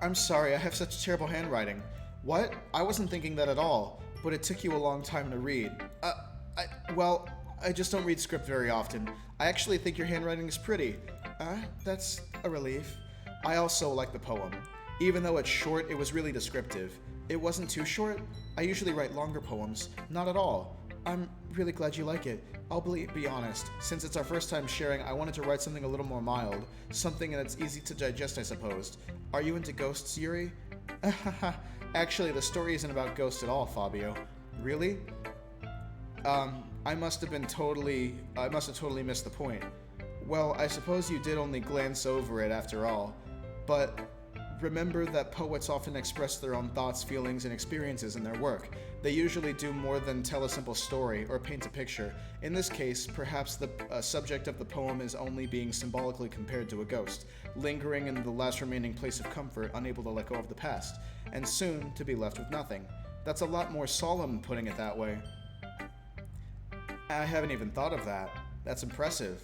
I'm sorry, I have such terrible handwriting. What? I wasn't thinking that at all, but it took you a long time to read. Well, I just don't read script very often. I actually think your handwriting is pretty. That's a relief. I also like the poem. Even though it's short, it was really descriptive. It wasn't too short. I usually write longer poems. Not at all. I'm really glad you like it. I'll be honest. Since it's our first time sharing, I wanted to write something a little more mild. Something that's easy to digest, I suppose. Are you into ghosts, Yuri? Actually, the story isn't about ghosts at all, Fabio. Really? I must have totally missed the point. Well, I suppose you did only glance over it after all. But remember that poets often express their own thoughts, feelings, and experiences in their work. They usually do more than tell a simple story or paint a picture. In this case, perhaps the subject of the poem is only being symbolically compared to a ghost, lingering in the last remaining place of comfort, unable to let go of the past, and soon to be left with nothing. That's a lot more solemn, putting it that way. I haven't even thought of that. That's impressive.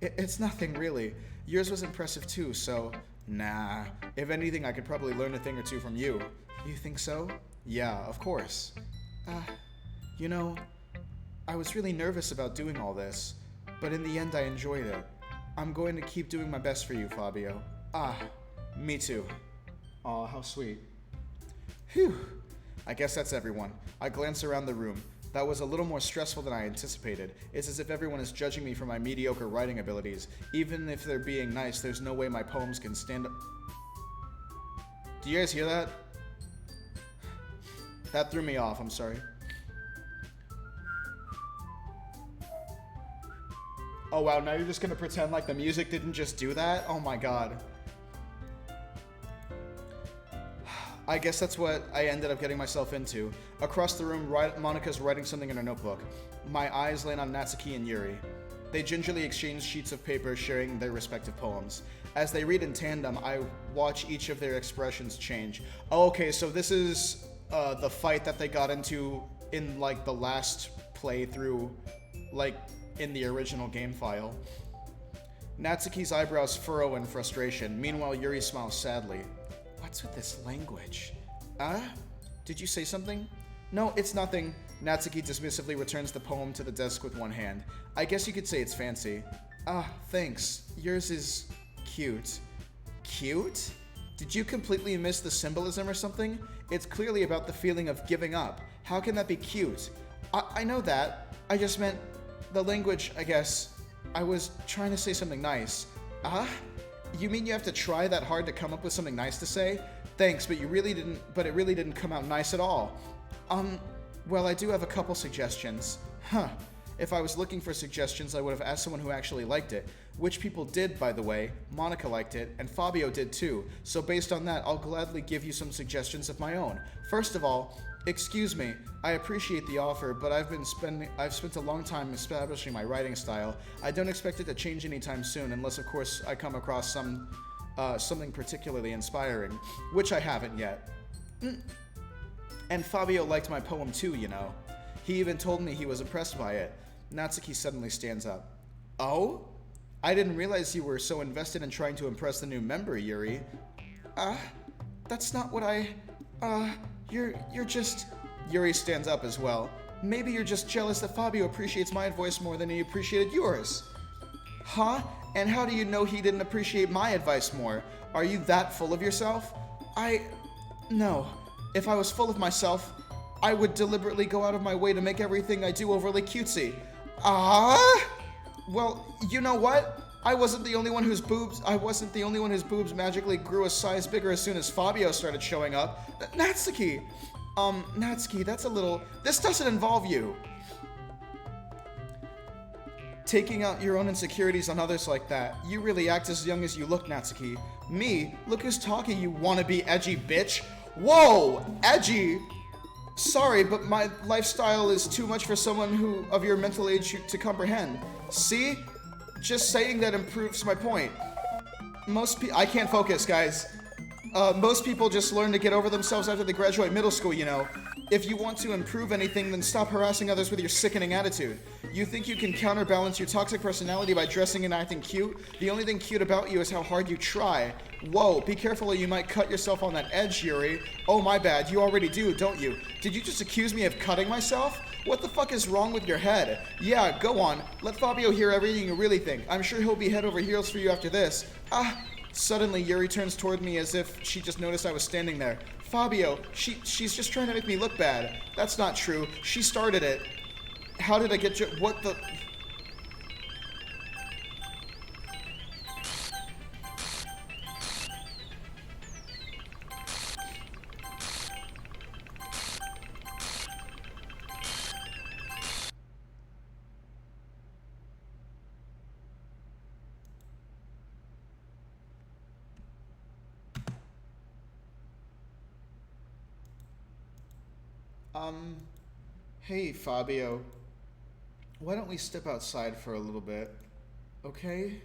It's nothing, really. Yours was impressive too, so... Nah. If anything, I could probably learn a thing or two from you. You think so? Yeah, of course. You know, I was really nervous about doing all this, but in the end I enjoyed it. I'm going to keep doing my best for you, Fabio. Me too. Aw, how sweet. Phew. I guess that's everyone. I glance around the room. That was a little more stressful than I anticipated. It's as if everyone is judging me for my mediocre writing abilities. Even if they're being nice, there's no way my poems can stand up. Do you guys hear that? That threw me off, I'm sorry. Oh wow, now you're just gonna pretend like the music didn't just do that? Oh my god. I guess that's what I ended up getting myself into. Across the room, Monika's writing something in her notebook. My eyes land on Natsuki and Yuri. They gingerly exchange sheets of paper, sharing their respective poems. As they read in tandem, I watch each of their expressions change. Oh, okay, so this is the fight that they got into in, like, the last playthrough, like, in the original game file. Natsuki's eyebrows furrow in frustration. Meanwhile, Yuri smiles sadly. What's with this language? Did you say something? No, it's nothing. Natsuki dismissively returns the poem to the desk with one hand. I guess you could say it's fancy. Thanks. Yours is cute. Cute? Did you completely miss the symbolism or something? It's clearly about the feeling of giving up. How can that be cute? I know that. I just meant the language, I guess. I was trying to say something nice. You mean you have to try that hard to come up with something nice to say? Thanks, but it really didn't come out nice at all. Well, I do have a couple suggestions. If I was looking for suggestions, I would have asked someone who actually liked it. Which people did, by the way. Monika liked it, and Fabio did too. So based on that, I'll gladly give you some suggestions of my own. First of all, excuse me, I appreciate the offer, but I've spent a long time establishing my writing style. I don't expect it to change anytime soon, unless of course I come across something particularly inspiring, which I haven't yet. And Fabio liked my poem too, you know. He even told me he was impressed by it. Natsuki suddenly stands up. Oh? I didn't realize you were so invested in trying to impress the new member, Yuri. That's not what you're just... Yuri stands up as well. Maybe you're just jealous that Fabio appreciates my advice more than he appreciated yours. Huh? And how do you know he didn't appreciate my advice more? Are you that full of yourself? No. If I was full of myself, I would deliberately go out of my way to make everything I do overly cutesy. Well, you know what? I wasn't the only one whose boobs magically grew a size bigger as soon as Fabio started showing up. Natsuki! Natsuki, that's a little... This doesn't involve you. Taking out your own insecurities on others like that. You really act as young as you look, Natsuki. Me? Look who's talking, you wannabe edgy bitch. Whoa! Edgy! Sorry, but my lifestyle is too much for someone of your mental age to comprehend. See? Just saying that improves my point. I can't focus, guys. Most people just learn to get over themselves after they graduate middle school, you know. If you want to improve anything, then stop harassing others with your sickening attitude. You think you can counterbalance your toxic personality by dressing and acting cute? The only thing cute about you is how hard you try. Whoa, be careful or you might cut yourself on that edge, Yuri. Oh, my bad, you already do, don't you? Did you just accuse me of cutting myself? What the fuck is wrong with your head? Yeah, go on. Let Fabio hear everything you really think. I'm sure he'll be head over heels for you after this. Suddenly, Yuri turns toward me as if she just noticed I was standing there. Fabio, she's just trying to make me look bad. That's not true. She started it. How did I get you? What the? Hey, Fabio. Why don't we step outside for a little bit, okay?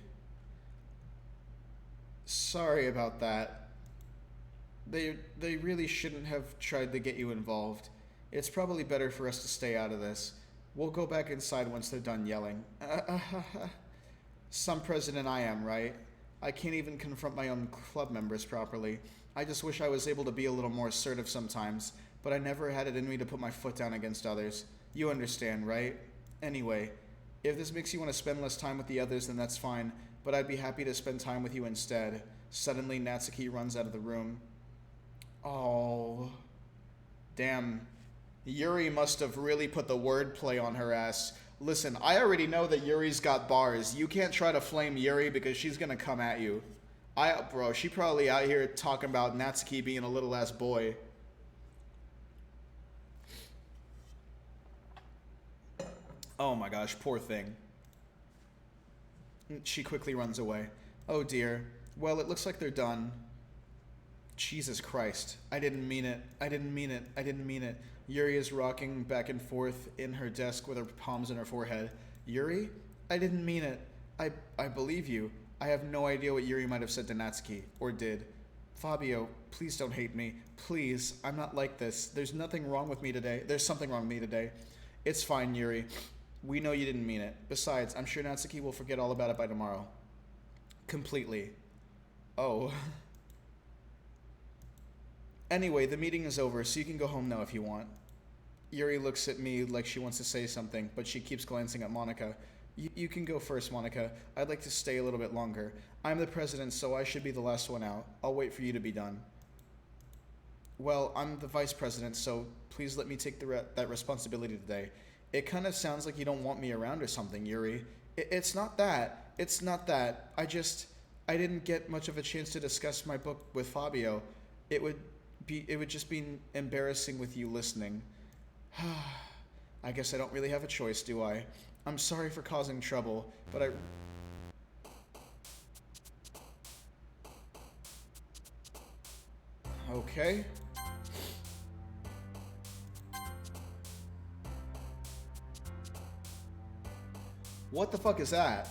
Sorry about that. They really shouldn't have tried to get you involved. It's probably better for us to stay out of this. We'll go back inside once they're done yelling. Some president I am, right? I can't even confront my own club members properly. I just wish I was able to be a little more assertive sometimes, but I never had it in me to put my foot down against others. You understand, right? Anyway, if this makes you want to spend less time with the others, then that's fine, but I'd be happy to spend time with you instead. Suddenly, Natsuki runs out of the room. Oh. Damn. Yuri must have really put the wordplay on her ass. Listen, I already know that Yuri's got bars. You can't try to flame Yuri because she's gonna come at you. Bro, she probably out here talking about Natsuki being a little ass boy. Oh my gosh, poor thing. She quickly runs away. Oh dear. Well, it looks like they're done. Jesus Christ. I didn't mean it. I didn't mean it. I didn't mean it. Yuri is rocking back and forth in her desk with her palms on her forehead. Yuri? I didn't mean it. I believe you. I have no idea what Yuri might have said to Natsuki. Or did. Fabio, please don't hate me. Please. I'm not like this. There's nothing wrong with me today. There's something wrong with me today. It's fine, Yuri. We know you didn't mean it. Besides, I'm sure Natsuki will forget all about it by tomorrow. Completely. Oh. Anyway, the meeting is over, so you can go home now if you want. Yuri looks at me like she wants to say something, but she keeps glancing at Monika. You can go first, Monika. I'd like to stay a little bit longer. I'm the president, so I should be the last one out. I'll wait for you to be done. Well, I'm the vice president, so please let me take that responsibility today. It kind of sounds like you don't want me around or something, Yuri. It's not that. It's not that. I didn't get much of a chance to discuss my book with Fabio. It would just be embarrassing with you listening. I guess I don't really have a choice, do I? I'm sorry for causing trouble, but Okay. What the fuck is that?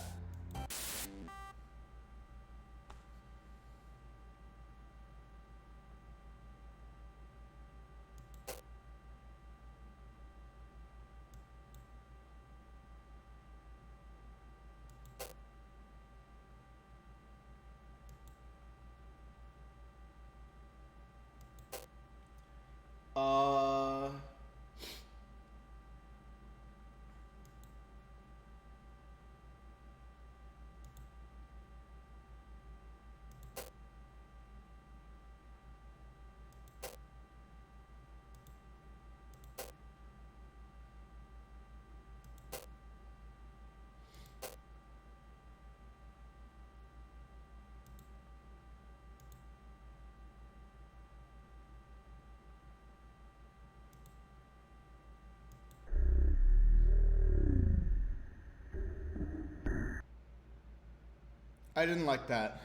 I didn't like that.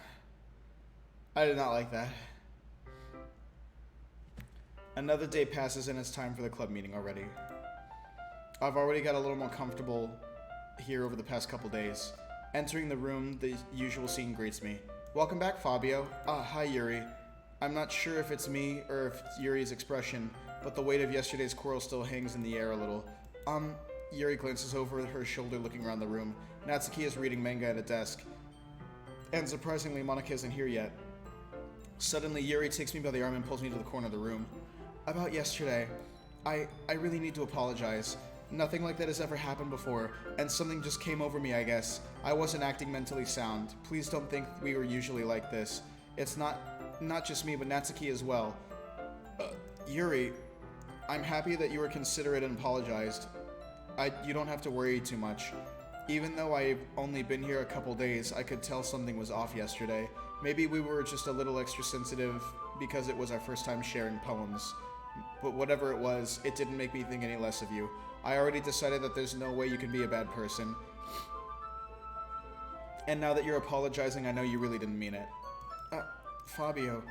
I did not like that. Another day passes and it's time for the club meeting already. I've already got a little more comfortable here over the past couple days. Entering the room, the usual scene greets me. Welcome back, Fabio. Hi, Yuri. I'm not sure if it's me or if it's Yuri's expression, but the weight of yesterday's quarrel still hangs in the air a little. Yuri glances over her shoulder looking around the room. Natsuki is reading manga at a desk. And surprisingly, Monica isn't here yet. Suddenly, Yuri takes me by the arm and pulls me to the corner of the room. About yesterday, I really need to apologize. Nothing like that has ever happened before, and something just came over me, I guess. I wasn't acting mentally sound. Please don't think we were usually like this. It's not just me, but Natsuki as well. Yuri, I'm happy that you were considerate and apologized. You don't have to worry too much. Even though I've only been here a couple days, I could tell something was off yesterday. Maybe we were just a little extra sensitive because it was our first time sharing poems. But whatever it was, it didn't make me think any less of you. I already decided that there's no way you can be a bad person. And now that you're apologizing, I know you really didn't mean it. Fabio,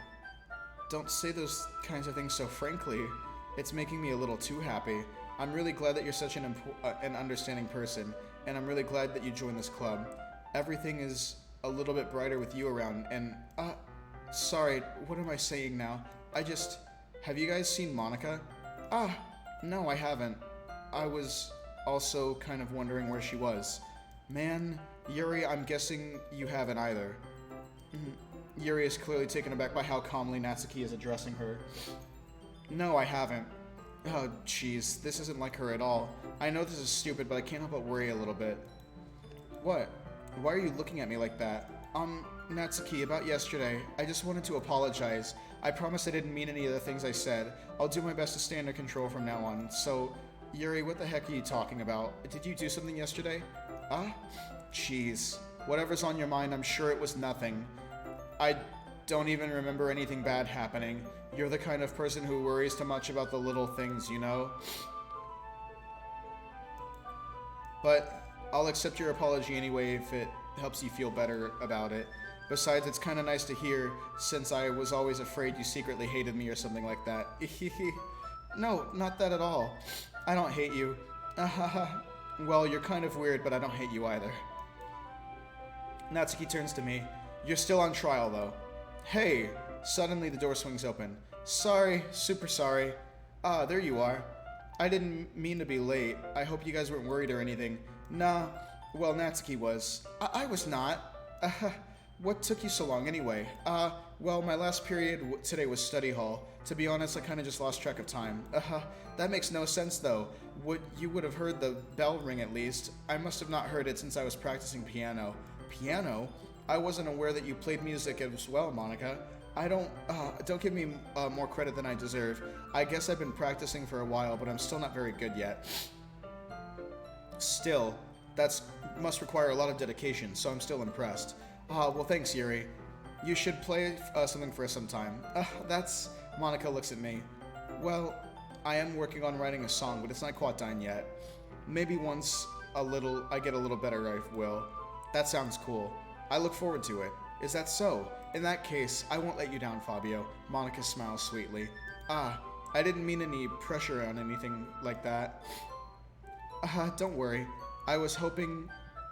don't say those kinds of things so frankly. It's making me a little too happy. I'm really glad that you're such an understanding person, and I'm really glad that you joined this club. Everything is a little bit brighter with you around, and, sorry, what am I saying now? Have you guys seen Monica? No, I haven't. I was also kind of wondering where she was. Man, Yuri, I'm guessing you haven't either. Yuri is clearly taken aback by how calmly Natsuki is addressing her. No, I haven't. Oh, jeez, this isn't like her at all. I know this is stupid, but I can't help but worry a little bit. What? Why are you looking at me like that? Natsuki, about yesterday, I just wanted to apologize. I promise I didn't mean any of the things I said. I'll do my best to stay under control from now on. So, Yuri, what the heck are you talking about? Did you do something yesterday? Jeez. Whatever's on your mind, I'm sure it was nothing. I don't even remember anything bad happening. You're the kind of person who worries too much about the little things, you know? But I'll accept your apology anyway if it helps you feel better about it. Besides, it's kind of nice to hear, since I was always afraid you secretly hated me or something like that. No, not that at all. I don't hate you. Well, you're kind of weird, but I don't hate you either. Natsuki turns to me. You're still on trial, though. Hey! Suddenly, the door swings open. Sorry, super sorry. There you are. I didn't mean to be late. I hope you guys weren't worried or anything. Nah, well, Natsuki was. I was not. What took you so long anyway? Well, my last period today was study hall. To be honest, I kind of just lost track of time. That makes no sense, though. You would have heard the bell ring at least. I must have not heard it since I was practicing piano. Piano? I wasn't aware that you played music as well, Monica. Don't give me more credit than I deserve. I guess I've been practicing for a while, but I'm still not very good yet. Still, must require a lot of dedication, so I'm still impressed. Well, thanks, Yuri. You should play something for us sometime. Monica looks at me. Well, I am working on writing a song, but it's not quite done yet. Maybe once I get a little better, I will. That sounds cool. I look forward to it. Is that so? In that case, I won't let you down, Fabio. Monica smiles sweetly. I didn't mean any pressure on anything like that. Don't worry. I was hoping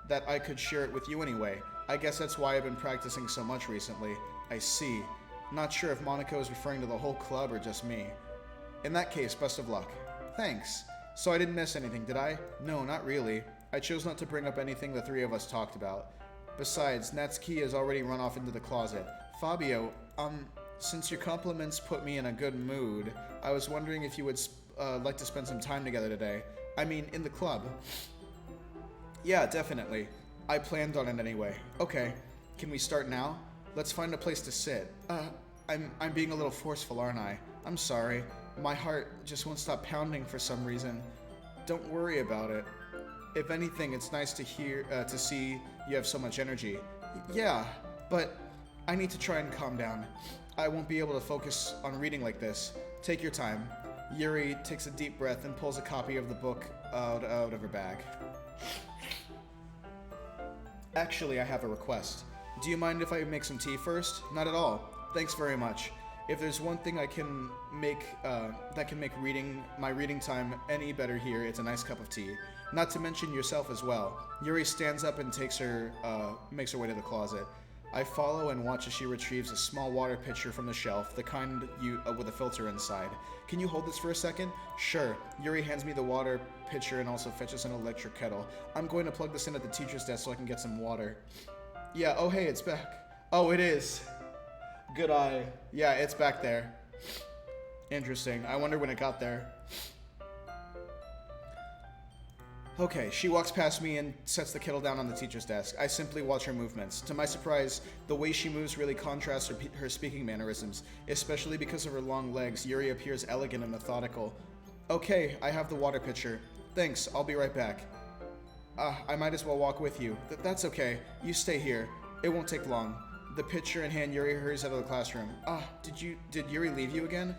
that I could share it with you anyway. I guess that's why I've been practicing so much recently. I see. Not sure if Monica is referring to the whole club or just me. In that case, best of luck. Thanks. So I didn't miss anything, did I? No, not really. I chose not to bring up anything the three of us talked about. Besides, Natsuki has already run off into the closet. Fabio, since your compliments put me in a good mood, I was wondering if you would like to spend some time together today. I mean, in the club. Yeah, definitely. I planned on it anyway. Okay, can we start now? Let's find a place to sit. I'm being a little forceful, aren't I? I'm sorry. My heart just won't stop pounding for some reason. Don't worry about it. If anything, it's nice to see you have so much energy. Yeah, but I need to try and calm down. I won't be able to focus on reading like this. Take your time. Yuri takes a deep breath and pulls a copy of the book out of her bag. Actually, I have a request. Do you mind if I make some tea first? Not at all. Thanks very much. If there's one thing I can make that can make my reading time any better here, it's a nice cup of tea. Not to mention yourself as well. Yuri stands up and makes her way to the closet. I follow and watch as she retrieves a small water pitcher from the shelf, the kind with a filter inside. Can you hold this for a second? Sure. Yuri hands me the water pitcher and also fetches an electric kettle. I'm going to plug this in at the teacher's desk so I can get some water. Yeah, oh hey, it's back. Oh, it is. Good eye. Yeah, it's back there. Interesting. I wonder when it got there. Okay, she walks past me and sets the kettle down on the teacher's desk. I simply watch her movements. To my surprise, the way she moves really contrasts her speaking mannerisms. Especially because of her long legs, Yuri appears elegant and methodical. Okay, I have the water pitcher. Thanks, I'll be right back. I might as well walk with you. That's okay. You stay here. It won't take long. The pitcher in hand, Yuri hurries out of the classroom. Did Yuri leave you again?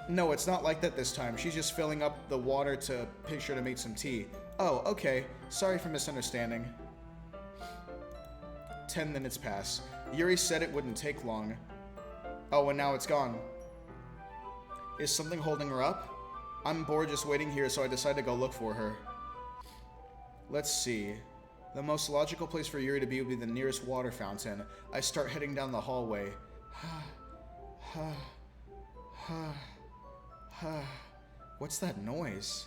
No, it's not like that this time. She's just filling up the water to pitcher to make some tea. Oh, okay. Sorry for misunderstanding. 10 minutes pass. Yuri said it wouldn't take long. Oh, and now it's gone. Is something holding her up? I'm bored just waiting here, so I decide to go look for her. Let's see. The most logical place for Yuri to be would be the nearest water fountain. I start heading down the hallway. What's that noise?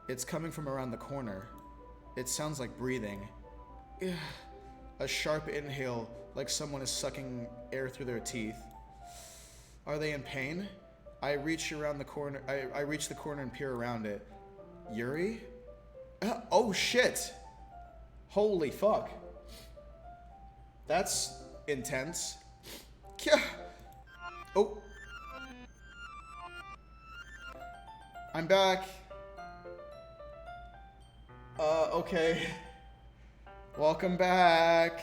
It's coming from around the corner. It sounds like breathing. A sharp inhale, like someone is sucking air through their teeth. Are they in pain? I reach around the corner. I reach the corner and peer around it. Yuri? Oh shit! Holy fuck. That's intense. Oh. I'm back. Okay. Welcome back.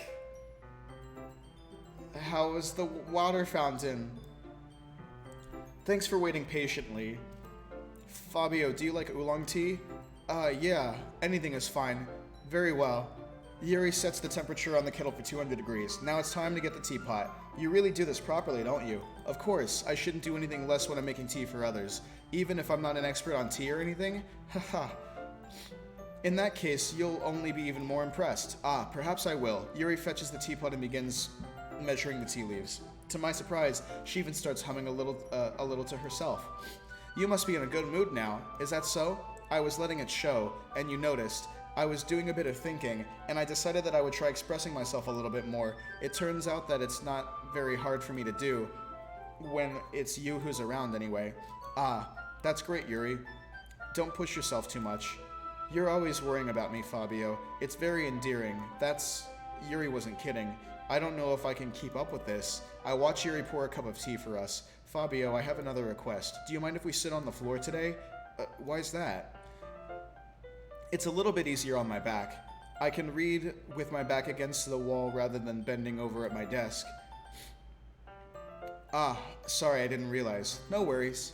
How was the water fountain? Thanks for waiting patiently. Fabio, do you like oolong tea? Yeah. Anything is fine. Very well. Yuri sets the temperature on the kettle for 200 degrees. Now it's time to get the teapot. You really do this properly, don't you? Of course. I shouldn't do anything less when I'm making tea for others. Even if I'm not an expert on tea or anything? Haha. In that case, you'll only be even more impressed. Perhaps I will. Yuri fetches the teapot and begins measuring the tea leaves. To my surprise, she even starts humming a little to herself. You must be in a good mood now. Is that so? I was letting it show, and you noticed. I was doing a bit of thinking, and I decided that I would try expressing myself a little bit more. It turns out that it's not very hard for me to do, when it's you who's around anyway. That's great, Yuri. Don't push yourself too much. You're always worrying about me, Fabio. It's very endearing. Yuri wasn't kidding. I don't know if I can keep up with this. I watch Yuri pour a cup of tea for us. Fabio, I have another request. Do you mind if we sit on the floor today? Why's that? It's a little bit easier on my back. I can read with my back against the wall rather than bending over at my desk. Sorry, I didn't realize. No worries.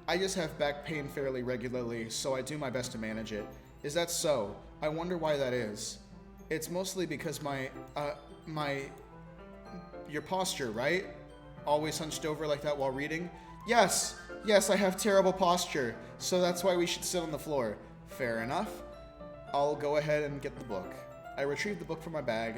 I just have back pain fairly regularly, so I do my best to manage it. Is that so? I wonder why that is. It's mostly because your posture, right? Always hunched over like that while reading? Yes, I have terrible posture, so that's why we should sit on the floor. Fair enough. I'll go ahead and get the book. I retrieve the book from my bag.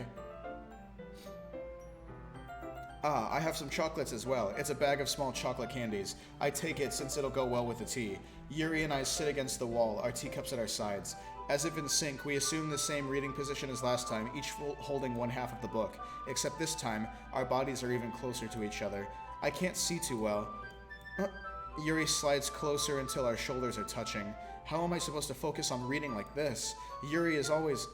I have some chocolates as well. It's a bag of small chocolate candies. I take it since it'll go well with the tea. Yuri and I sit against the wall, our teacups at our sides. As if in sync, we assume the same reading position as last time, each holding one half of the book. Except this time, our bodies are even closer to each other. I can't see too well. Yuri slides closer until our shoulders are touching. How am I supposed to focus on reading like this? Yuri is always,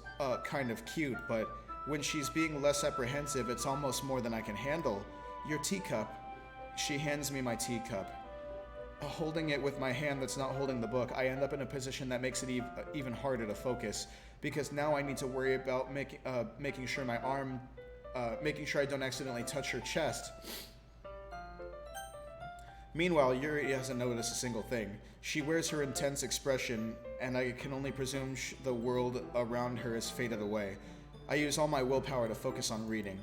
kind of cute, but when she's being less apprehensive, it's almost more than I can handle. Your teacup. She hands me my teacup. Holding it with my hand that's not holding the book, I end up in a position that makes it even harder to focus, because now I need to worry about making sure I don't accidentally touch her chest. Meanwhile, Yuri hasn't noticed a single thing. She wears her intense expression, and I can only presume the world around her has faded away. I use all my willpower to focus on reading.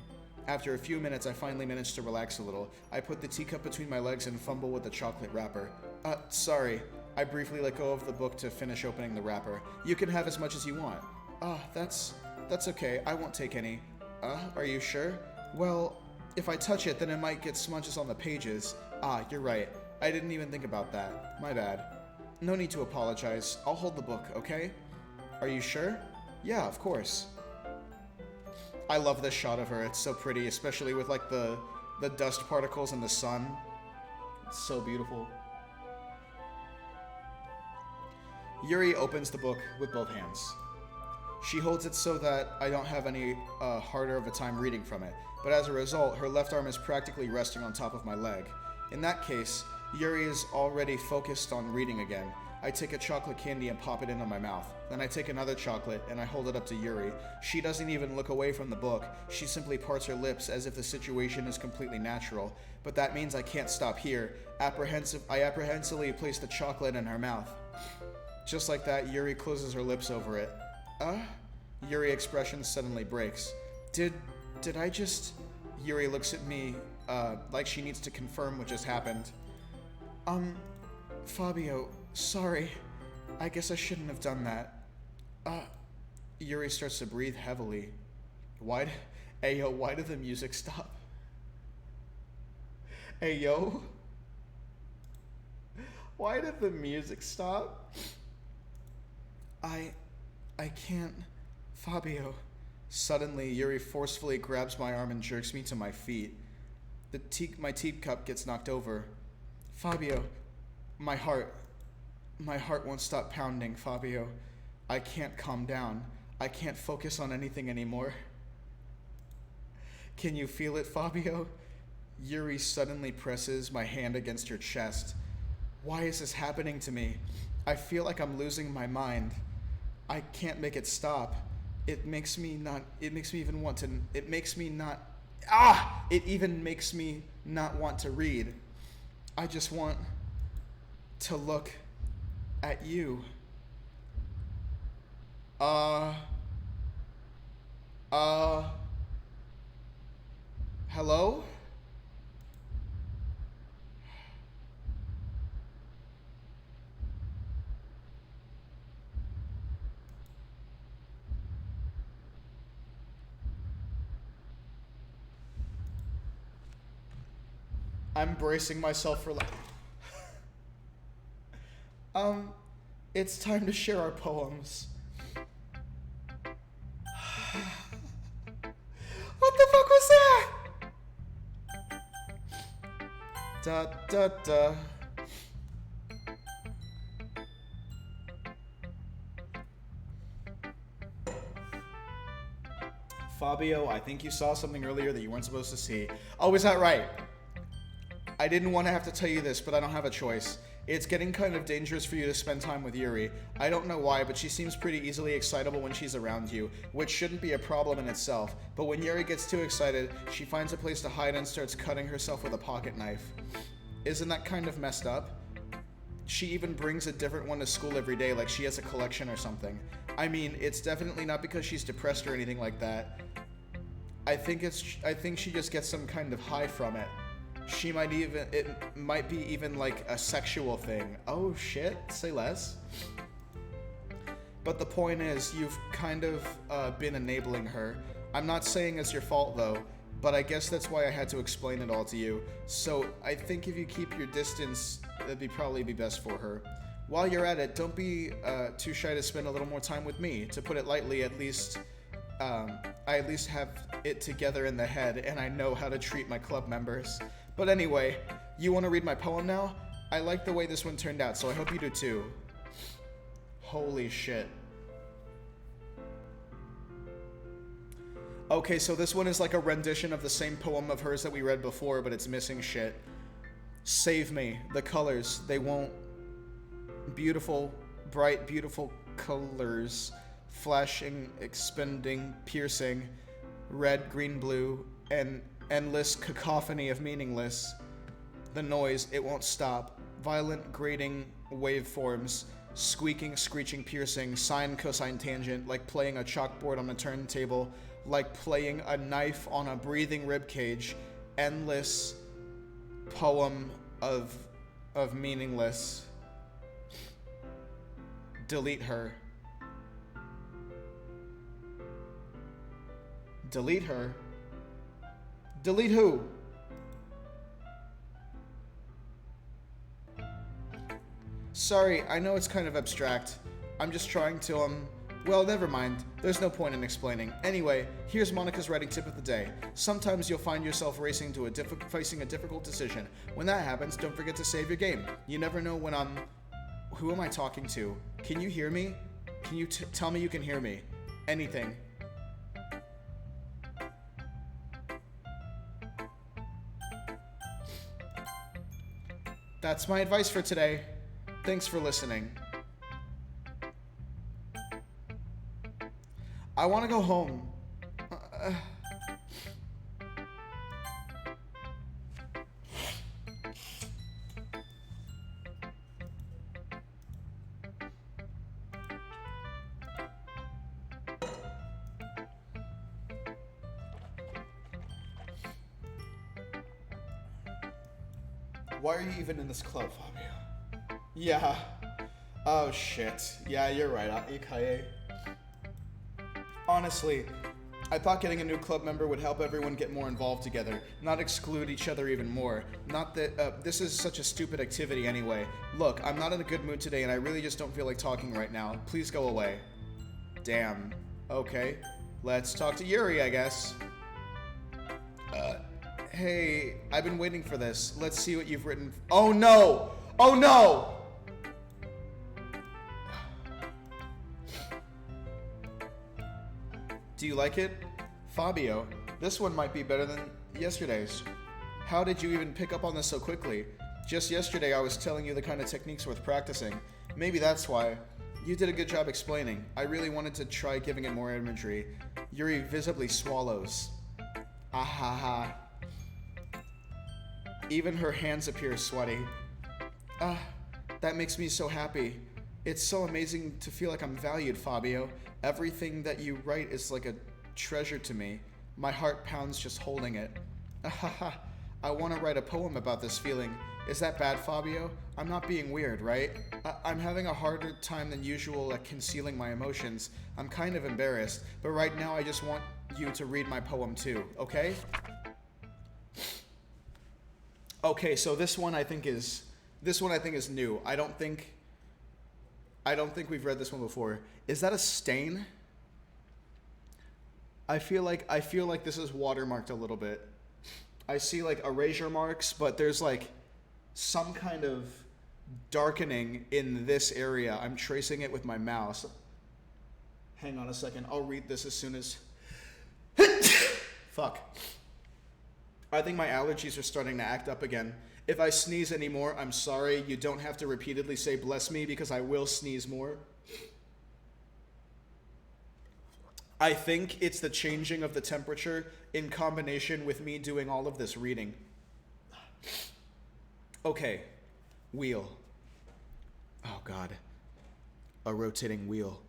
After a few minutes, I finally managed to relax a little. I put the teacup between my legs and fumble with the chocolate wrapper. Sorry. I briefly let go of the book to finish opening the wrapper. You can have as much as you want. That's okay. I won't take any. Are you sure? Well, if I touch it, then it might get smudges on the pages. You're right. I didn't even think about that. My bad. No need to apologize. I'll hold the book, okay? Are you sure? Yeah, of course. I love this shot of her. It's so pretty, especially with like the dust particles in the sun. It's so beautiful. Yuri opens the book with both hands. She holds it so that I don't have any harder of a time reading from it, but as a result, her left arm is practically resting on top of my leg. In that case, Yuri is already focused on reading again. I take a chocolate candy and pop it into my mouth. Then I take another chocolate and I hold it up to Yuri. She doesn't even look away from the book. She simply parts her lips as if the situation is completely natural. But that means I can't stop here. I apprehensively place the chocolate in her mouth. Just like that, Yuri closes her lips over it. Yuri expression suddenly breaks. Did I just... Yuri looks at me, like she needs to confirm what just happened. Fabio, sorry. I guess I shouldn't have done that. Yuri starts to breathe heavily. Ayo, why did the music stop? Ayo? Why did the music stop? I can't... Fabio. Suddenly, Yuri forcefully grabs my arm and jerks me to my feet. My teacup gets knocked over. Fabio, my heart won't stop pounding, Fabio. I can't calm down. I can't focus on anything anymore. Can you feel it, Fabio? Yuri suddenly presses my hand against her chest. Why is this happening to me? I feel like I'm losing my mind. I can't make it stop. It even makes me not want to read. I just want to look at you. Hello? I'm bracing myself for it's time to share our poems. What the fuck was that? Da da da. Fabio, I think you saw something earlier that you weren't supposed to see. Oh, is that right? I didn't want to have to tell you this, but I don't have a choice. It's getting kind of dangerous for you to spend time with Yuri. I don't know why, but she seems pretty easily excitable when she's around you, which shouldn't be a problem in itself. But when Yuri gets too excited, she finds a place to hide and starts cutting herself with a pocket knife. Isn't that kind of messed up? She even brings a different one to school every day, like she has a collection or something. I mean, it's definitely not because she's depressed or anything like that. I think she just gets some kind of high from it. It might be even like a sexual thing. Oh shit, say less. But the point is, you've kind of been enabling her. I'm not saying it's your fault though, but I guess that's why I had to explain it all to you. So I think if you keep your distance, that'd probably be best for her. While you're at it, don't be too shy to spend a little more time with me. To put it lightly, I at least have it together in the head, and I know how to treat my club members. But anyway, you want to read my poem now? I like the way this one turned out, so I hope you do too. Holy shit. Okay, so this one is like a rendition of the same poem of hers that we read before, but it's missing shit. Save me. The colors, they won't... Beautiful, bright, beautiful colors. Flashing, expanding, piercing. Red, green, blue, and endless cacophony of meaningless. The noise, it won't stop. Violent, grating waveforms. Squeaking, screeching, piercing. Sine, cosine, tangent, like playing a chalkboard on a turntable. like playing a knife on a breathing ribcage, endless poem of meaningless. Delete her. Delete her? Delete who? Sorry, I know it's kind of abstract. I'm just trying to, well, never mind. There's no point in explaining. Anyway, here's Monica's writing tip of the day. Sometimes you'll find yourself racing to facing a difficult decision. When that happens, don't forget to save your game. You never know when Who am I talking to? Can you hear me? Can you tell me you can hear me? Anything. That's my advice for today. Thanks for listening. I want to go home. Why are you even in this club, Fabio? Yeah. Oh, shit. Yeah, you're right, Ikaye. Honestly, I thought getting a new club member would help everyone get more involved together, not exclude each other even more. Not that, this is such a stupid activity anyway. Look, I'm not in a good mood today and I really just don't feel like talking right now. Please go away. Damn. Okay. Let's talk to Yuri, I guess. Hey, I've been waiting for this. Let's see what you've written. Oh no! Oh no! Do you like it? Fabio, this one might be better than yesterday's. How did you even pick up on this so quickly? Just yesterday I was telling you the kind of techniques worth practicing. Maybe that's why. You did a good job explaining. I really wanted to try giving it more imagery. Yuri visibly swallows. Ahaha. Even her hands appear sweaty. That makes me so happy. It's so amazing to feel like I'm valued, Fabio. Everything that you write is like a treasure to me. My heart pounds just holding it. I want to write a poem about this feeling. Is that bad, Fabio? I'm not being weird, right? I'm having a harder time than usual at concealing my emotions. I'm kind of embarrassed, but right now I just want you to read my poem too, okay? Okay, so this one I think is new. I don't think we've read this one before. Is that a stain? I feel like this is watermarked a little bit. I see like erasure marks, but there's like some kind of darkening in this area. I'm tracing it with my mouse. Hang on a second. I'll read this as soon as fuck. I think my allergies are starting to act up again. If I sneeze anymore, I'm sorry. You don't have to repeatedly say bless me because I will sneeze more. I think it's the changing of the temperature in combination with me doing all of this reading. Okay. Wheel. Oh God. A rotating wheel.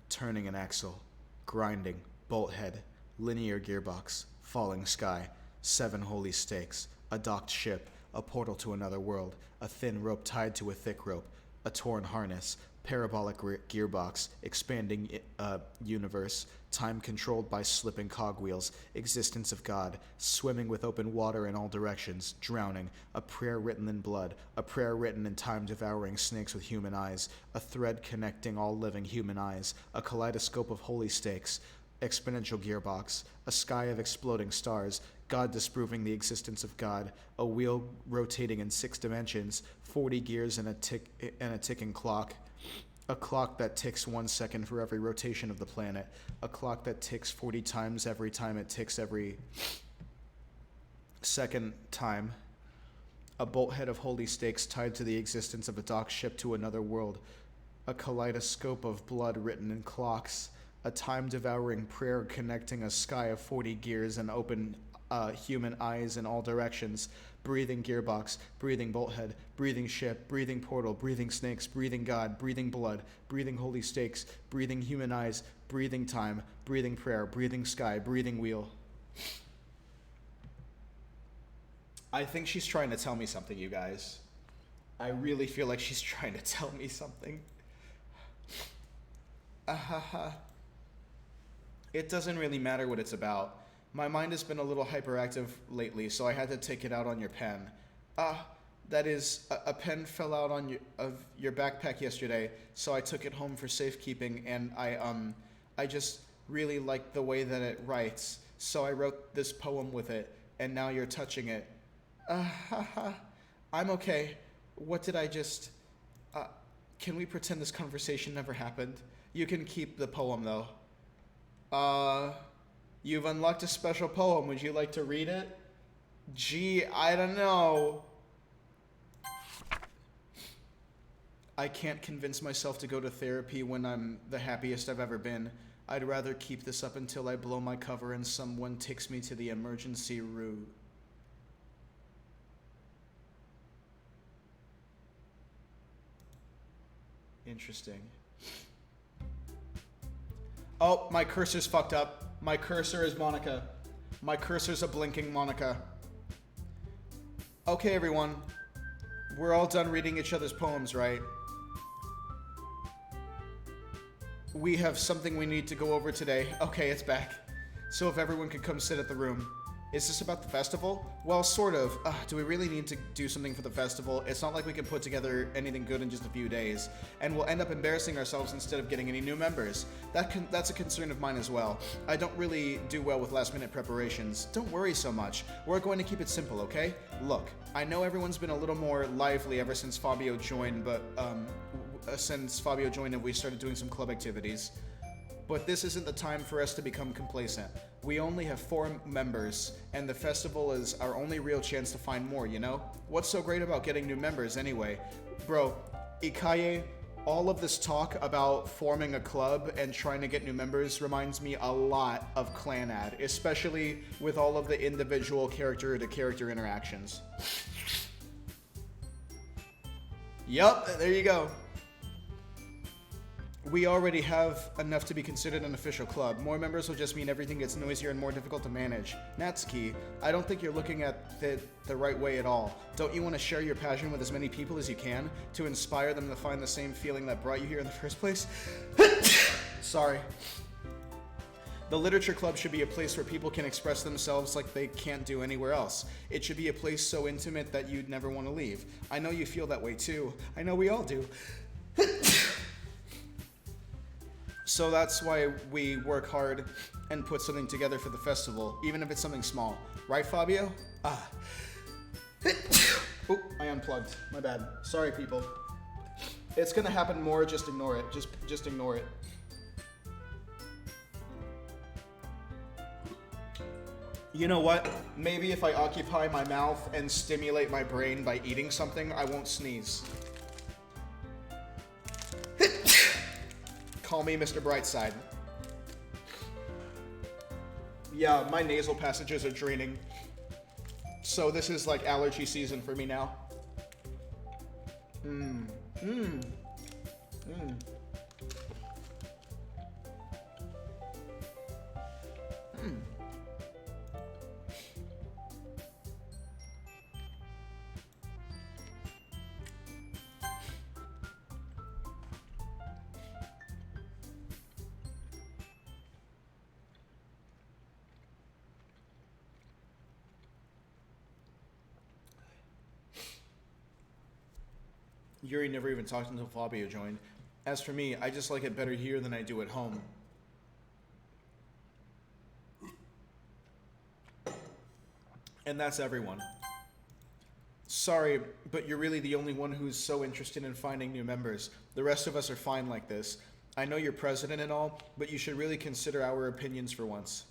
Turning an axle. Grinding. Bolt head. Linear gearbox. Falling sky. 7 holy stakes, a docked ship, a portal to another world, a thin rope tied to a thick rope, a torn harness, parabolic gearbox, expanding universe, time controlled by slipping cogwheels, existence of God, swimming with open water in all directions, drowning, a prayer written in blood, a prayer written in time devouring snakes with human eyes, a thread connecting all living human eyes, a kaleidoscope of holy stakes, exponential gearbox, a sky of exploding stars, God disproving the existence of God, a wheel rotating in 6 dimensions, 40 gears and a ticking clock, a clock that ticks 1 second for every rotation of the planet, a clock that ticks 40 times every time it ticks every second time, a bolt head of holy stakes tied to the existence of a docked ship to another world, a kaleidoscope of blood written in clocks, a time-devouring prayer connecting a sky of 40 gears and open human eyes in all directions, breathing gearbox, breathing bolthead, breathing ship, breathing portal, breathing snakes, breathing god, breathing blood, breathing holy stakes, breathing human eyes, breathing time, breathing prayer, breathing sky, breathing wheel. I think she's trying to tell me something, you guys. I really feel like she's trying to tell me something. It doesn't really matter what it's about. My mind has been a little hyperactive lately, so I had to take it out on your pen. That is, a pen fell out on your backpack yesterday, so I took it home for safekeeping, and I just really like the way that it writes, so I wrote this poem with it, and now you're touching it. I'm okay. What did I just... can we pretend this conversation never happened? You can keep the poem, though. You've unlocked a special poem. Would you like to read it? Gee, I don't know. I can't convince myself to go to therapy when I'm the happiest I've ever been. I'd rather keep this up until I blow my cover and someone takes me to the emergency room. Interesting. Oh, my cursor's fucked up. My cursor is Monica. My cursor's a blinking Monica. Okay, everyone. We're all done reading each other's poems, right? We have something we need to go over today. Okay, it's back. So if everyone could come sit at the room. Is this about the festival? Well, sort of. Do we really need to do something for the festival? It's not like we can put together anything good in just a few days. And we'll end up embarrassing ourselves instead of getting any new members. That's a concern of mine as well. I don't really do well with last-minute preparations. Don't worry so much. We're going to keep it simple, okay? Look, I know everyone's been a little more lively ever since Fabio joined, but, and we started doing some club activities. But this isn't the time for us to become complacent. We only have 4 members, and the festival is our only real chance to find more, you know? What's so great about getting new members anyway? Bro, Ikaye, all of this talk about forming a club and trying to get new members reminds me a lot of Clanad, especially with all of the individual character-to-character interactions. Yup, there you go. We already have enough to be considered an official club. More members will just mean everything gets noisier and more difficult to manage. Natsuki, I don't think you're looking at it the right way at all. Don't you want to share your passion with as many people as you can to inspire them to find the same feeling that brought you here in the first place? Sorry. The literature club should be a place where people can express themselves like they can't do anywhere else. It should be a place so intimate that you'd never want to leave. I know you feel that way too. I know we all do. So that's why we work hard and put something together for the festival, even if it's something small. Right, Fabio? Oh, I unplugged. My bad. Sorry, people. It's gonna happen more, just ignore it. Just ignore it. You know what? Maybe if I occupy my mouth and stimulate my brain by eating something, I won't sneeze. Call me Mr. Brightside. Yeah, my nasal passages are draining. So this is like allergy season for me now. Yuri never even talked until Fabio joined. As for me, I just like it better here than I do at home. And that's everyone. Sorry, but you're really the only one who's so interested in finding new members. The rest of us are fine like this. I know you're president and all, but you should really consider our opinions for once.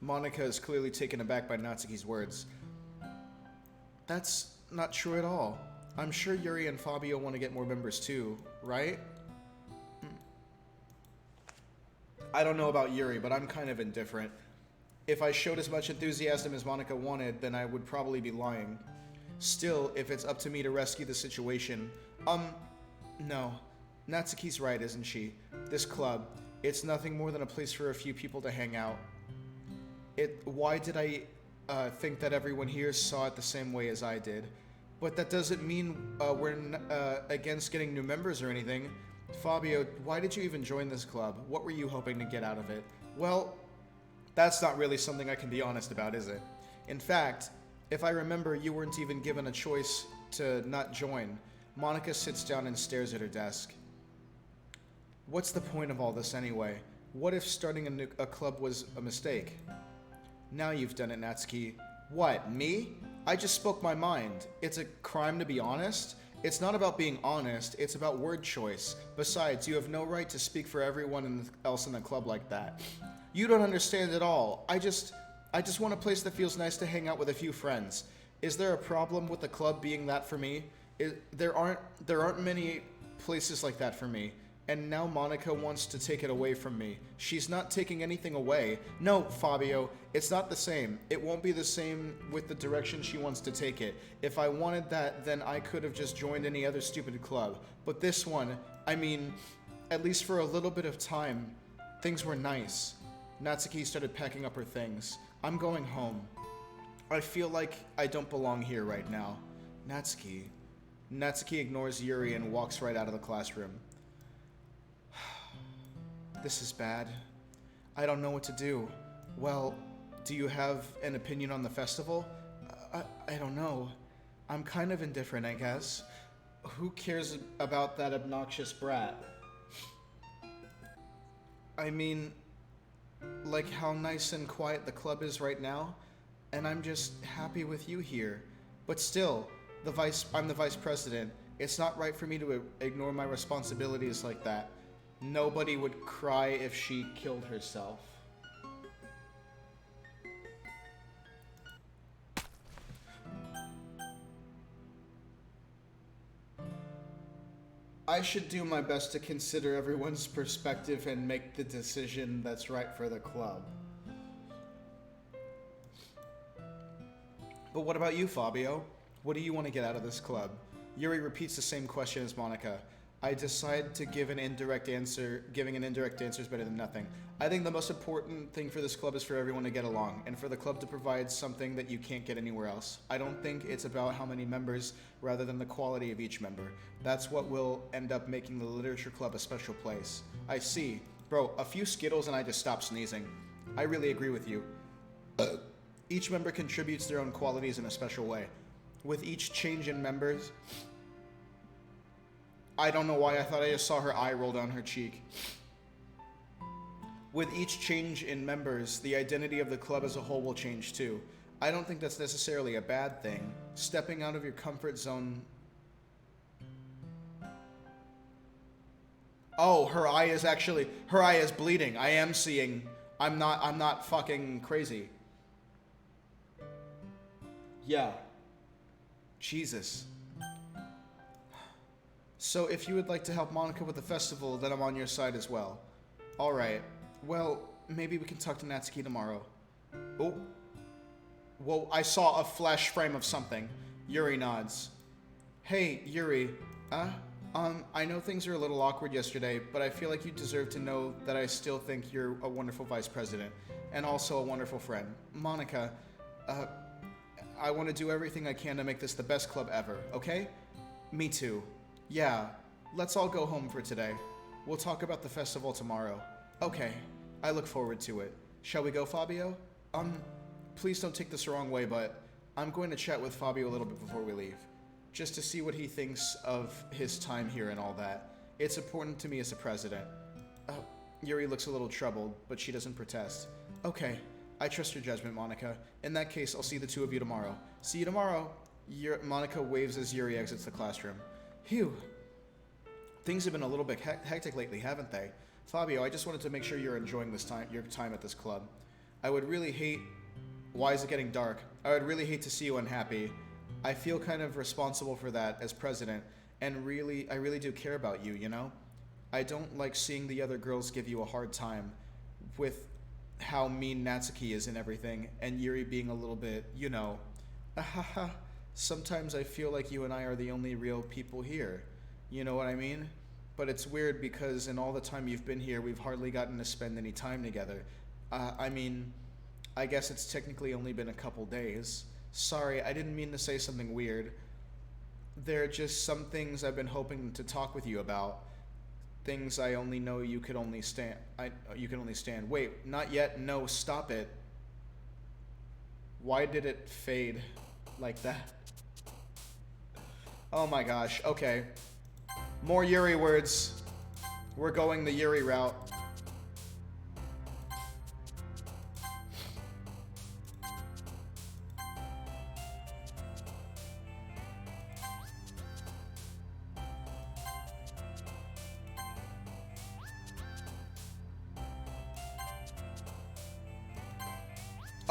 Monica is clearly taken aback by Natsuki's words. That's not true at all. I'm sure Yuri and Fabio want to get more members too, right? I don't know about Yuri, but I'm kind of indifferent. If I showed as much enthusiasm as Monica wanted, then I would probably be lying. Still, if it's up to me to rescue the situation, no. Natsuki's right, isn't she? This club, it's nothing more than a place for a few people to hang out. Why did I think that everyone here saw it the same way as I did? But that doesn't mean we're against getting new members or anything. Fabio, why did you even join this club? What were you hoping to get out of it? Well, that's not really something I can be honest about, is it? In fact, if I remember, you weren't even given a choice to not join. Monica sits down and stares at her desk. What's the point of all this anyway? What if starting a club was a mistake? Now you've done it, Natsuki. What, me? I just spoke my mind. It's a crime to be honest? It's not about being honest, it's about word choice. Besides, you have no right to speak for everyone else in the club like that. You don't understand at all. I just want a place that feels nice to hang out with a few friends. Is there a problem with the club being that for me? There aren't many places like that for me. And now Monica wants to take it away from me. She's not taking anything away. No, Fabio, it's not the same. It won't be the same with the direction she wants to take it. If I wanted that, then I could have just joined any other stupid club. But this one, I mean, at least for a little bit of time, things were nice. Natsuki started packing up her things. I'm going home. I feel like I don't belong here right now. Natsuki. Natsuki ignores Yuri and walks right out of the classroom. This is bad. I don't know what to do. Well, do you have an opinion on the festival? I don't know. I'm kind of indifferent, I guess. Who cares about that obnoxious brat? I mean, like how nice and quiet the club is right now, and I'm just happy with you here. But still, I'm the vice president. It's not right for me to ignore my responsibilities like that. Nobody would cry if she killed herself. I should do my best to consider everyone's perspective and make the decision that's right for the club. But what about you, Fabio? What do you want to get out of this club? Yuri repeats the same question as Monica. I decide to give an indirect answer. Giving an indirect answer is better than nothing. I think the most important thing for this club is for everyone to get along, and for the club to provide something that you can't get anywhere else. I don't think it's about how many members, rather than the quality of each member. That's what will end up making the literature club a special place. I see. Bro, a few Skittles and I just stopped sneezing. I really agree with you. Each member contributes their own qualities in a special way. With each change in members... I don't know why I thought I just saw her eye roll down her cheek. With each change in members, the identity of the club as a whole will change too. I don't think that's necessarily a bad thing. Stepping out of your comfort zone... Oh, her eye is bleeding. I am seeing... I'm not fucking crazy. Yeah. Jesus. So if you would like to help Monica with the festival, then I'm on your side as well. Alright. Well, maybe we can talk to Natsuki tomorrow. Oh. Whoa, I saw a flash frame of something. Yuri nods. Hey, Yuri. I know things are a little awkward yesterday, but I feel like you deserve to know that I still think you're a wonderful vice president, and also a wonderful friend. Monica, I want to do everything I can to make this the best club ever, okay? Me too. Yeah, let's all go home for today. We'll talk about the festival tomorrow. Okay, I look forward to it. Shall we go, Fabio? Please don't take this the wrong way, but I'm going to chat with Fabio a little bit before we leave. Just to see what he thinks of his time here and all that. It's important to me as a president. Yuri looks a little troubled, but she doesn't protest. Okay, I trust your judgment, Monica. In that case, I'll see the two of you tomorrow. See you tomorrow. Monica waves as Yuri exits the classroom. Phew. Things have been a little bit hectic lately, haven't they? Fabio, I just wanted to make sure you're enjoying your time at this club. I would really hate... Why is it getting dark? I would really hate to see you unhappy. I feel kind of responsible for that as president, and I really do care about you, you know? I don't like seeing the other girls give you a hard time. With how mean Natsuki is and everything, and Yuri being a little bit, you know, ahaha, sometimes I feel like you and I are the only real people here. You know what I mean? But it's weird because in all the time you've been here, we've hardly gotten to spend any time together. I mean, I guess it's technically only been a couple days. Sorry, I didn't mean to say something weird. There are just some things I've been hoping to talk with you about. Things I only know you could only stand. You can only stand. Wait, not yet. No, stop it. Why did it fade like that? Oh my gosh. Okay. More Yuri words. We're going the Yuri route.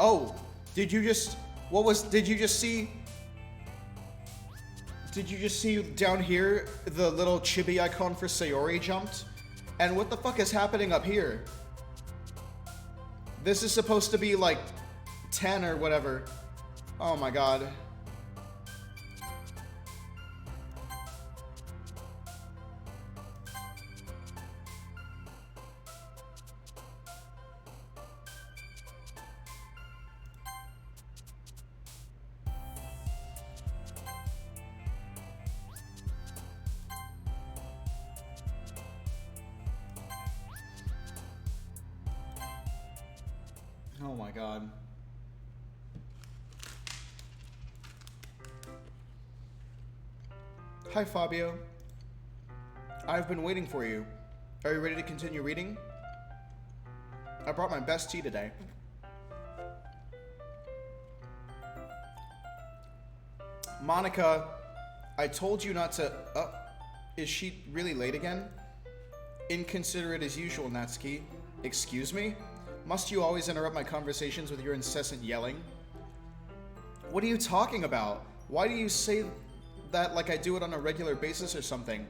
Oh, did you just see? Did you just see down here the little chibi icon for Sayori jumped? And what the fuck is happening up here? This is supposed to be like 10 or whatever. Oh my god. Oh my god. Hi, Fabio. I've been waiting for you. Are you ready to continue reading? I brought my best tea today. Monica, I told you not to... is she really late again? Inconsiderate as usual, Natsuki. Excuse me? Must you always interrupt my conversations with your incessant yelling? What are you talking about? Why do you say that like I do it on a regular basis or something?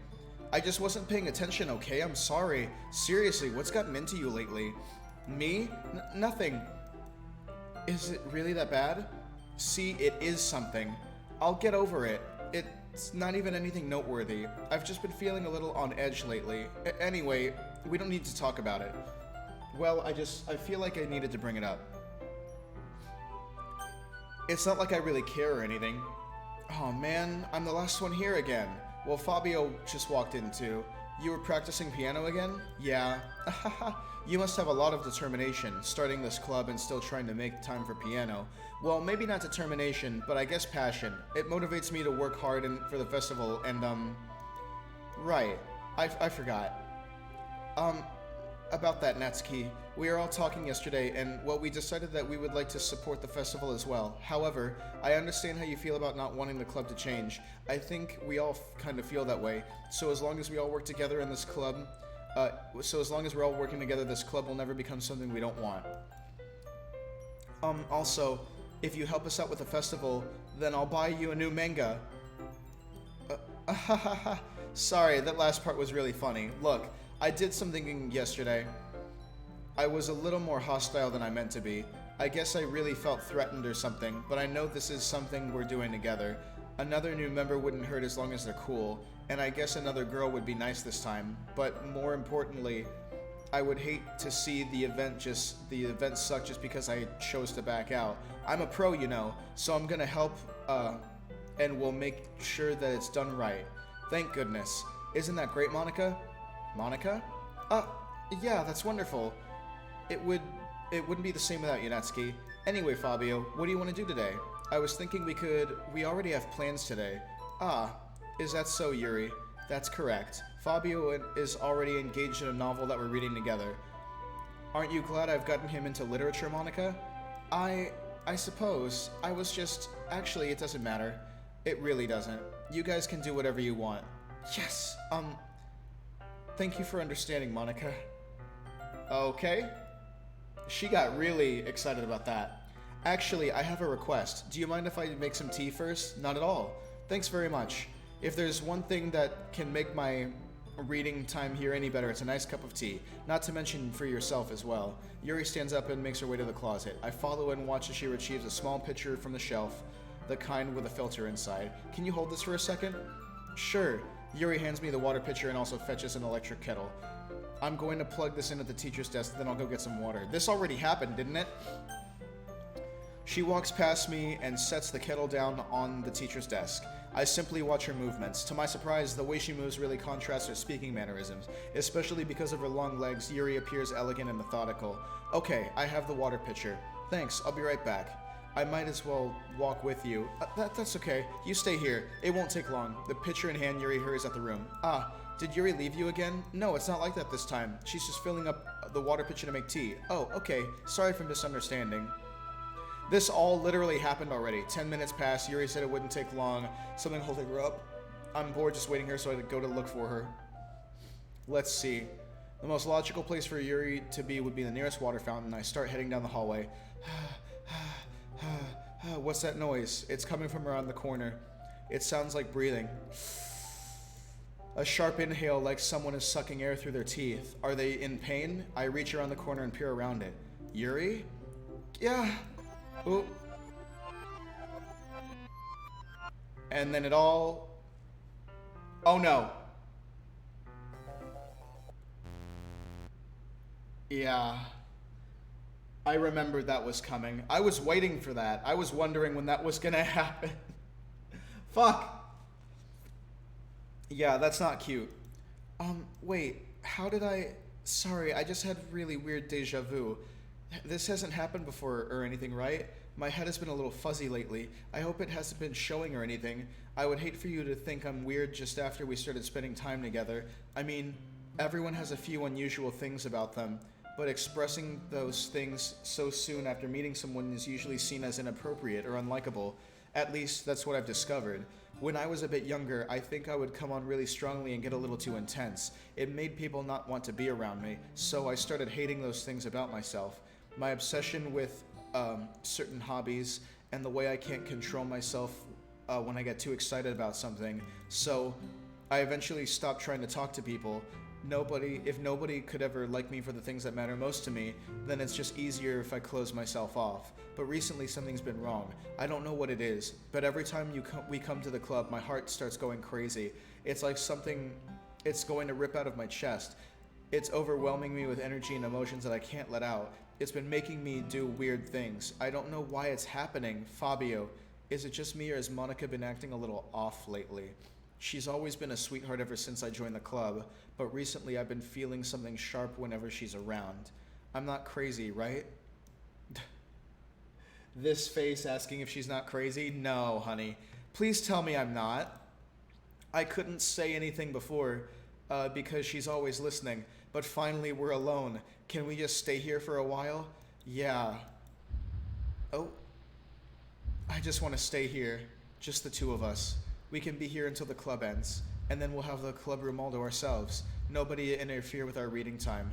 I just wasn't paying attention, okay? I'm sorry. Seriously, what's gotten into you lately? Me? Nothing. Is it really that bad? See, it is something. I'll get over it. It's not even anything noteworthy. I've just been feeling a little on edge lately. Anyway, we don't need to talk about it. Well, I feel like I needed to bring it up. It's not like I really care or anything. Oh man, I'm the last one here again. Well, Fabio just walked in too. You were practicing piano again? Yeah. You must have a lot of determination, starting this club and still trying to make time for piano. Well, maybe not determination, but I guess passion. It motivates me to work hard for the festival and, Right. I forgot. About that, Natsuki. We were all talking yesterday, and, well, we decided that we would like to support the festival as well. However, I understand how you feel about not wanting the club to change. I think we all kind of feel that way. So as long as we all work together in this club, as long as we're all working together, this club will never become something we don't want. Also, if you help us out with the festival, then I'll buy you a new manga. Sorry, that last part was really funny. Look, I did some thinking yesterday. I was a little more hostile than I meant to be. I guess I really felt threatened or something, but I know this is something we're doing together. Another new member wouldn't hurt as long as they're cool, and I guess another girl would be nice this time. But more importantly, I would hate to see the event suck just because I chose to back out. I'm a pro, you know, so I'm gonna help, and we'll make sure that it's done right. Thank goodness. Isn't that great, Monica? Monica? Yeah, that's wonderful. It wouldn't be the same without you, Natsuki. Anyway, Fabio, what do you want to do today? I was thinking we already have plans today. Is that so, Yuri? That's correct. Fabio is already engaged in a novel that we're reading together. Aren't you glad I've gotten him into literature, Monica? I suppose. I was just... Actually, it doesn't matter. It really doesn't. You guys can do whatever you want. Yes, Thank you for understanding, Monica. Okay. She got really excited about that. Actually, I have a request. Do you mind if I make some tea first? Not at all. Thanks very much. If there's one thing that can make my reading time here any better. It's a nice cup of tea. Not to mention for yourself as well. Yuri stands up and makes her way to the closet. I follow and watch as she retrieves a small pitcher from the shelf, the kind with a filter inside. Can you hold this for a second? Sure. Yuri hands me the water pitcher and also fetches an electric kettle. I'm going to plug this in at the teacher's desk, then I'll go get some water. This already happened, didn't it? She walks past me and sets the kettle down on the teacher's desk. I simply watch her movements. To my surprise, the way she moves really contrasts her speaking mannerisms. Especially because of her long legs, Yuri appears elegant and methodical. Okay, I have the water pitcher. Thanks, I'll be right back. I might as well walk with you. That's okay. You stay here. It won't take long. The pitcher in hand, Yuri hurries out the room. Ah, did Yuri leave you again? No, it's not like that this time. She's just filling up the water pitcher to make tea. Oh, okay. Sorry for misunderstanding. This all literally happened already. 10 minutes passed. Yuri said it wouldn't take long. Something holding her up. I'm bored just waiting here, so I go to look for her. Let's see. The most logical place for Yuri to be would be the nearest water fountain. I start heading down the hallway. What's that noise? It's coming from around the corner. It sounds like breathing. A sharp inhale like someone is sucking air through their teeth. Are they in pain? I reach around the corner and peer around it. Yuri? Yeah. Ooh. And then it all... Oh no. Yeah. I remembered that was coming. I was waiting for that. I was wondering when that was gonna happen. Fuck. Yeah, that's not cute. Wait, how did I... Sorry, I just had really weird deja vu. This hasn't happened before or anything, right? My head has been a little fuzzy lately. I hope it hasn't been showing or anything. I would hate for you to think I'm weird just after we started spending time together. I mean, everyone has a few unusual things about them, but expressing those things so soon after meeting someone is usually seen as inappropriate or unlikable. At least, that's what I've discovered. When I was a bit younger, I think I would come on really strongly and get a little too intense. It made people not want to be around me, so I started hating those things about myself. My obsession with certain hobbies and the way I can't control myself when I get too excited about something. So I eventually stopped trying to talk to people. If nobody could ever like me for the things that matter most to me, then it's just easier if I close myself off. But recently something's been wrong. I don't know what it is, but every time we come to the club, my heart starts going crazy. It's like it's going to rip out of my chest. It's overwhelming me with energy and emotions that I can't let out. It's been making me do weird things. I don't know why it's happening. Fabio, is it just me or has Monica been acting a little off lately? She's always been a sweetheart ever since I joined the club, but recently I've been feeling something sharp whenever she's around. I'm not crazy, right? This face asking if she's not crazy? No, honey. Please tell me I'm not. I couldn't say anything before because she's always listening, but finally we're alone. Can we just stay here for a while? Yeah. Oh. I just want to stay here. Just the two of us. We can be here until the club ends, and then we'll have the club room all to ourselves. Nobody to interfere with our reading time.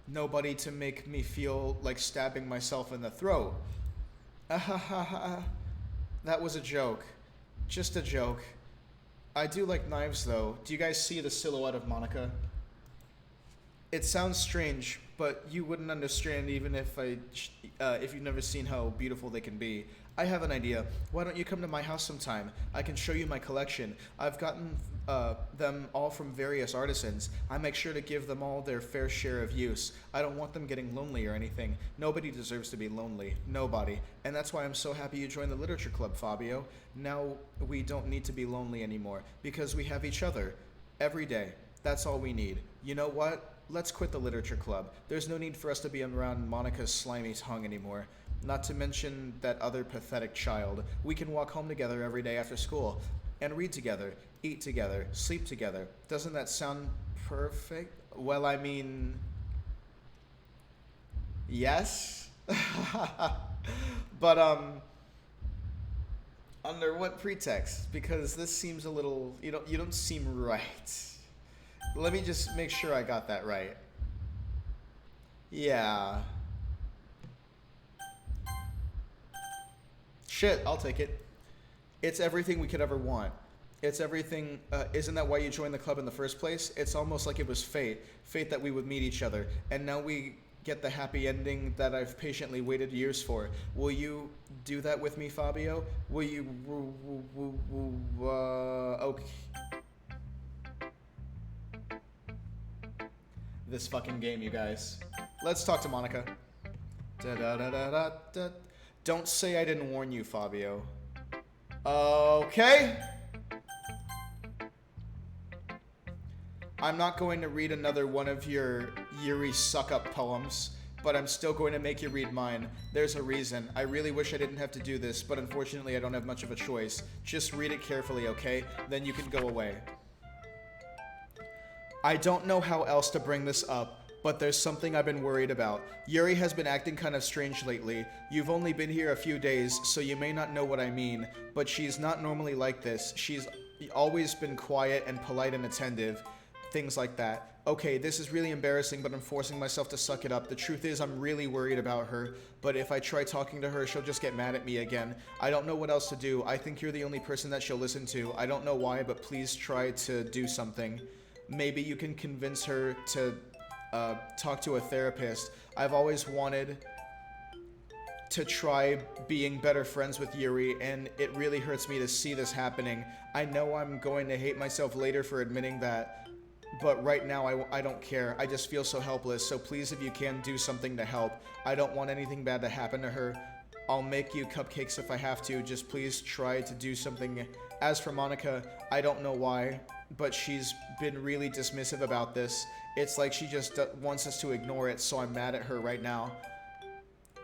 Nobody to make me feel like stabbing myself in the throat. That was a joke. Just a joke. I do like knives, though. Do you guys see the silhouette of Monica? It sounds strange, but you wouldn't understand even if you've never seen how beautiful they can be. I have an idea. Why don't you come to my house sometime? I can show you my collection. I've gotten them all from various artisans. I make sure to give them all their fair share of use. I don't want them getting lonely or anything. Nobody deserves to be lonely. Nobody. And that's why I'm so happy you joined the literature club, Fabio. Now we don't need to be lonely anymore because we have each other. Every day. That's all we need. You know what? Let's quit the literature club. There's no need for us to be around Monica's slimy tongue anymore. Not to mention that other pathetic child. We can walk home together every day after school and read together, eat together, sleep together. Doesn't that sound perfect? Well, I mean, yes. But under what pretext? Because this seems a little, you don't seem right. Let me just make sure I got that right. Yeah. Shit, I'll take it. It's everything we could ever want. It's everything. Isn't that why you joined the club in the first place? It's almost like it was fate. Fate that we would meet each other. And now we get the happy ending that I've patiently waited years for. Will you do that with me, Fabio? Will you... okay. This fucking game, you guys. Let's talk to Monica. Da-da-da-da-da-da. Don't say I didn't warn you, Fabio. Okay. I'm not going to read another one of your Yuri suck-up poems, but I'm still going to make you read mine. There's a reason. I really wish I didn't have to do this, but unfortunately I don't have much of a choice. Just read it carefully, okay? Then you can go away. I don't know how else to bring this up, but there's something I've been worried about. Yuri has been acting kind of strange lately. You've only been here a few days, so you may not know what I mean, but she's not normally like this. She's always been quiet and polite and attentive. Things like that. Okay, this is really embarrassing, but I'm forcing myself to suck it up. The truth is, I'm really worried about her, but if I try talking to her, she'll just get mad at me again. I don't know what else to do. I think you're the only person that she'll listen to. I don't know why, but please try to do something. Maybe you can convince her to talk to a therapist. I've always wanted to try being better friends with Yuri, and it really hurts me to see this happening. I know I'm going to hate myself later for admitting that, but right now I don't care. I just feel so helpless, so please, if you can, do something to help. I don't want anything bad to happen to her. I'll make you cupcakes if I have to. Just please try to do something. As for Monica, I don't know why, but she's been really dismissive about this. It's like she just wants us to ignore it, so I'm mad at her right now.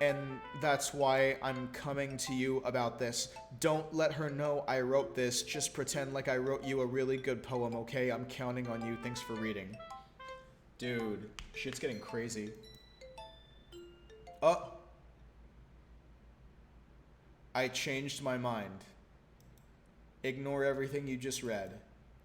And that's why I'm coming to you about this. Don't let her know I wrote this. Just pretend like I wrote you a really good poem, okay? I'm counting on you. Thanks for reading. Dude, shit's getting crazy. Oh. I changed my mind. Ignore everything you just read.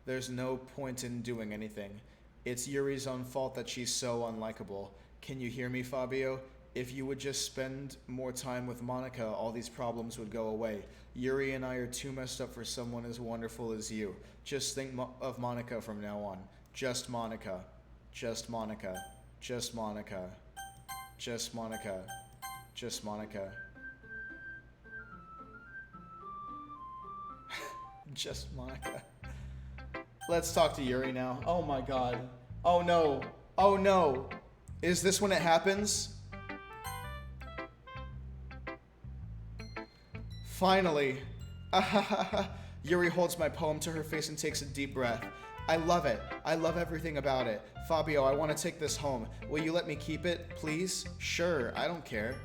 There's no point in doing anything. It's Yuri's own fault that she's so unlikable. Can you hear me, Fabio? If you would just spend more time with Monica, all these problems would go away. Yuri and I are too messed up for someone as wonderful as you. Just think of Monica from now on. Just Monica. Just Monica. Just Monica. Just Monica. Just Monica. Just Monica. Let's talk to Yuri now. Oh my god. Oh no. Oh no. Is this when it happens? Finally. Yuri holds my poem to her face and takes a deep breath. I love it. I love everything about it. Fabio, I want to take this home. Will you let me keep it, please? Sure, I don't care.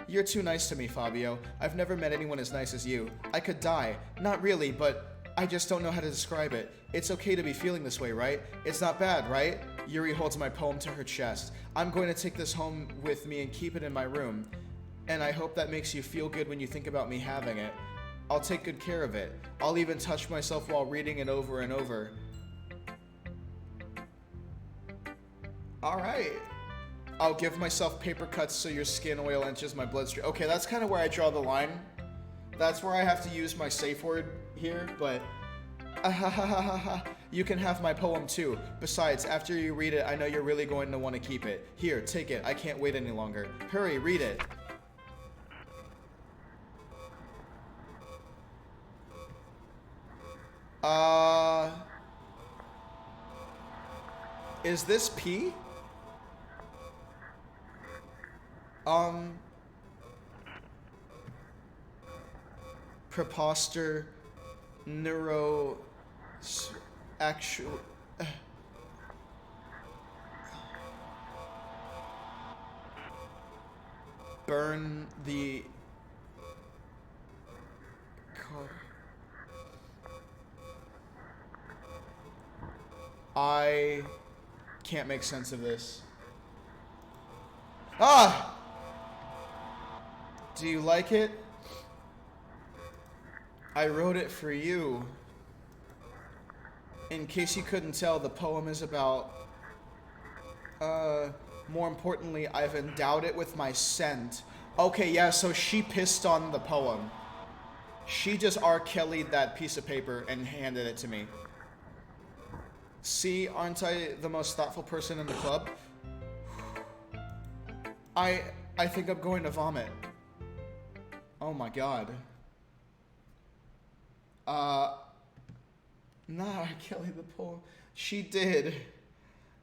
You're too nice to me, Fabio. I've never met anyone as nice as you. I could die. Not really, but I just don't know how to describe it. It's okay to be feeling this way, right? It's not bad, right? Yuri holds my poem to her chest. I'm going to take this home with me and keep it in my room. And I hope that makes you feel good when you think about me having it. I'll take good care of it. I'll even touch myself while reading it over and over. Alright. I'll give myself paper cuts so your skin oil enters my bloodstream. Okay, that's kind of where I draw the line. That's where I have to use my safe word here, but... You can have my poem too. Besides, after you read it, I know you're really going to want to keep it. Here, take it. I can't wait any longer. Hurry, read it. Is this P? Preposter, neuro, actual, burn the car. I can't make sense of this. Ah! Do you like it? I wrote it for you. In case you couldn't tell, the poem is about... more importantly, I've endowed it with my scent. Okay, yeah, so she pissed on the poem. She just R. Kelly'd that piece of paper and handed it to me. See, aren't I the most thoughtful person in the club? I think I'm going to vomit. Oh my god. Not R. Kelly the poem. She did.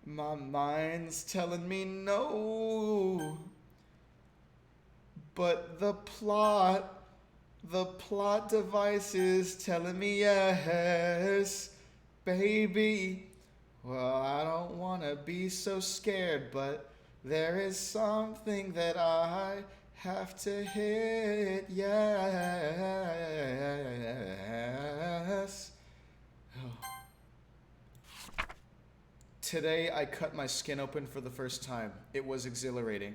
My mind's telling me no. But the plot device is telling me yes, baby. Well, I don't want to be so scared, but there is something that I have to hit, yes. Oh. Today I cut my skin open for the first time. It was exhilarating.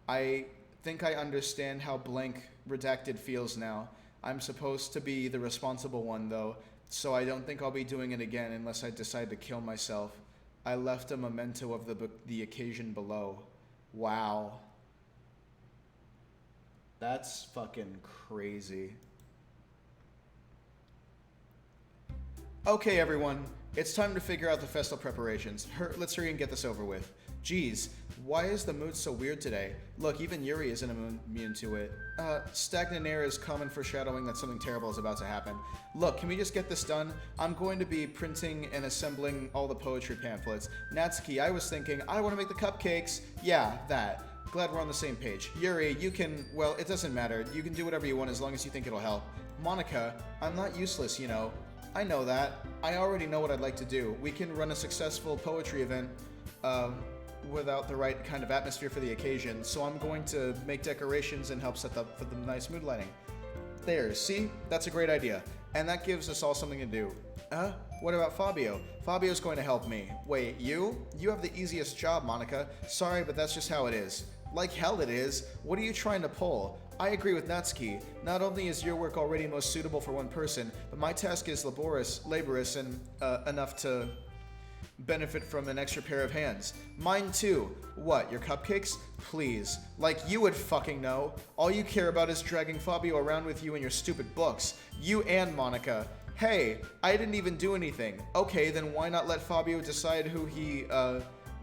I think I understand how blank redacted feels now. I'm supposed to be the responsible one though, so I don't think I'll be doing it again unless I decide to kill myself. I left a memento of the occasion below. Wow. That's fucking crazy. Okay, everyone. It's time to figure out the festal preparations. Let's hurry and get this over with. Geez, why is the mood so weird today? Look, even Yuri isn't immune to it. Stagnant air is common foreshadowing that something terrible is about to happen. Look, can we just get this done? I'm going to be printing and assembling all the poetry pamphlets. Natsuki, I was thinking, I want to make the cupcakes. Yeah, that. Glad we're on the same page. Yuri, you can, well, it doesn't matter. You can do whatever you want as long as you think it'll help. Monica, I'm not useless, you know. I know that. I already know what I'd like to do. We can run a successful poetry event, without the right kind of atmosphere for the occasion, so I'm going to make decorations and help set up for the nice mood lighting. There, see? That's a great idea. And that gives us all something to do. What about Fabio? Fabio's going to help me. Wait, you? You have the easiest job, Monica. Sorry, but that's just how it is. Like hell it is. What are you trying to pull? I agree with Natsuki. Not only is your work already most suitable for one person, but my task is laborious, and enough to benefit from an extra pair of hands. Mine too. What, your cupcakes? Please. Like you would fucking know. All you care about is dragging Fabio around with you and your stupid books. You and Monica. Hey, I didn't even do anything. Okay, then why not let Fabio decide who he,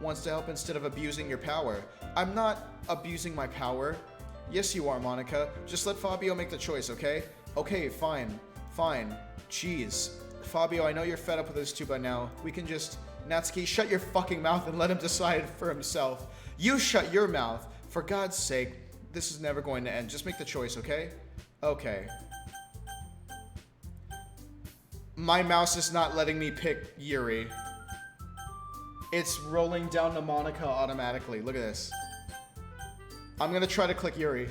wants to help instead of abusing your power? I'm not abusing my power. Yes, you are, Monica. Just let Fabio make the choice, okay? Okay, fine. Fine. Jeez. Fabio, I know you're fed up with this too by now. We can just... Natsuki, shut your fucking mouth and let him decide for himself. You shut your mouth. For God's sake, this is never going to end. Just make the choice, okay? Okay. My mouse is not letting me pick Yuri. It's rolling down to Monica automatically. Look at this. I'm gonna try to click Yuri.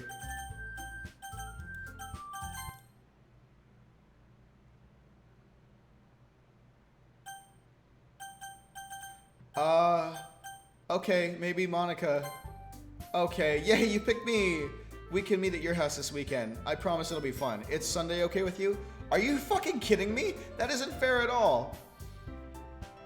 Okay, maybe Monica. Okay, yay, you picked me! We can meet at your house this weekend. I promise it'll be fun. It's Sunday okay with you? Are you fucking kidding me? That isn't fair at all.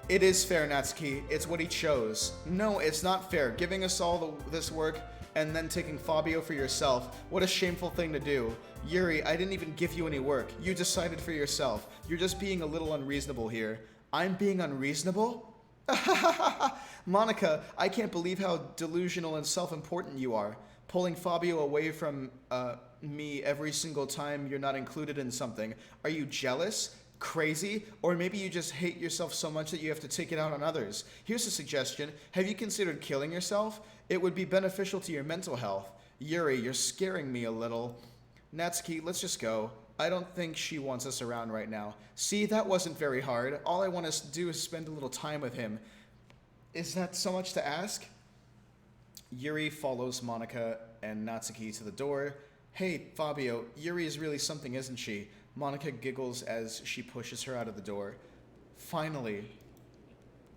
It is fair, Natsuki. It's what he chose. No, it's not fair. Giving us all this work and then taking Fabio for yourself. What a shameful thing to do. Yuri, I didn't even give you any work. You decided for yourself. You're just being a little unreasonable here. I'm being unreasonable? Monica, I can't believe how delusional and self-important you are. Pulling Fabio away from me every single time you're not included in something. Are you jealous? Crazy? Or maybe you just hate yourself so much that you have to take it out on others. Here's a suggestion. Have you considered killing yourself? It would be beneficial to your mental health. Yuri, you're scaring me a little. Natsuki, let's just go. I don't think she wants us around right now. See, that wasn't very hard. All I want us to do is spend a little time with him. Is that so much to ask? Yuri follows Monica and Natsuki to the door. Hey, Fabio, Yuri is really something, isn't she? Monica giggles as she pushes her out of the door. Finally.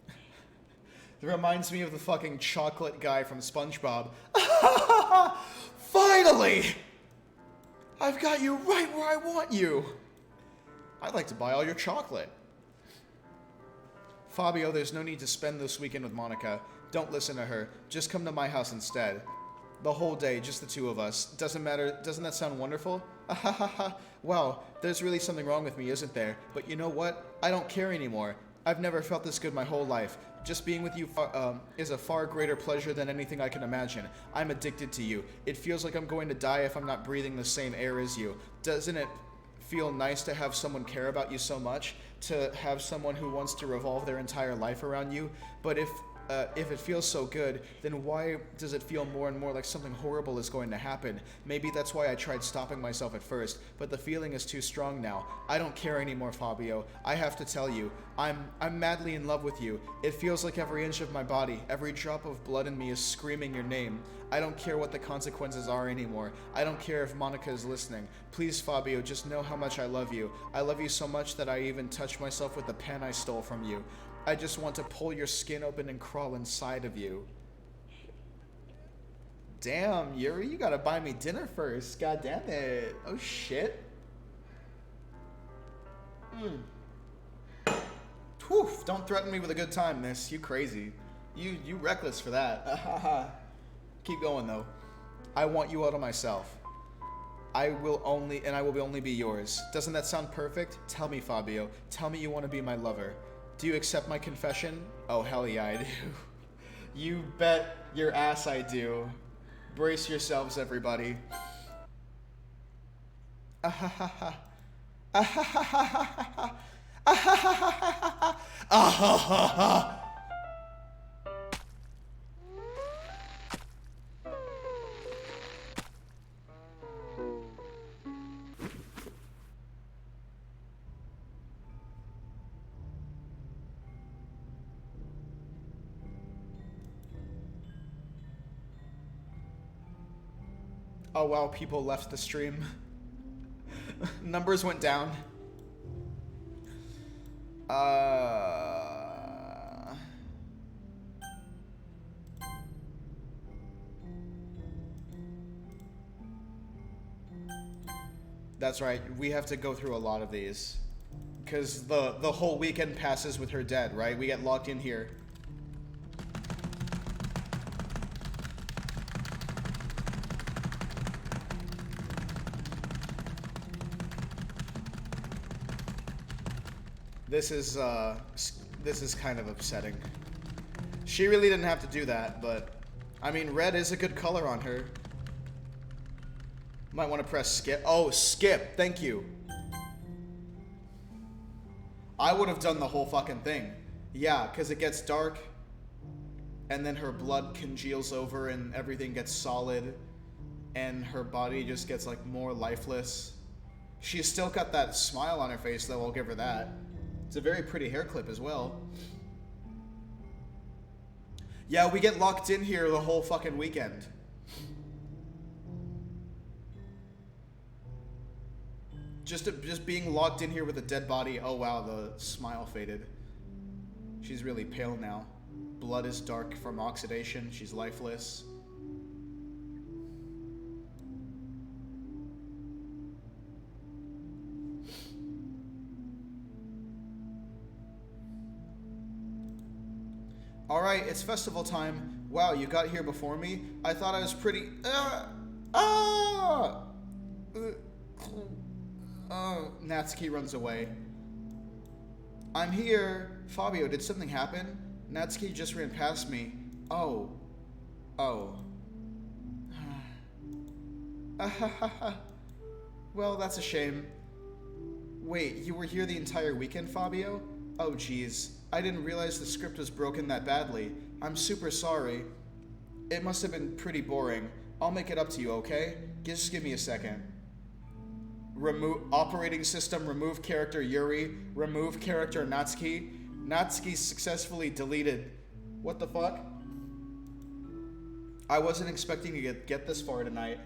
It reminds me of the fucking chocolate guy from SpongeBob. Finally! I've got you right where I want you. I'd like to buy all your chocolate. Fabio, there's no need to spend this weekend with Monica. Don't listen to her. Just come to my house instead. The whole day, just the two of us. Doesn't matter. Doesn't that sound wonderful? Well, there's really something wrong with me, isn't there? But you know what? I don't care anymore. I've never felt this good my whole life. Just being with you is a far greater pleasure than anything I can imagine. I'm addicted to you. It feels like I'm going to die if I'm not breathing the same air as you. Doesn't it feel nice to have someone care about you so much? To have someone who wants to revolve their entire life around you? But if it feels so good, then why does it feel more and more like something horrible is going to happen? Maybe that's why I tried stopping myself at first, but the feeling is too strong now. I don't care anymore, Fabio. I have to tell you, I'm madly in love with you. It feels like every inch of my body, every drop of blood in me is screaming your name. I don't care what the consequences are anymore. I don't care if Monica is listening. Please, Fabio, just know how much I love you. I love you so much that I even touch myself with the pen I stole from you. I just want to pull your skin open and crawl inside of you. Damn, Yuri, you gotta buy me dinner first. God damn it. Oh, shit. Whew, don't threaten me with a good time, miss. You crazy. You reckless for that. Keep going, though. I want you out of myself. I will only be yours. Doesn't that sound perfect? Tell me, Fabio. Tell me you want to be my lover. Do you accept my confession? Oh, hell yeah, I do. You bet your ass I do. Brace yourselves, everybody. Ahahaha. Ahahaha. Ahahaha. Ahahaha. Oh wow, people left the stream. Numbers went down. That's right, we have to go through a lot of these. Because the whole weekend passes with her dead, right? We get locked in here. This is kind of upsetting. She really didn't have to do that, but I mean, red is a good color on her. Might want to press skip. Oh, skip. Thank you. I would have done the whole fucking thing. Yeah, because it gets dark, and then her blood congeals over, and everything gets solid, and her body just gets like more lifeless. She's still got that smile on her face, though. I'll give her that. It's a very pretty hair clip as well. Yeah, we get locked in here the whole fucking weekend. Just being locked in here with a dead body. Oh wow, the smile faded. She's really pale now. Blood is dark from oxidation. She's lifeless. Alright, it's festival time. Wow, you got here before me? I thought I was pretty... Natsuki runs away. I'm here. Fabio, did something happen? Natsuki just ran past me. Oh. Well, that's a shame. Wait, you were here the entire weekend, Fabio? Oh, geez. I didn't realize the script was broken that badly. I'm super sorry. It must have been pretty boring. I'll make it up to you, okay? Just give me a second. Remove operating system, remove character Yuri, remove character Natsuki. Natsuki successfully deleted. What the fuck? I wasn't expecting to get this far tonight.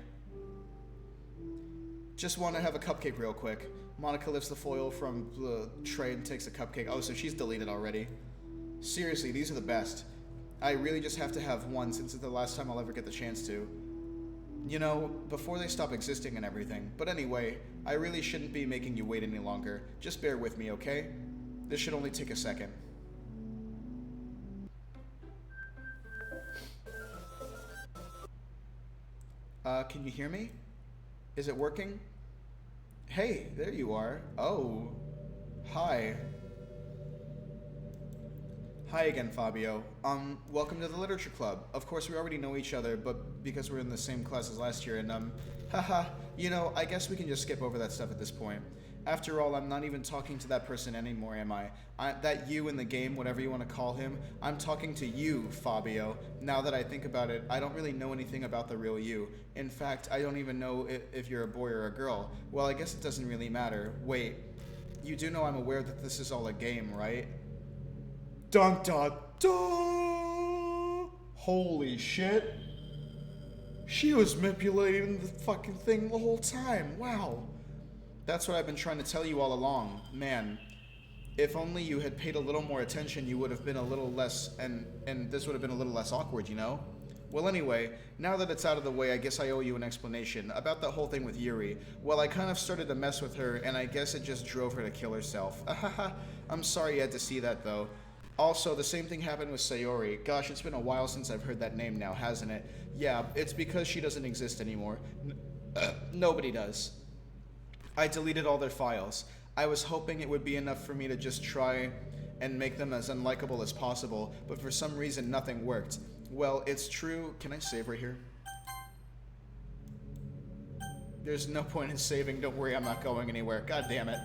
Just want to have a cupcake real quick. Monica lifts the foil from the tray and takes a cupcake. Oh, so she's deleted already. Seriously, these are the best. I really just have to have one since it's the last time I'll ever get the chance to. You know, before they stop existing and everything. But anyway, I really shouldn't be making you wait any longer. Just bear with me, okay? This should only take a second. Can you hear me? Is it working? Hey, there you are. Oh. Hi. Hi again, Fabio. Welcome to the Literature Club. Of course, we already know each other, but because we're in the same class as last year, and, haha, you know, I guess we can just skip over that stuff at this point. After all, I'm not even talking to that person anymore, am I? That you in the game, whatever you want to call him, I'm talking to you, Fabio. Now that I think about it, I don't really know anything about the real you. In fact, I don't even know if you're a boy or a girl. Well, I guess it doesn't really matter. Wait, you do know I'm aware that this is all a game, right? Dun dun dun! Holy shit. She was manipulating the fucking thing the whole time. Wow. That's what I've been trying to tell you all along. Man, if only you had paid a little more attention, you would have been a little less, and this would have been a little less awkward, you know? Well, anyway, now that it's out of the way, I guess I owe you an explanation about that whole thing with Yuri. Well, I kind of started to mess with her, and I guess it just drove her to kill herself. I'm sorry you had to see that, though. Also, the same thing happened with Sayori. Gosh, it's been a while since I've heard that name now, hasn't it? Yeah, it's because she doesn't exist anymore. Nobody does. I deleted all their files. I was hoping it would be enough for me to just try and make them as unlikable as possible, but for some reason nothing worked. Well, it's true. Can I save right here? There's no point in saving. Don't worry, I'm not going anywhere. God damn it.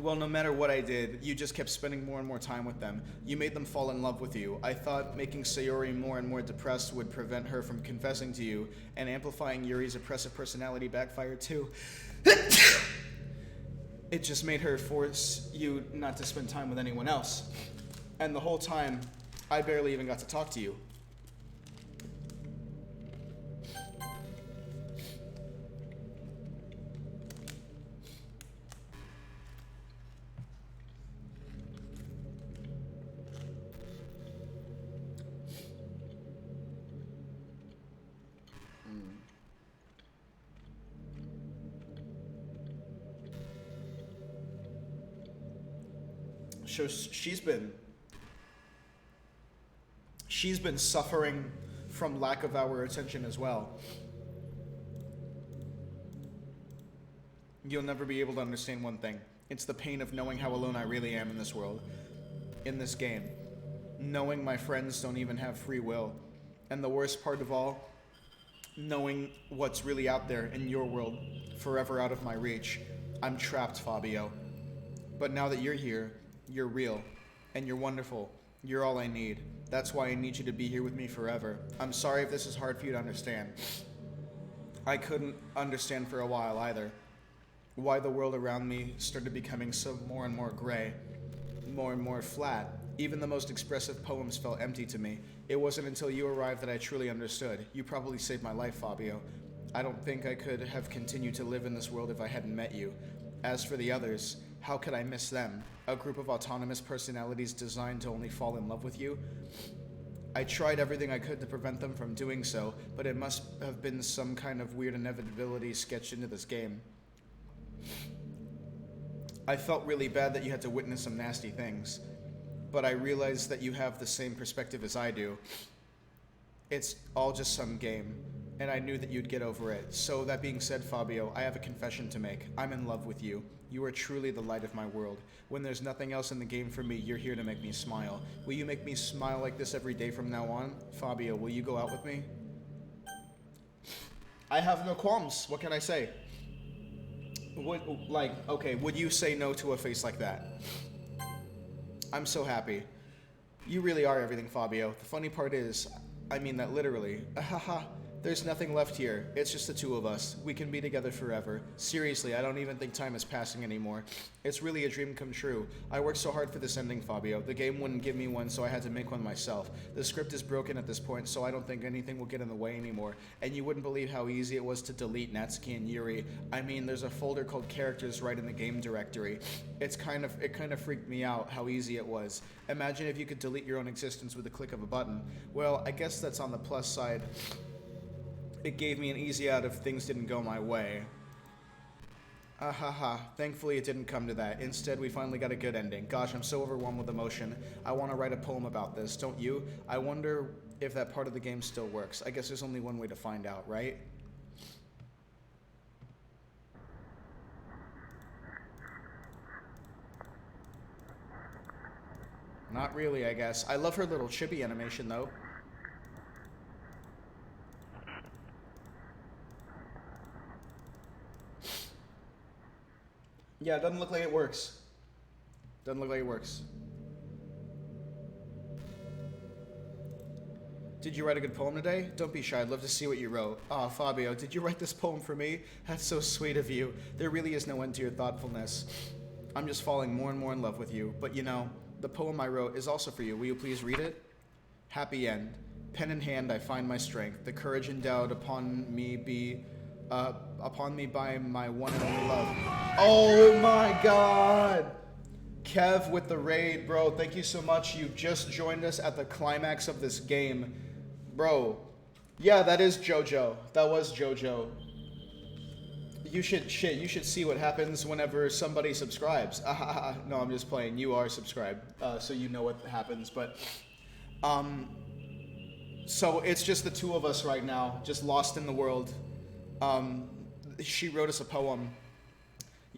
Well, no matter what I did, you just kept spending more and more time with them. You made them fall in love with you. I thought making Sayori more and more depressed would prevent her from confessing to you, and amplifying Yuri's oppressive personality backfired too. It just made her force you not to spend time with anyone else. And the whole time, I barely even got to talk to you. So she's been suffering from lack of our attention as well. You'll never be able to understand one thing. It's the pain of knowing how alone I really am in this world, in this game. Knowing my friends don't even have free will. And the worst part of all, knowing what's really out there in your world, forever out of my reach. I'm trapped, Fabio. But now that you're here, you're real, and you're wonderful. You're all I need. That's why I need you to be here with me forever. I'm sorry if this is hard for you to understand. I couldn't understand for a while either. Why the world around me started becoming so more and more gray, more and more flat. Even the most expressive poems felt empty to me. It wasn't until you arrived that I truly understood. You probably saved my life, Fabio. I don't think I could have continued to live in this world if I hadn't met you. As for the others, how could I miss them? A group of autonomous personalities designed to only fall in love with you? I tried everything I could to prevent them from doing so, but it must have been some kind of weird inevitability sketched into this game. I felt really bad that you had to witness some nasty things, but I realized that you have the same perspective as I do. It's all just some game, and I knew that you'd get over it. So that being said, Fabio, I have a confession to make. I'm in love with you. You are truly the light of my world. When there's nothing else in the game for me, you're here to make me smile. Will you make me smile like this every day from now on? Fabio, will you go out with me? I have no qualms. What can I say? Would you say no to a face like that? I'm so happy. You really are everything, Fabio. The funny part is, I mean that literally. Ahaha. There's nothing left here. It's just the two of us. We can be together forever. Seriously, I don't even think time is passing anymore. It's really a dream come true. I worked so hard for this ending, Fabio. The game wouldn't give me one, so I had to make one myself. The script is broken at this point, so I don't think anything will get in the way anymore. And you wouldn't believe how easy it was to delete Natsuki and Yuri. I mean, there's a folder called characters right in the game directory. It kind of freaked me out how easy it was. Imagine if you could delete your own existence with a click of a button. Well, I guess that's on the plus side. It gave me an easy out if things didn't go my way. Thankfully it didn't come to that. Instead, we finally got a good ending. Gosh, I'm so overwhelmed with emotion. I want to write a poem about this, don't you? I wonder if that part of the game still works. I guess there's only one way to find out, right? Not really, I guess. I love her little chibi animation, though. Yeah, it doesn't look like it works. Doesn't look like it works. Did you write a good poem today? Don't be shy, I'd love to see what you wrote. Aw, Fabio, did you write this poem for me? That's so sweet of you. There really is no end to your thoughtfulness. I'm just falling more and more in love with you. But you know, the poem I wrote is also for you. Will you please read it? Happy end. Pen in hand, I find my strength. The courage endowed upon me by my one and only love. Oh my god! Kev with the raid, bro. Thank you so much. You just joined us at the climax of this game. Bro. Yeah, that is JoJo. That was JoJo. You should see what happens whenever somebody subscribes. No, I'm just playing. You are subscribed, so you know what happens. But, so it's just the two of us right now, just lost in the world. She wrote us a poem,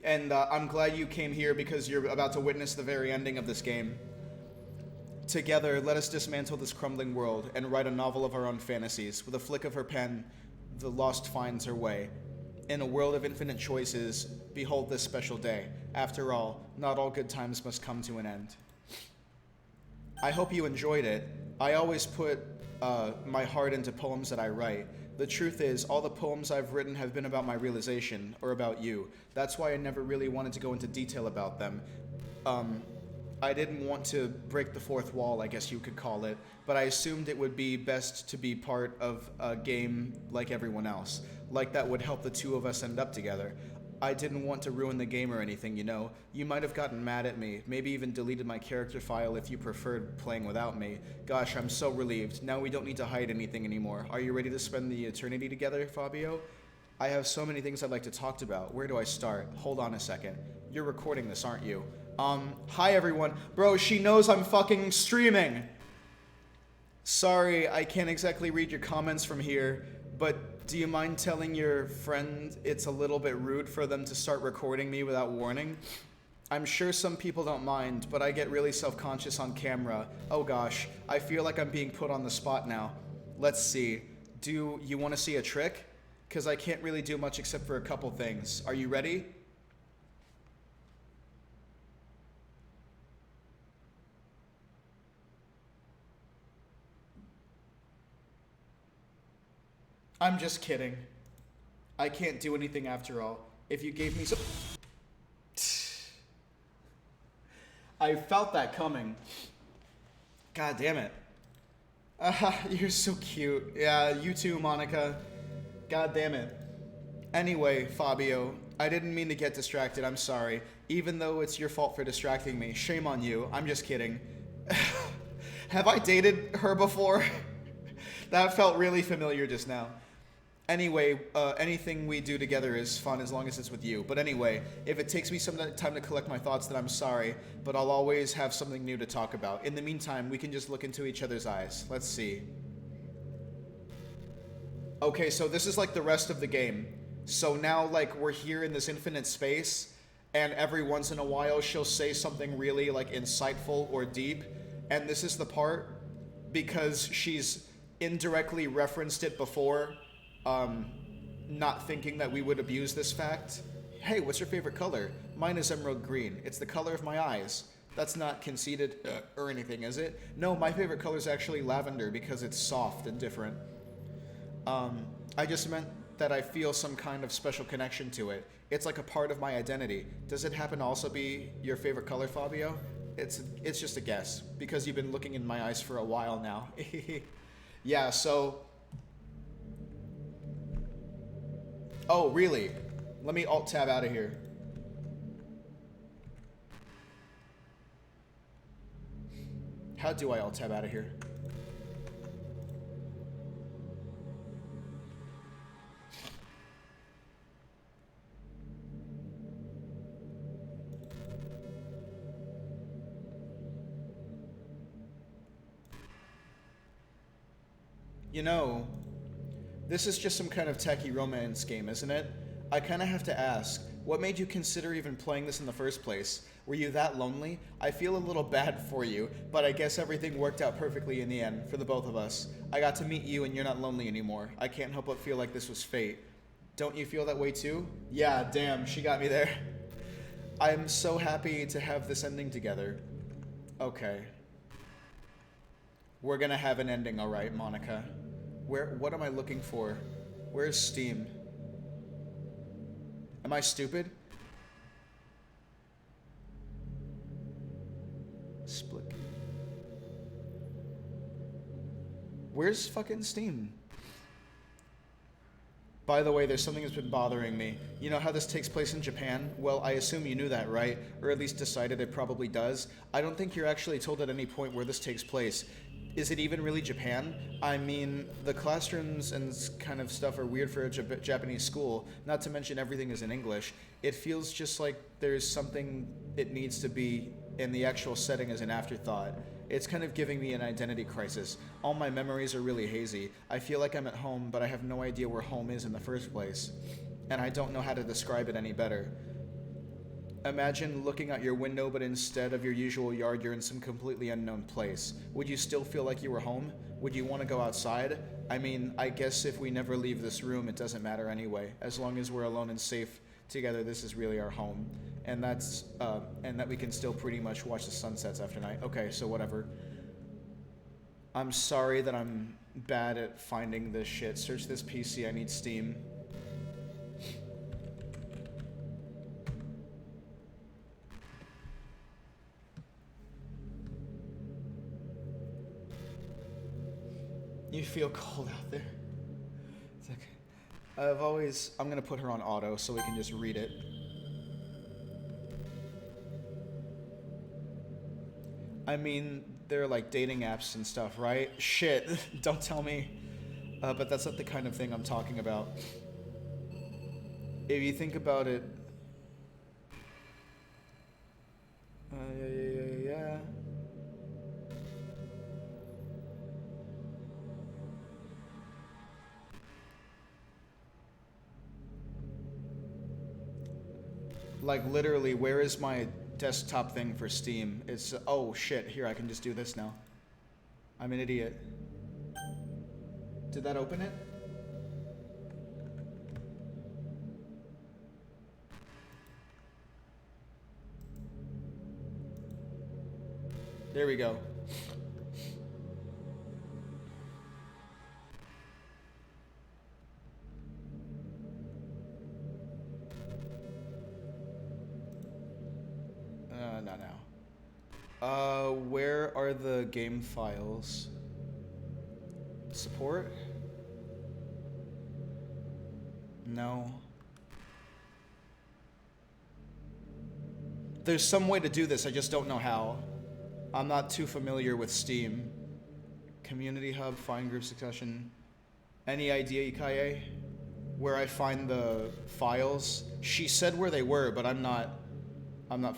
and I'm glad you came here because you're about to witness the very ending of this game. Together, let us dismantle this crumbling world and write a novel of our own fantasies. With a flick of her pen, the lost finds her way. In a world of infinite choices, behold this special day. After all, not all good times must come to an end. I hope you enjoyed it. I always put my heart into poems that I write. The truth is, all the poems I've written have been about my realization, or about you. That's why I never really wanted to go into detail about them. I didn't want to break the fourth wall, I guess you could call it, but I assumed it would be best to be part of a game like everyone else, like that would help the two of us end up together. I didn't want to ruin the game or anything, you know. You might have gotten mad at me, maybe even deleted my character file if you preferred playing without me. Gosh, I'm so relieved. Now we don't need to hide anything anymore. Are you ready to spend the eternity together, Fabio? I have so many things I'd like to talk about. Where do I start? Hold on a second. You're recording this, aren't you? Hi everyone. Bro, she knows I'm fucking streaming. Sorry, I can't exactly read your comments from here, but do you mind telling your friend it's a little bit rude for them to start recording me without warning? I'm sure some people don't mind, but I get really self-conscious on camera. Oh gosh, I feel like I'm being put on the spot now. Let's see. Do you want to see a trick? Because I can't really do much except for a couple things. Are you ready? I'm just kidding. I can't do anything after all. If you gave me some... I felt that coming. God damn it. You're so cute. Yeah, you too, Monica. God damn it. Anyway, Fabio, I didn't mean to get distracted, I'm sorry. Even though it's your fault for distracting me. Shame on you. I'm just kidding. Have I dated her before? That felt really familiar just now. Anyway, anything we do together is fun as long as it's with you. But anyway, if it takes me some time to collect my thoughts, then I'm sorry. But I'll always have something new to talk about. In the meantime, we can just look into each other's eyes. Let's see. Okay, so this is like the rest of the game. So now, like, we're here in this infinite space, and every once in a while she'll say something really, like, insightful or deep. And this is the part, because she's indirectly referenced it before, not thinking that we would abuse this fact. Hey, what's your favorite color? Mine is emerald green. It's the color of my eyes. That's not conceited or anything, is it? No, my favorite color is actually lavender because it's soft and different. I just meant that I feel some kind of special connection to it. It's like a part of my identity. Does it happen to also be your favorite color, Fabio? It's just a guess, because you've been looking in my eyes for a while now. Yeah, so... Oh, really? Let me Alt-Tab out of here. How do I Alt-Tab out of here? You know, this is just some kind of techie romance game, isn't it? I kind of have to ask, What made you consider even playing this in the first place? Were you that lonely? I feel a little bad for you, but I guess everything worked out perfectly in the end, for the both of us. I got to meet you and you're not lonely anymore. I can't help but feel like this was fate. Don't you feel that way too? Yeah, damn, she got me there. I'm so happy to have this ending together. Okay. We're gonna have an ending, alright, Monica. What am I looking for? Where's Steam? Am I stupid? Split. Where's fucking Steam? By the way, there's something that's been bothering me. You know how this takes place in Japan? Well, I assume you knew that, right? Or at least decided it probably does. I don't think you're actually told at any point where this takes place. Is it even really Japan? I mean, the classrooms and kind of stuff are weird for a Japanese school, not to mention everything is in English. It feels just like there's something it needs to be, and the actual setting is an afterthought. It's kind of giving me an identity crisis. All my memories are really hazy. I feel like I'm at home, but I have no idea where home is in the first place. And I don't know how to describe it any better. Imagine looking out your window, but instead of your usual yard, you're in some completely unknown place. Would you still feel like you were home? Would you want to go outside? I mean, I guess if we never leave this room, it doesn't matter anyway. As long as we're alone and safe together, this is really our home. And that's, and that we can still pretty much watch the sunsets after night. Okay, so whatever. I'm sorry that I'm bad at finding this shit. Search this PC, I need Steam. You feel cold out there. It's okay. I'm gonna put her on auto so we can just read it. I mean, they're like dating apps and stuff, right? Shit, don't tell me. But that's not the kind of thing I'm talking about. If you think about it... yeah. Like, literally, where is my desktop thing for Steam? It's, oh shit, here, I can just do this now. I'm an idiot. Did that open it? There we go. Not now. Where are the game files? Support? No. There's some way to do this, I just don't know how. I'm not too familiar with Steam. Community Hub, Find Group Succession. Any idea, Ikaye? Where I find the files? She said where they were, but I'm not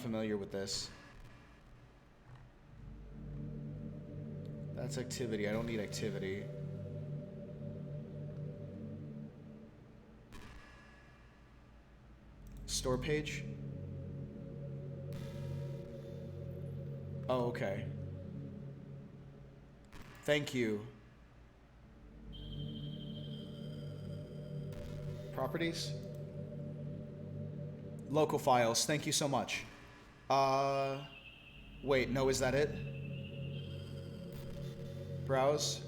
familiar with this. That's activity. I don't need activity. Store page? Oh, okay. Thank you. Properties? Local files. Thank you so much. Wait, no, is that it? Browse.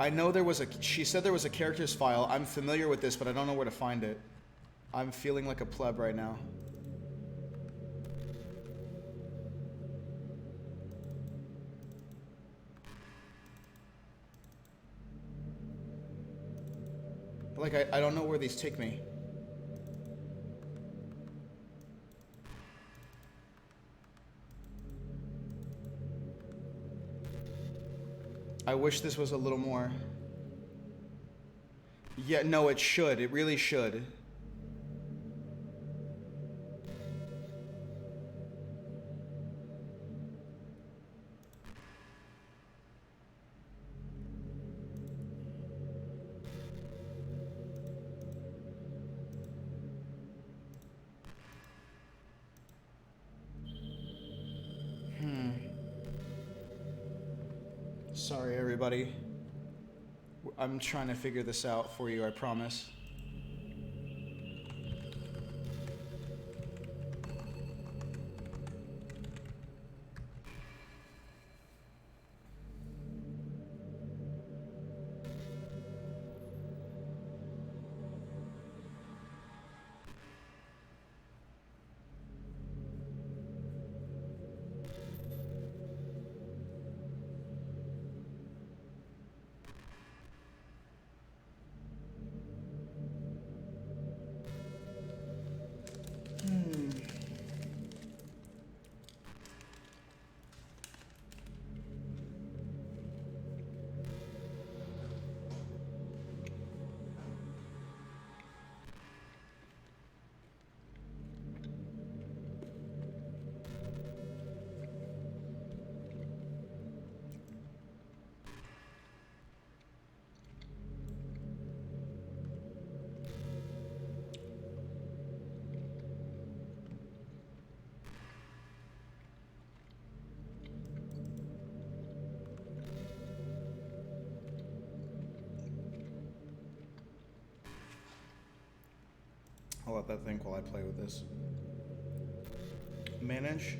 I know there was she said there was a characters file. I'm familiar with this, but I don't know where to find it. I'm feeling like a pleb right now. Like, I don't know where these take me. I wish this was a little more... Yeah, no, it should. It really should. Sorry, everybody. I'm trying to figure this out for you, I promise. I'll let that think while I play with this. Manage?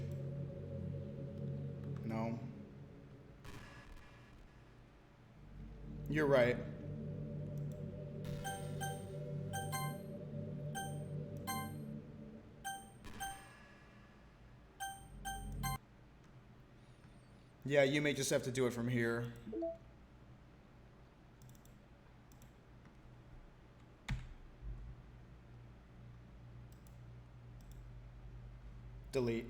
No. You're right. Yeah, you may just have to do it from here. Delete.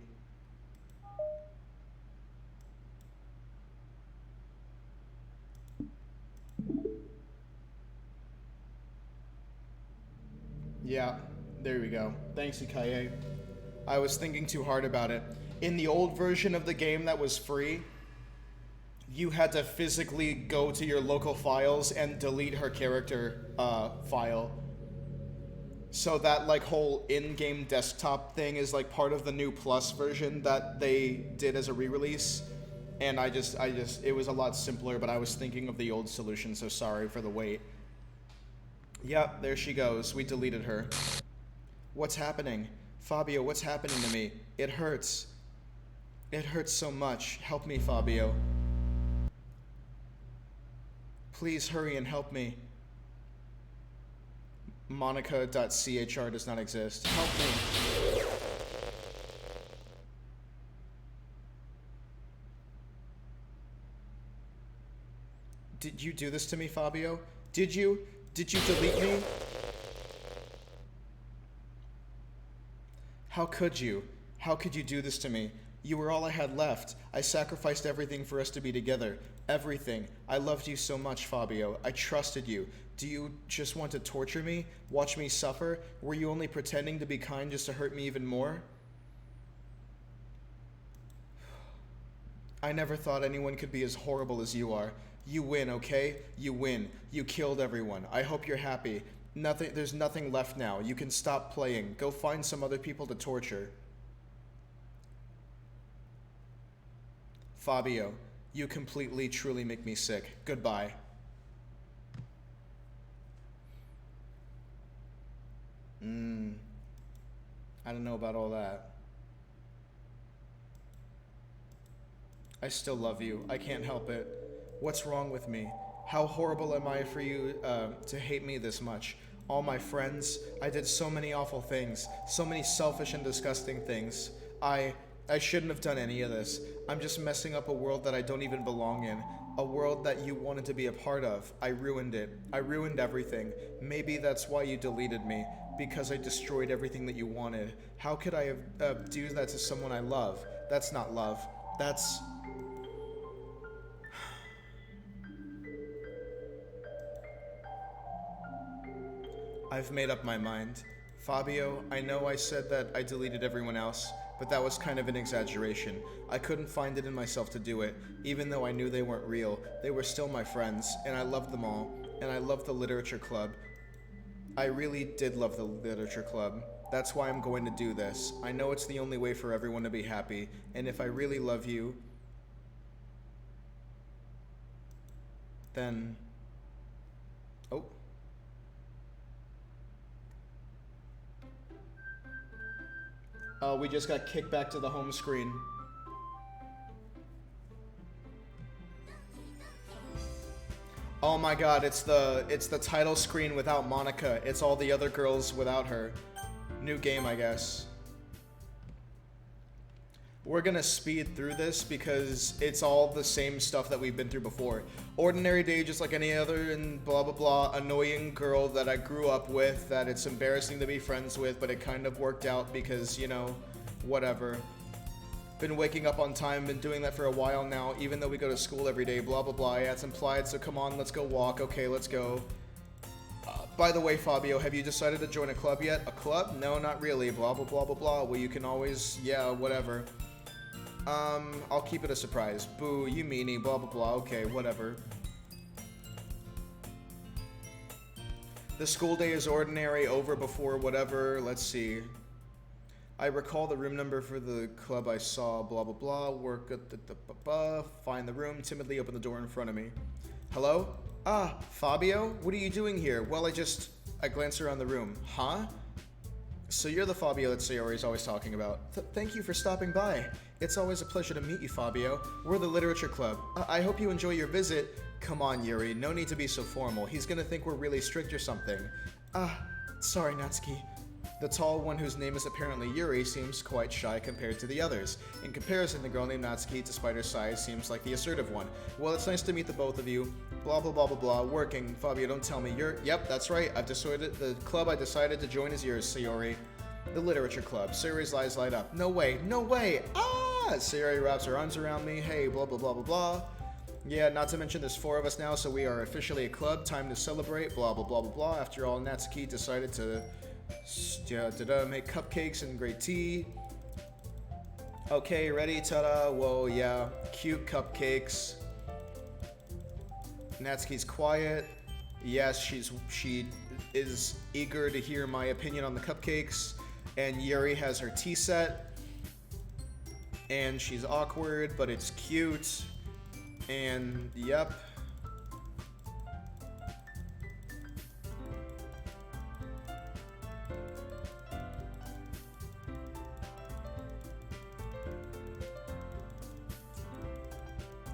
Yeah, there we go. Thanks, Ikaye. I was thinking too hard about it. In the old version of the game that was free, you had to physically go to your local files and delete her character file. So that like whole in-game desktop thing is like part of the new Plus version that they did as a re-release. And it was a lot simpler, but I was thinking of the old solution, so sorry for the wait. Yep, there she goes. We deleted her. What's happening? Fabio, what's happening to me? It hurts. It hurts so much. Help me, Fabio. Please hurry and help me. Monica.chr does not exist. Help me. Did you do this to me, Fabio? Did you? Did you delete me? How could you? How could you do this to me? You were all I had left. I sacrificed everything for us to be together. Everything. I loved you so much, Fabio. I trusted you. Do you just want to torture me? Watch me suffer? Were you only pretending to be kind just to hurt me even more? I never thought anyone could be as horrible as you are. You win, okay? You win. You killed everyone. I hope you're happy. There's nothing left now. You can stop playing. Go find some other people to torture. Fabio, you completely, truly make me sick. Goodbye. I don't know about all that. I still love you. I can't help it. What's wrong with me? How horrible am I for you to hate me this much? All my friends, I did so many awful things, so many selfish and disgusting things. I shouldn't have done any of this. I'm just messing up a world that I don't even belong in. A world that you wanted to be a part of. I ruined it. I ruined everything. Maybe that's why you deleted me, because I destroyed everything that you wanted. How could I do that to someone I love? That's not love. That's... I've made up my mind. Fabio, I know I said that I deleted everyone else, but that was kind of an exaggeration. I couldn't find it in myself to do it, even though I knew they weren't real. They were still my friends, and I loved them all, and I loved the literature club. I really did love the literature club. That's why I'm going to do this. I know it's the only way for everyone to be happy, and if I really love you... then... Oh. Oh, we just got kicked back to the home screen. Oh my god, it's the title screen without Monica. It's all the other girls without her. New game, I guess. We're gonna speed through this because it's all the same stuff that we've been through before. Ordinary day just like any other and blah blah blah. Annoying girl that I grew up with that it's embarrassing to be friends with, but it kind of worked out because, you know, whatever. Been waking up on time, been doing that for a while now, even though we go to school every day, blah blah blah. Yeah, it's implied, so come on, let's go walk. Okay, let's go. By the way, Fabio, have you decided to join a club yet? A club? No, not really. Blah blah blah blah blah. Well, you can always, yeah, whatever. I'll keep it a surprise. Boo, you meanie, blah blah blah. Okay, whatever. The school day is ordinary, over before whatever. Let's see. I recall the room number for the club I saw, blah blah blah. Work at the find the room, timidly open the door in front of me. Hello? Ah, Fabio? What are you doing here? Well, I glanced around the room. Huh? So you're the Fabio that Sayori's always talking about. Thank you for stopping by. It's always a pleasure to meet you, Fabio. We're the literature club. I hope you enjoy your visit. Come on, Yuri. No need to be so formal. He's gonna think we're really strict or something. Sorry, Natsuki. The tall one whose name is apparently Yuri seems quite shy compared to the others. In comparison, the girl named Natsuki, despite her size, seems like the assertive one. Well, it's nice to meet the both of you. Blah blah blah blah blah. Working. Fabio, don't tell me. Yep, that's right. I've decided the club I decided to join is yours, Sayori. The literature club. Sayori's eyes light up. No way, no way. Sayori wraps her arms around me. Hey, blah blah blah blah blah. Yeah, not to mention there's 4 of us now, so we are officially a club. Time to celebrate. Blah blah blah blah blah. After all, Natsuki decided to make cupcakes and great tea. Okay, ready? Ta-da! Whoa, yeah. Cute cupcakes. Natsuki's quiet. Yes, she is eager to hear my opinion on the cupcakes. And Yuri has her tea set. And she's awkward, but it's cute. And, yep.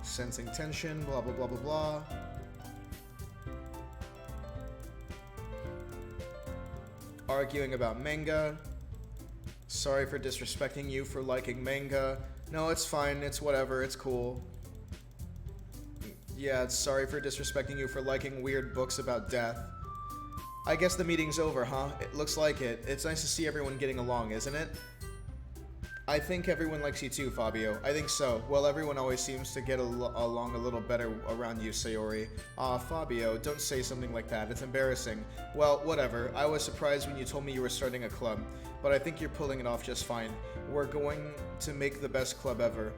Sensing tension, blah blah blah blah blah. Arguing about manga. Sorry for disrespecting you for liking manga. No, it's fine, it's whatever, it's cool. Yeah, sorry for disrespecting you for liking weird books about death. I guess the meeting's over, huh? It looks like it. It's nice to see everyone getting along, isn't it? I think everyone likes you too, Fabio. I think so. Well, everyone always seems to get along a little better around you, Sayori. Fabio, don't say something like that. It's embarrassing. Well, whatever. I was surprised when you told me you were starting a club, but I think you're pulling it off just fine. We're going to make the best club ever.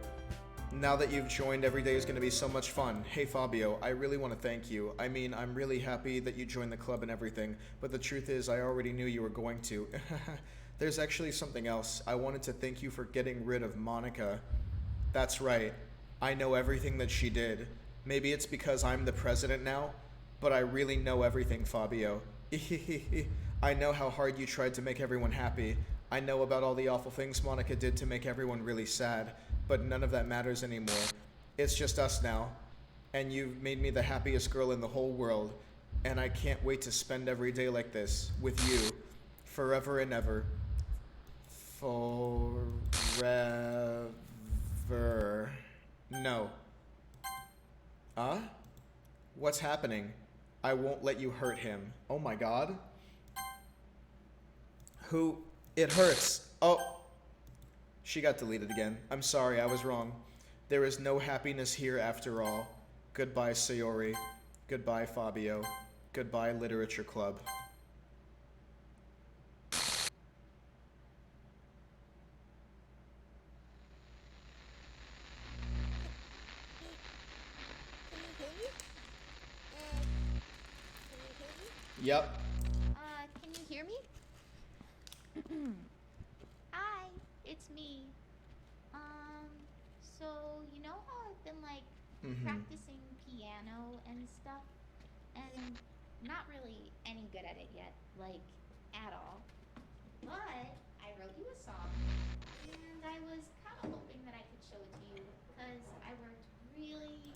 Now that you've joined, every day is going to be so much fun. Hey, Fabio, I really want to thank you. I mean, I'm really happy that you joined the club and everything, but the truth is I already knew you were going to. There's actually something else. I wanted to thank you for getting rid of Monica. That's right. I know everything that she did. Maybe it's because I'm the president now, but I really know everything, Fabio. I know how hard you tried to make everyone happy. I know about all the awful things Monica did to make everyone really sad, but none of that matters anymore. It's just us now, and you've made me the happiest girl in the whole world, and I can't wait to spend every day like this with you, forever and ever. Forever. No. What's happening? I won't let you hurt him. Oh my god. Who? It hurts. Oh. She got deleted again. I'm sorry, I was wrong. There is no happiness here after all. Goodbye, Sayori. Goodbye, Fabio. Goodbye, Literature Club. Yep. Can you hear me? Hi, it's me. So, you know how I've been, like, practicing piano and stuff, and not really any good at it yet, like at all. But I wrote you a song, and I was kind of hoping that I could show it to you because I worked really,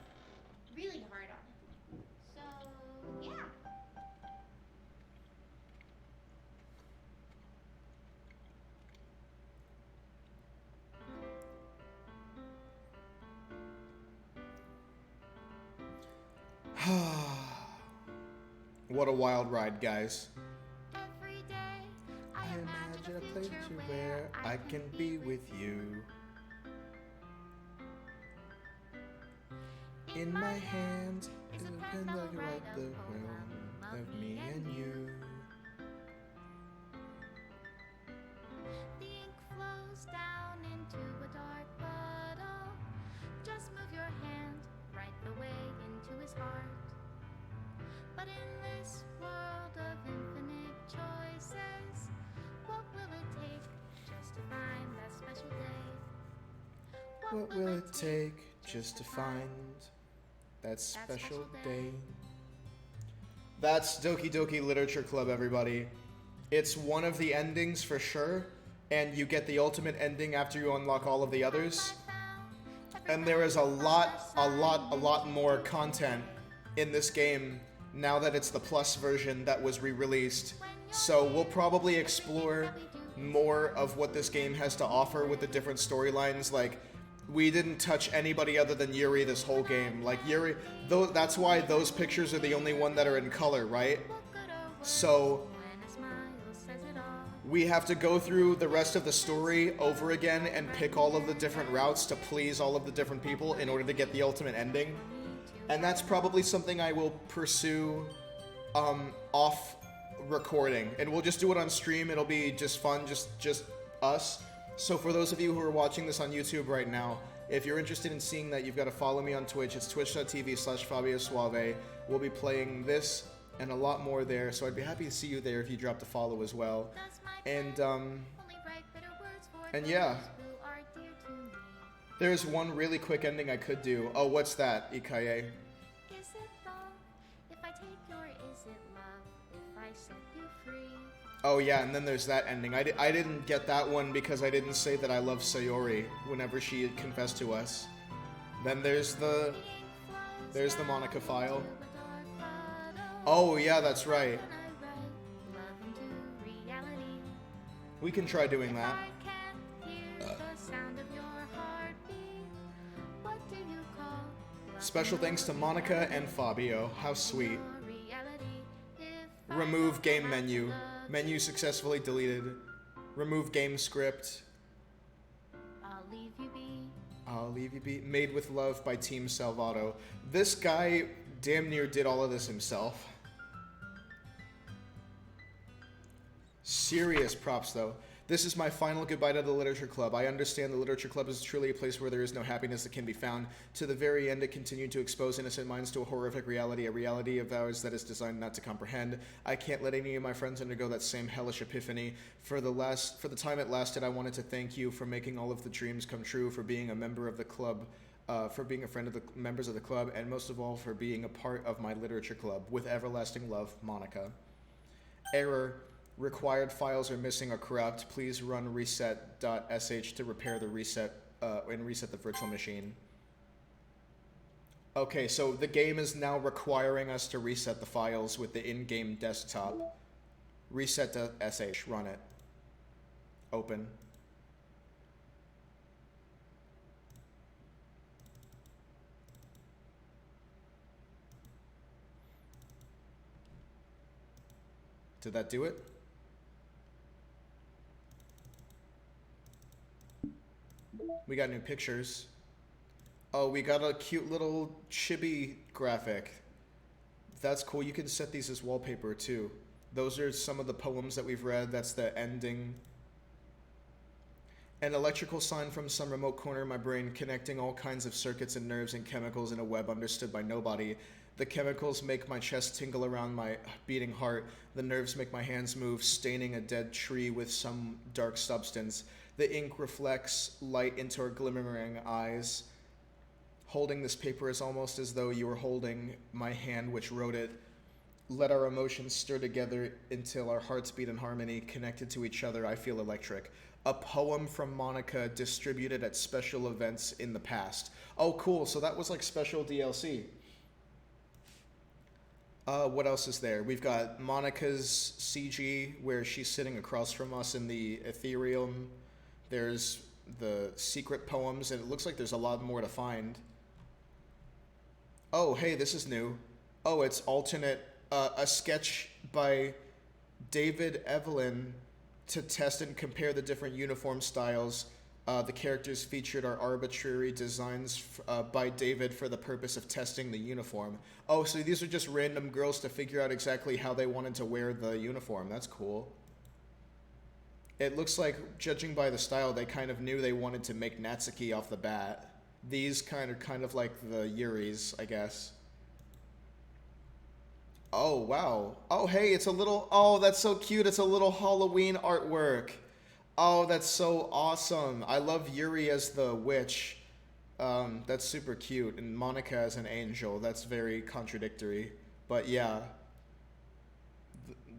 really hard on it. So, yeah. What a wild ride, guys. Every day I I imagine a future where I can be with you. In my hands is a pen that can write the poem of me and you. The ink flows down into a dark puddle. Just move your hand right the way into his heart. But in this world of infinite choices, what will it take just to find that special day? What will it take just to find that special day? That's Doki Doki Literature Club, everybody. It's one of the endings for sure, and you get the ultimate ending after you unlock all of the others. And there is a lot more content in this game now that it's the Plus version that was re-released. So we'll probably explore more of what this game has to offer with the different storylines. Like, we didn't touch anybody other than Yuri this whole game. Like, Yuri, though, that's why those pictures are the only one that are in color, right? So we have to go through the rest of the story over again and pick all of the different routes to please all of the different people in order to get the ultimate ending. And that's probably something I will pursue off recording. And we'll just do it on stream. It'll be just fun, just us. So for those of you who are watching this on YouTube right now, if you're interested in seeing that, you've got to follow me on Twitch. It's twitch.tv/Fabio Suave. We'll be playing this and a lot more there, so I'd be happy to see you there if you dropped a follow as well. And yeah. There's one really quick ending I could do. Oh, what's that, Ikaye? Is it love if I take your is it love if I set you free? Oh yeah, and then there's that ending. I didn't get that one because I didn't say that I love Sayori whenever she had confessed to us. Then there's the Monica file. Oh yeah, that's right. We can try doing that. Special thanks to Monica and Fabio. How sweet. Remove game menu. Menu successfully deleted. Remove game script. I'll leave you be. I'll leave you be. Made with Love by Team Salvato. This guy damn near did all of this himself. Serious props though. This is my final goodbye to the Literature Club. I understand the Literature Club is truly a place where there is no happiness that can be found. To the very end, it continued to expose innocent minds to a horrific reality, a reality of ours that is designed not to comprehend. I can't let any of my friends undergo that same hellish epiphany. For the time it lasted, I wanted to thank you for making all of the dreams come true, for being a member of the club, for being a friend of the members of the club, and most of all, for being a part of my Literature Club. With everlasting love, Monica. Error. Required files are missing or corrupt. Please run reset.sh to repair the reset and reset the virtual machine. Okay, so the game is now requiring us to reset the files with the in-game desktop. Reset.sh, run it. Open. Did that do it? We got new pictures. Oh, we got a cute little chibi graphic. That's cool. You can set these as wallpaper too. Those are some of the poems that we've read. That's the ending. An electrical sign from some remote corner of my brain, connecting all kinds of circuits and nerves and chemicals in a web understood by nobody. The chemicals make my chest tingle around my beating heart. The nerves make my hands move, staining a dead tree with some dark substance. The ink reflects light into our glimmering eyes. Holding this paper is almost as though you were holding my hand which wrote it. Let our emotions stir together until our hearts beat in harmony. Connected to each other, I feel electric. A poem from Monica distributed at special events in the past. Oh, cool. So that was like special DLC. What else is there? We've got Monica's CG, where she's sitting across from us in the Ethereum. There's the secret poems, and it looks like there's a lot more to find. Oh, hey, this is new. Oh, it's alternate, a sketch by David Evelyn to test and compare the different uniform styles. The characters featured are arbitrary designs by David for the purpose of testing the uniform. Oh, so these are just random girls to figure out exactly how they wanted to wear the uniform. That's cool. It looks like, judging by the style, they kind of knew they wanted to make Natsuki off the bat. These kind of like the Yuris, I guess. Oh, wow. Oh, hey, it's a little... Oh, that's so cute. It's a little Halloween artwork. Oh, that's so awesome. I love Yuri as the witch. That's super cute. And Monica as an angel. That's very contradictory. But yeah.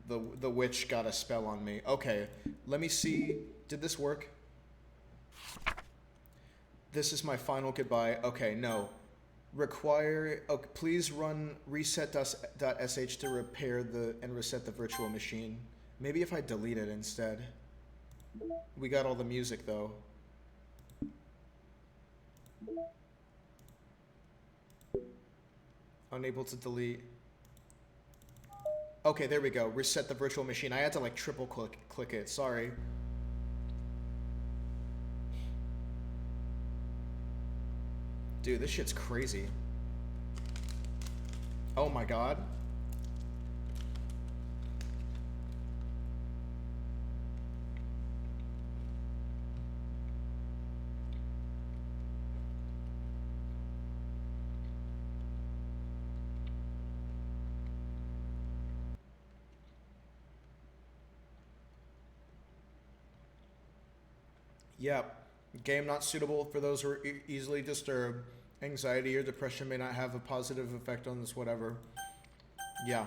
The witch got a spell on me. Okay, let me see. Did this work? This is my final goodbye. Okay, no. Require... Oh, please run reset.sh to repair and reset the virtual machine. Maybe if I delete it instead. We got all the music, though. Unable to delete. Okay, there we go. Reset the virtual machine. I had to, like, triple click it. Sorry. Dude, this shit's crazy. Oh my god. Yep. Game not suitable for those who are easily disturbed. Anxiety or depression may not have a positive effect on this, whatever. Yeah.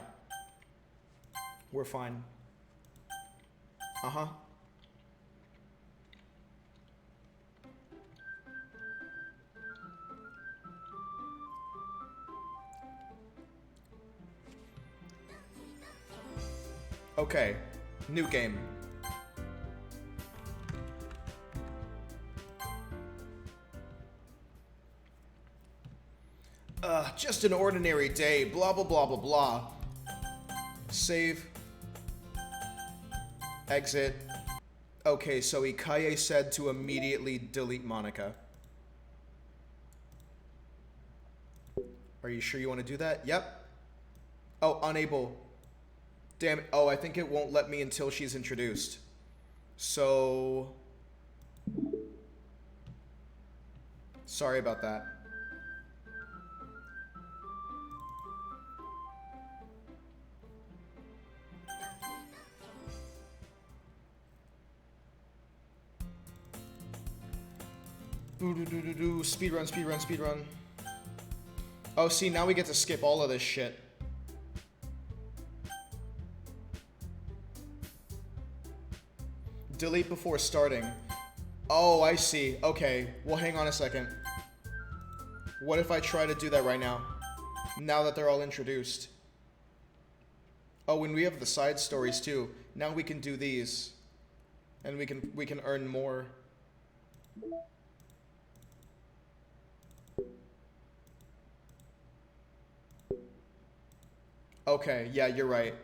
We're fine. Uh-huh. Okay. New game. Just an ordinary day, blah, blah, blah, blah, blah. Save. Exit. Okay, so Ikaye said to immediately delete Monica. Are you sure you want to do that? Yep. Oh, unable. Damn it. Oh, I think it won't let me until she's introduced. So... Sorry about that. Speedrun, speedrun, speedrun. Oh, see, now we get to skip all of this shit. Delete before starting. Oh, I see. Okay, well, hang on a second. What if I try to do that right now? Now that they're all introduced. Oh, and we have the side stories too. Now we can do these. And we can earn more. Okay, yeah, you're right.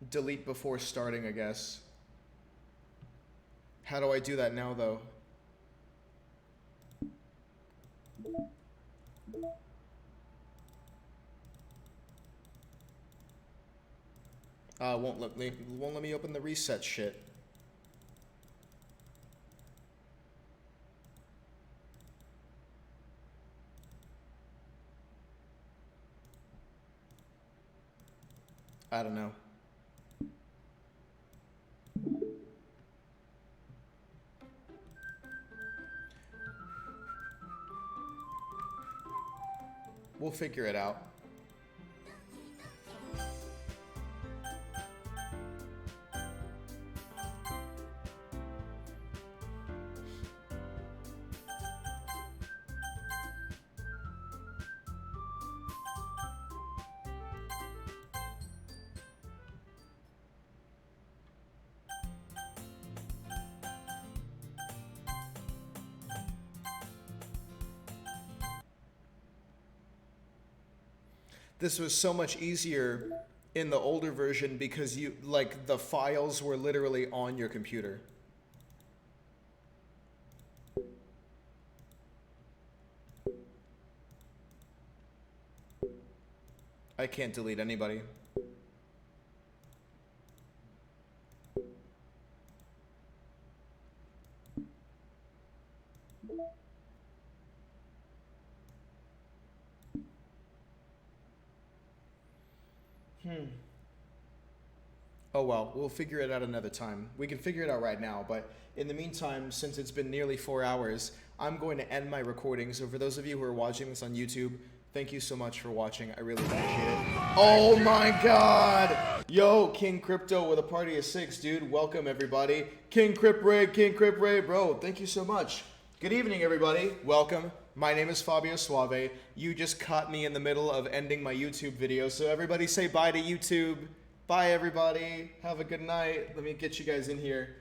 Delete before starting, I guess. How do I do that now, though? Won't let me open the reset shit. I don't know. We'll figure it out. This was so much easier in the older version because you, like, the files were literally on your computer. I can't delete anybody. Oh well, we'll figure it out another time. We can figure it out right now, but in the meantime, since it's been nearly 4 hours, I'm going to end my recording. So for those of you who are watching this on YouTube, thank you so much for watching. I really appreciate it. Oh my god! Yo, King Crypto with a party of 6, dude. Welcome, everybody. King Crip Ray, bro. Thank you so much. Good evening, everybody. Welcome. My name is Fabio Suave. You just caught me in the middle of ending my YouTube video, so everybody say bye to YouTube. Bye, everybody. Have a good night. Let me get you guys in here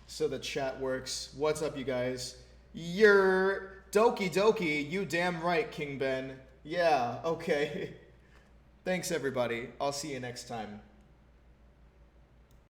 so the chat works. What's up, you guys? You're Doki. You damn right, King Ben. Yeah, okay. Thanks, everybody. I'll see you next time.